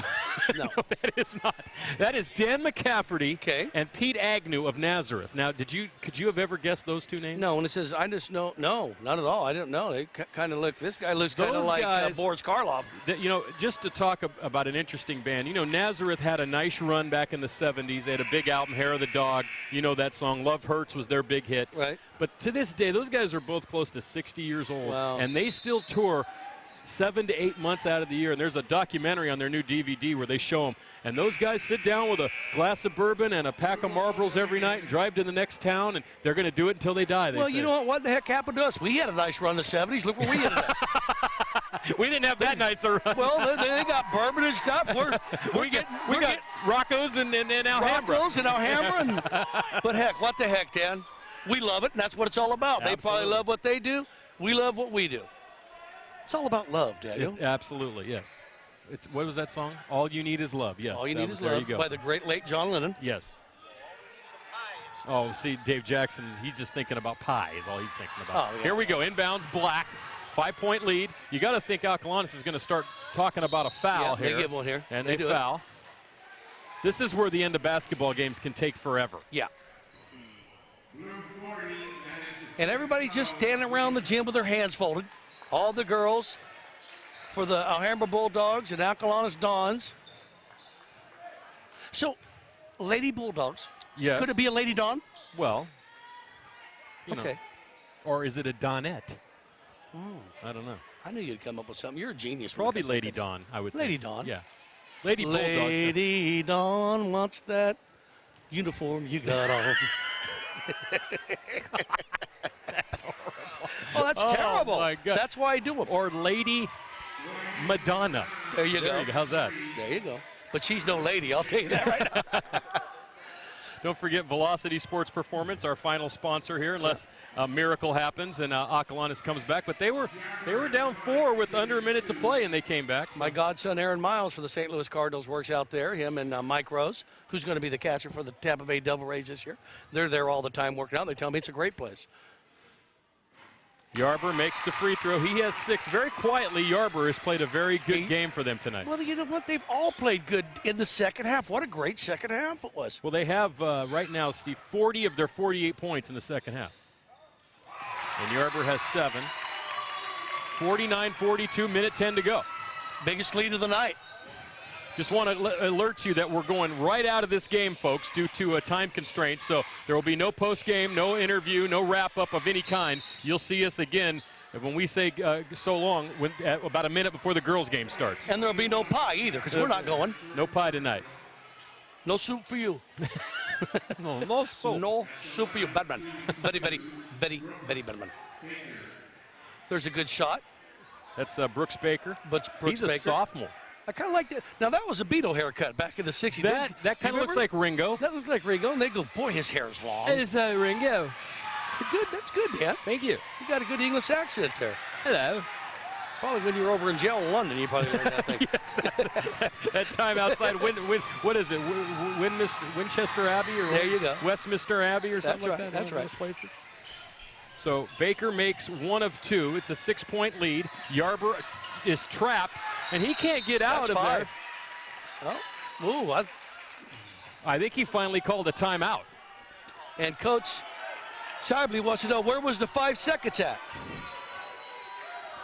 S5: No.
S1: No, that is not. That is Dan McCafferty and Pete Agnew of Nazareth. Now, could you have ever guessed those two names?
S5: No, when it says, I just know, no, not at all. I didn't know. They kind of look, this guy looks kind of like Boris Karloff.
S1: Just to talk about an interesting band, Nazareth had a nice run back in the 70s. They had a big album, Hair of the Dog. You know that song, Love Hurts was their big hit.
S5: Right.
S1: But to this day, those guys are both close to 60 years old.
S5: Wow.
S1: And they still tour 7 to 8 months out of the year, and there's a documentary on their new DVD where they show them. And those guys sit down with a glass of bourbon and a pack of Marlboros every night and drive to the next town, and they're going to do it until they die.
S5: Well, you know what the heck happened to us? We had a nice run in the 70s. Look where we ended up.
S1: We didn't have that nice a run.
S5: Well, they got bourbon and stuff. We got
S1: Rocco's and Alhambra.
S5: Rocco's and Alhambra. But heck, what the heck, Dan? We love it, and that's what it's all about.
S1: Absolutely.
S5: They probably love what they do. We love what we do. It's all about love, Daniel.
S1: Absolutely, yes. What was that song? All You Need Is Love. Yes.
S5: All You Need Is
S1: there
S5: Love
S1: you go.
S5: by the great late John Lennon.
S1: Yes. Oh, see, Dave Jackson, he's just thinking about pie is all he's thinking about.
S5: Oh, yeah.
S1: Here we go, inbounds, Black, 5-point lead. You got to think Acalanes is going to start talking about a foul here.
S5: They give one here.
S1: And they foul. This is where the end of basketball games can take forever.
S5: Yeah. And everybody's just standing around the gym with their hands folded. All the girls for the Alhambra Bulldogs and Acalanes Dons. So, Lady Bulldogs.
S1: Yes.
S5: Could it be a Lady Don?
S1: Well, you know.
S5: Okay.
S1: Or is it a Donette? I don't know.
S5: I knew you'd come up with something. You're a genius.
S1: Probably Lady Dawn, I would think.
S5: Lady Dawn.
S1: Yeah. Lady Bulldogs.
S5: Lady Dawn, what's that uniform you got on?
S1: That's horrible.
S5: Oh, that's terrible.
S1: Oh, my God.
S5: That's why I do them.
S1: Or Lady Madonna.
S5: There you go.
S1: How's that?
S5: There you go. But she's no lady, I'll tell you that right now.
S1: Don't forget Velocity Sports Performance, our final sponsor here, unless a miracle happens and Acalanes comes back. But they were down 4 with under a minute to play, and they came back. So.
S5: My godson Aaron Miles for the St. Louis Cardinals works out there. Him and Mike Rose, who's going to be the catcher for the Tampa Bay Devil Rays this year. They're there all the time working out. They tell me it's a great place.
S1: Yarber makes the free throw. He has 6. Very quietly, Yarber has played a very good game for them tonight.
S5: Well, you know what? They've all played good in the second half. What a great second half it was.
S1: Well, they have right now, Steve, 40 of their 48 points in the second half. And Yarber has 7. 49-42, minute 10 to go.
S5: Biggest lead of the night.
S1: Just want to alert you that we're going right out of this game, folks, due to a time constraint. So there will be no post-game, no interview, no wrap-up of any kind. You'll see us again when we say so long, about a minute before the girls' game starts.
S5: And there'll be no pie either, because we're not going.
S1: No pie tonight.
S5: No soup for you.
S1: No soup.
S5: No soup for you, Batman. Very, very, very, very Batman. There's a good shot.
S1: That's Brooks Baker.
S5: But
S1: He's a sophomore.
S5: I kind of like that. Now, that was a Beatle haircut back in the 60s.
S1: That kind of looks like Ringo.
S5: That looks like Ringo, and they go, boy, his hair's long.
S1: It's Ringo.
S5: Good. That's good, Dan.
S1: Thank you.
S5: You got a good English accent there.
S1: Hello.
S5: Probably when you were over in jail in London, you probably learned that thing.
S1: Yes, that time outside, what is it, Winchester Abbey or
S5: there you go.
S1: Westminster Abbey or something like that?
S5: That's right.
S1: Those places. So Baker makes 1 of 2. It's a 6-point lead. Yarber is trapped, and he can't get out of there.
S5: Oh,
S1: I think he finally called a timeout.
S5: And Coach Shibley wants to know, where was the 5 seconds at?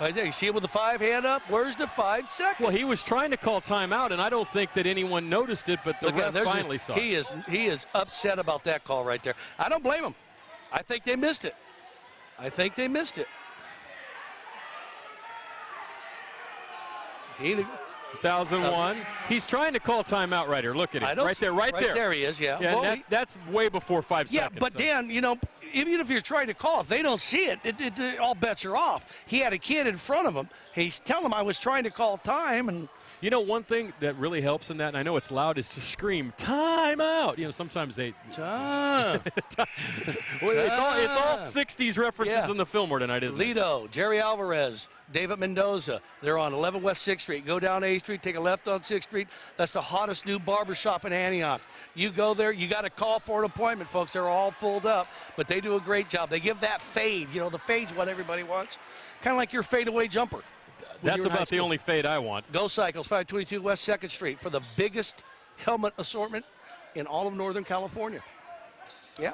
S5: Right there, you see him with the 5 hand up? Where's the 5 seconds?
S1: Well, he was trying to call timeout, and I don't think that anyone noticed it, but the ref finally saw it.
S5: He is upset about that call right there. I don't blame him. I think they missed it.
S1: 2001. He's trying to call timeout right here. Look at him. Right there.
S5: Right there he is, yeah.
S1: Well, that's way before 5 seconds.
S5: Yeah, but so. Dan, even if you're trying to call, if they don't see it, all bets are off. He had a kid in front of him. He's telling him I was trying to call time. And
S1: one thing that really helps in that, and I know it's loud, is to scream, time out. Sometimes they...
S5: Time.
S1: It's all 60s references in the Fillmore tonight, isn't it?
S5: Lido, Jerry Alvarez, David Mendoza. They're on 11 West 6th Street. Go down A Street, take a left on 6th Street. That's the hottest new barber shop in Antioch. You go there, you got to call for an appointment, folks. They're all filled up, but they do a great job. They give that fade. The fade's what everybody wants. Kind of like your fadeaway jumper.
S1: That's about the only fade I want.
S5: Go Cycles, 522 West 2nd Street for the biggest helmet assortment in all of Northern California. Yeah.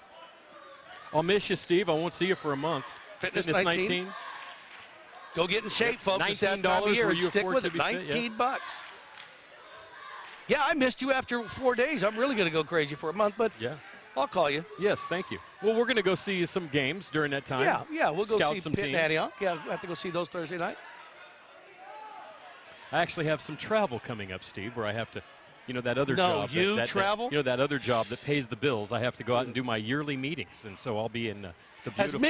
S1: I'll miss you, Steve. I won't see you for a month.
S5: Fitness 19. Go get in shape, folks. It's that time of year. And stick with it. $19. Yeah, I missed you after 4 days. I'm really going to go crazy for a month, but I'll call you.
S1: Yes, thank you. Well, we're going to go see some games during that time.
S5: Yeah, we'll go see
S1: some
S5: Pitt
S1: teams.
S5: and Antioch. Yeah, we'll have to go see those Thursday night.
S1: I actually have some travel coming up, Steve, where I have to, that other job.
S5: Travel?
S1: That other job that pays the bills. I have to go out and do my yearly meetings, and so I'll be in the beautiful.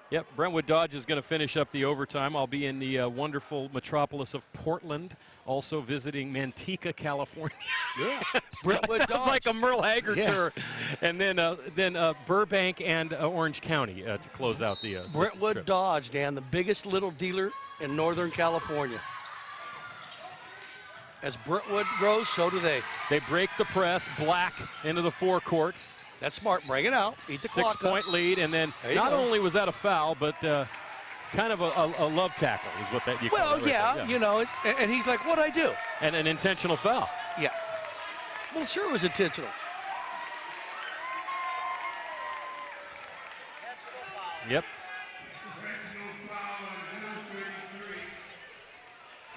S1: Yep, Brentwood Dodge is going to finish up the overtime. I'll be in the wonderful metropolis of Portland, also visiting Manteca, California.
S5: Yeah, Brentwood
S1: Sounds like a Merle Haggard tour. And then Burbank and Orange County to close out the
S5: Brentwood
S1: trip.
S5: Dodge, Dan, the biggest little dealer in Northern California. As Brentwood grows, so do they.
S1: They break the press, Black into the forecourt.
S5: That's smart. Bring it out. Eat the clock.
S1: 6-point lead, and then not only was that a foul, but kind of a love tackle is what that you call it.
S5: Well, and he's like, what'd I do?
S1: And an intentional foul.
S5: Yeah. Well, sure it was intentional.
S1: Yep.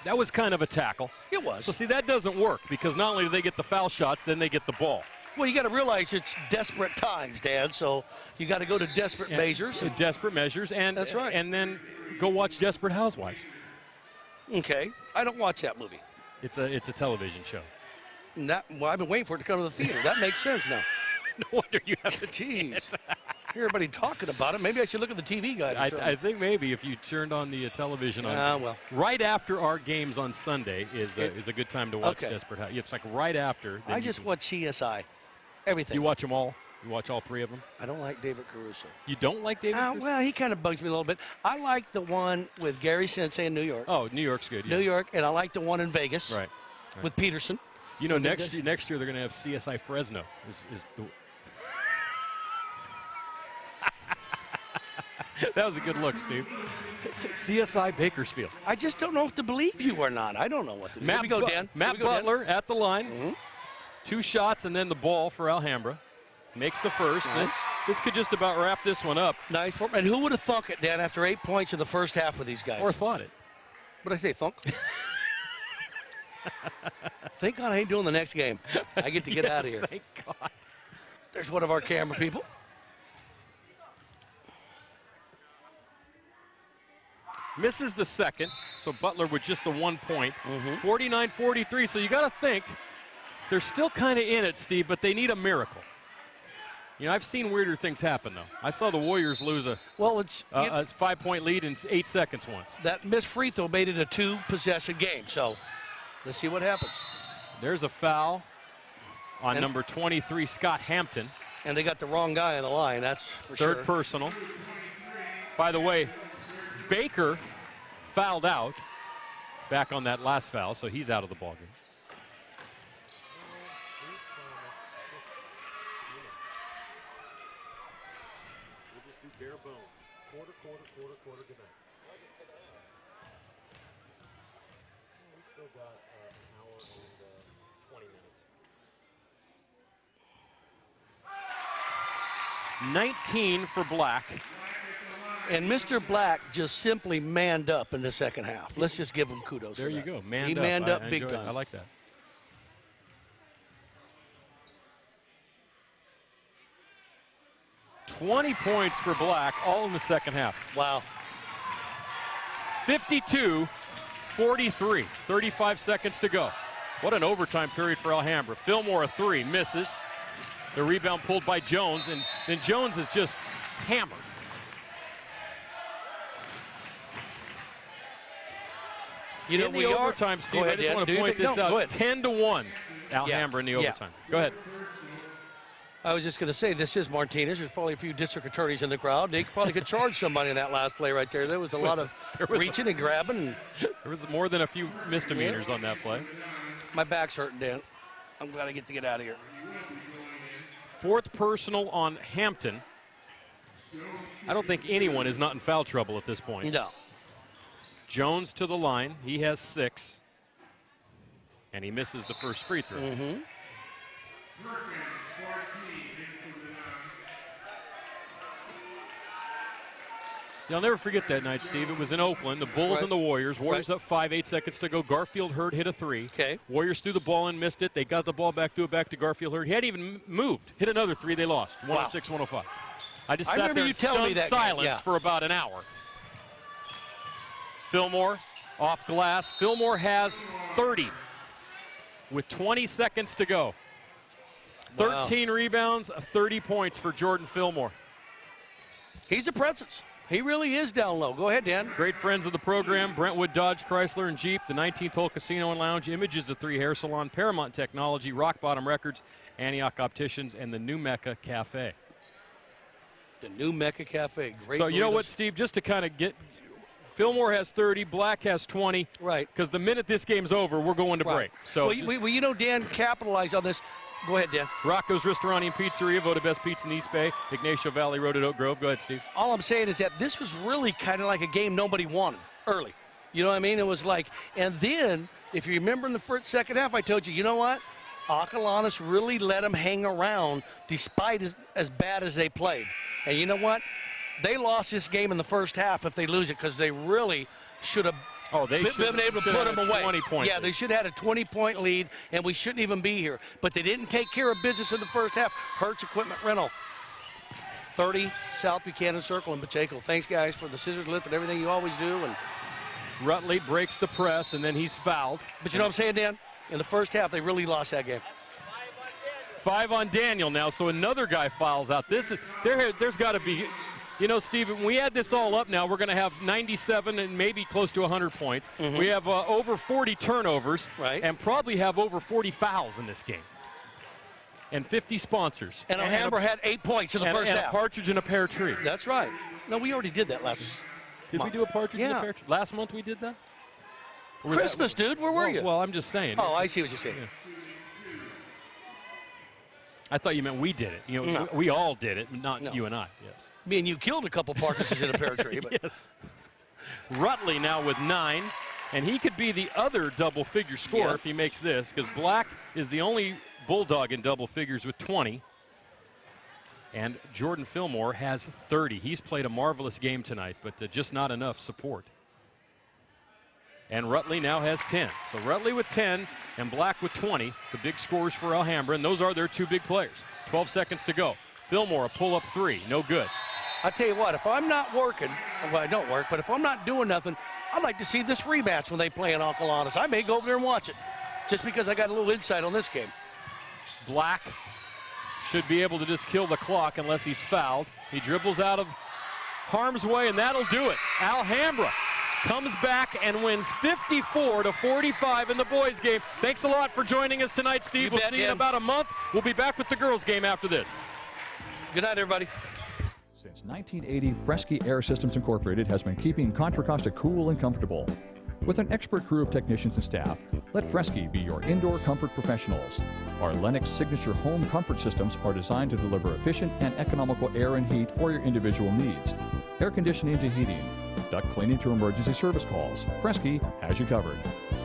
S1: That was kind of a tackle.
S5: It was.
S1: So, see, that doesn't work because not only do they get the foul shots, then they get the ball.
S5: Well, you got to realize it's desperate times, Dan, so you got to go to desperate measures.
S1: Desperate measures, and
S5: that's right.
S1: And then go watch Desperate Housewives.
S5: Okay. I don't watch that movie.
S1: It's a television show.
S5: Well, I've been waiting for it to come to the theater. That makes sense now.
S1: No wonder you haven't seen it.
S5: Hear everybody talking about it. Maybe I should look at the TV guide.
S1: I think maybe if you turned on the television on right after our games on Sunday is a good time to watch Desperate Housewives. It's like right after.
S5: I just watch CSI. Everything.
S1: You watch them all? You watch all 3 of them?
S5: I don't like David Caruso.
S1: You don't like David Caruso?
S5: Well, he kind of bugs me a little bit. I like the one with Gary Sensei in New York.
S1: Oh, New York's good.
S5: New York, and I like the one in Vegas.
S1: Right.
S5: With Peterson.
S1: Next year they're going to have CSI Fresno. That was a good look, Steve. CSI Bakersfield.
S5: I just don't know if to believe you or not. I don't know what to do. Here we go, Dan.
S1: Matt Butler at the line. Mm-hmm. 2 shots and then the ball for Alhambra. Makes the first.
S5: Nice.
S1: This could just about wrap this one up.
S5: Nice. And who would have thunk it, Dan, after 8 points in the first half with these guys?
S1: Or thought it.
S5: What did I say, thunk? Thank God I ain't doing the next game. I get to get out of here.
S1: Thank God.
S5: There's one of our camera people.
S1: Misses the second, so Butler with just the 1 point.
S5: Mm-hmm.
S1: 49-43, so you got to think they're still kind of in it, Steve, but they need a miracle. I've seen weirder things happen, though. I saw the Warriors lose a 5-point lead in 8 seconds once.
S5: That missed free throw made it a 2-possession game, so Let's see what happens.
S1: There's a foul on number 23, Scott Hampton.
S5: And they got the wrong guy on the line, that's for sure.
S1: Third personal. By the way, Baker fouled out back on that last foul, so he's out of the ballgame.
S13: We'll just do bare bones. Quarter, good night. We still got an hour and 20 minutes.
S1: 19 for Black.
S5: And Mr. Black just simply manned up in the second half. Let's just give him kudos.
S1: There you go.
S5: He manned up big
S1: enjoy it.
S5: time.
S1: I like that. $20 points for Black, all in the second half.
S5: Wow.
S1: 52-43. 35 seconds to go. What an overtime period for Alhambra. Fillmore a three, misses. The rebound pulled by Jones, and then Jones is just hammered.
S5: You know,
S1: in the overtime, Steve, I just want to point this out. 10-1, Alhambra in the overtime. Go ahead.
S5: I was just going to say, this is Martinez. There's probably a few district attorneys in the crowd. They probably could charge somebody in that last play right there. There was a lot of reaching and grabbing.
S1: There was more than a few misdemeanors on that play.
S5: My back's hurting, Dan. I'm glad I get to get out of here.
S1: Fourth personal on Hampton. I don't think anyone is not in foul trouble at this point.
S5: No.
S1: Jones to the line. He has 6. And he misses the first free throw.
S5: Mm-hmm.
S1: You'll never forget that night, Steve. It was in Oakland, the Bulls and the Warriors. Warriors up 5, 8 seconds to go. Garfield Hurd hit a 3.
S5: Okay.
S1: Warriors threw the ball and missed it. They got the ball back, threw it back to Garfield Hurd. He hadn't even moved. Hit another 3, they lost. 106-105. I just sat there in stunned silence for about an hour. Fillmore off glass. Fillmore has 30 with 20 seconds to go. 13 rebounds, 30 points for Jordan Fillmore.
S5: He's a presence. He really is down low. Go ahead, Dan.
S1: Great friends of the program, Brentwood Dodge, Chrysler, and Jeep, the 19th Hole Casino and Lounge, Images of 3 Hair Salon, Paramount Technology, Rock Bottom Records, Antioch Opticians, and the New Mecca Cafe.
S5: The New Mecca Cafe. Great.
S1: So you know what, Steve, just to kind of get, Fillmore has 30, Black has 20.
S5: Right.
S1: Because the minute this game's over, we're going to break. So
S5: well, you know, Dan, capitalize on this. Go ahead, Dan.
S1: Rocco's Ristorani and Pizzeria, voted best pizza in the East Bay. Ignacio Valley Road at Oak Grove. Go ahead, Steve.
S5: All I'm saying is that this was really kind of like a game nobody wanted early. You know what I mean? It was like, and then, if you remember in the second half, I told you, you know what? Acalanes really let them hang around despite as bad as they played. And you know what? They lost this game in the first half if they lose it because they really should have been able to put them away.
S1: 20 points.
S5: Yeah, they should have had a 20-point lead, and we shouldn't even be here. But they didn't take care of business in the first half. Hertz Equipment Rental, 30 South Buchanan Circle in Pacheco. Thanks, guys, for the scissors lift and everything you always do. And
S1: Rutley breaks the press, and then he's fouled.
S5: But you know what I'm saying, Dan? In the first half, they really lost that game.
S1: 5 on Daniel now, so another guy fouls out. There's got to be, you know, Steve, when we add this all up now, we're going to have 97 and maybe close to 100 points.
S5: Mm-hmm.
S1: We have over 40 turnovers,
S5: right,
S1: and probably have over 40 fouls in this game. And 50 sponsors.
S5: And Alhambra had 8 points in the first half.
S1: And a partridge in a pear tree.
S5: That's right. No, we already did that last
S1: Did
S5: month.
S1: we do a partridge in a pear tree? Last month we did that?
S5: Christmas, dude. Where were you?
S1: Well, I'm just saying.
S5: Oh, I see what you're saying.
S1: Yeah. I thought you meant we did it. You know,
S5: No.
S1: we all did it, not you and I. Yes.
S5: Me and you killed a couple partridges in a pear tree. But.
S1: Yes. Rutley now with 9, and he could be the other double-figure scorer if he makes this, because Black is the only Bulldog in double figures with 20. And Jordan Fillmore has 30. He's played a marvelous game tonight, but just not enough support. And Rutley now has 10. So Rutley with 10 and Black with 20, the big scores for Alhambra, and those are their 2 big players. 12 seconds to go. Fillmore, a pull-up 3, no good.
S5: I tell you what, if I'm not working, well, I don't work, but if I'm not doing nothing, I'd like to see this rematch when they play in Acalanes. I may go over there and watch it, just because I got a little insight on this game.
S1: Black should be able to just kill the clock unless he's fouled. He dribbles out of harm's way, and that'll do it. Alhambra comes back and wins 54-45 in the boys' game. Thanks a lot for joining us tonight, Steve. We'll see you in about a month. We'll be back with the girls' game after this.
S5: Good night, everybody.
S3: Since 1980, Fresky Air Systems Incorporated has been keeping Contra Costa cool and comfortable. With an expert crew of technicians and staff, let Fresky be your indoor comfort professionals. Our Lennox signature home comfort systems are designed to deliver efficient and economical air and heat for your individual needs. Air conditioning to heating, duct cleaning to emergency service calls, Fresky has you covered.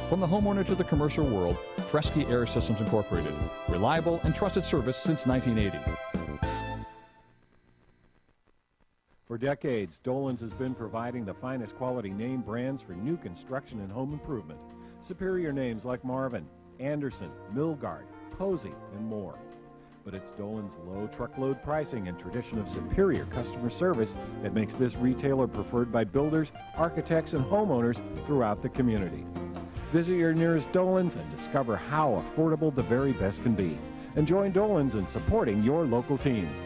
S3: From the homeowner to the commercial world, Fresky Air Systems Incorporated. Reliable and trusted service since 1980.
S4: For decades, Dolan's has been providing the finest quality name brands for new construction and home improvement. Superior names like Marvin, Anderson, Milgard, Posey, and more. But it's Dolan's low truckload pricing and tradition of superior customer service that makes this retailer preferred by builders, architects, and homeowners throughout the community. Visit your nearest Dolan's and discover how affordable the very best can be. And join Dolan's in supporting your local teams.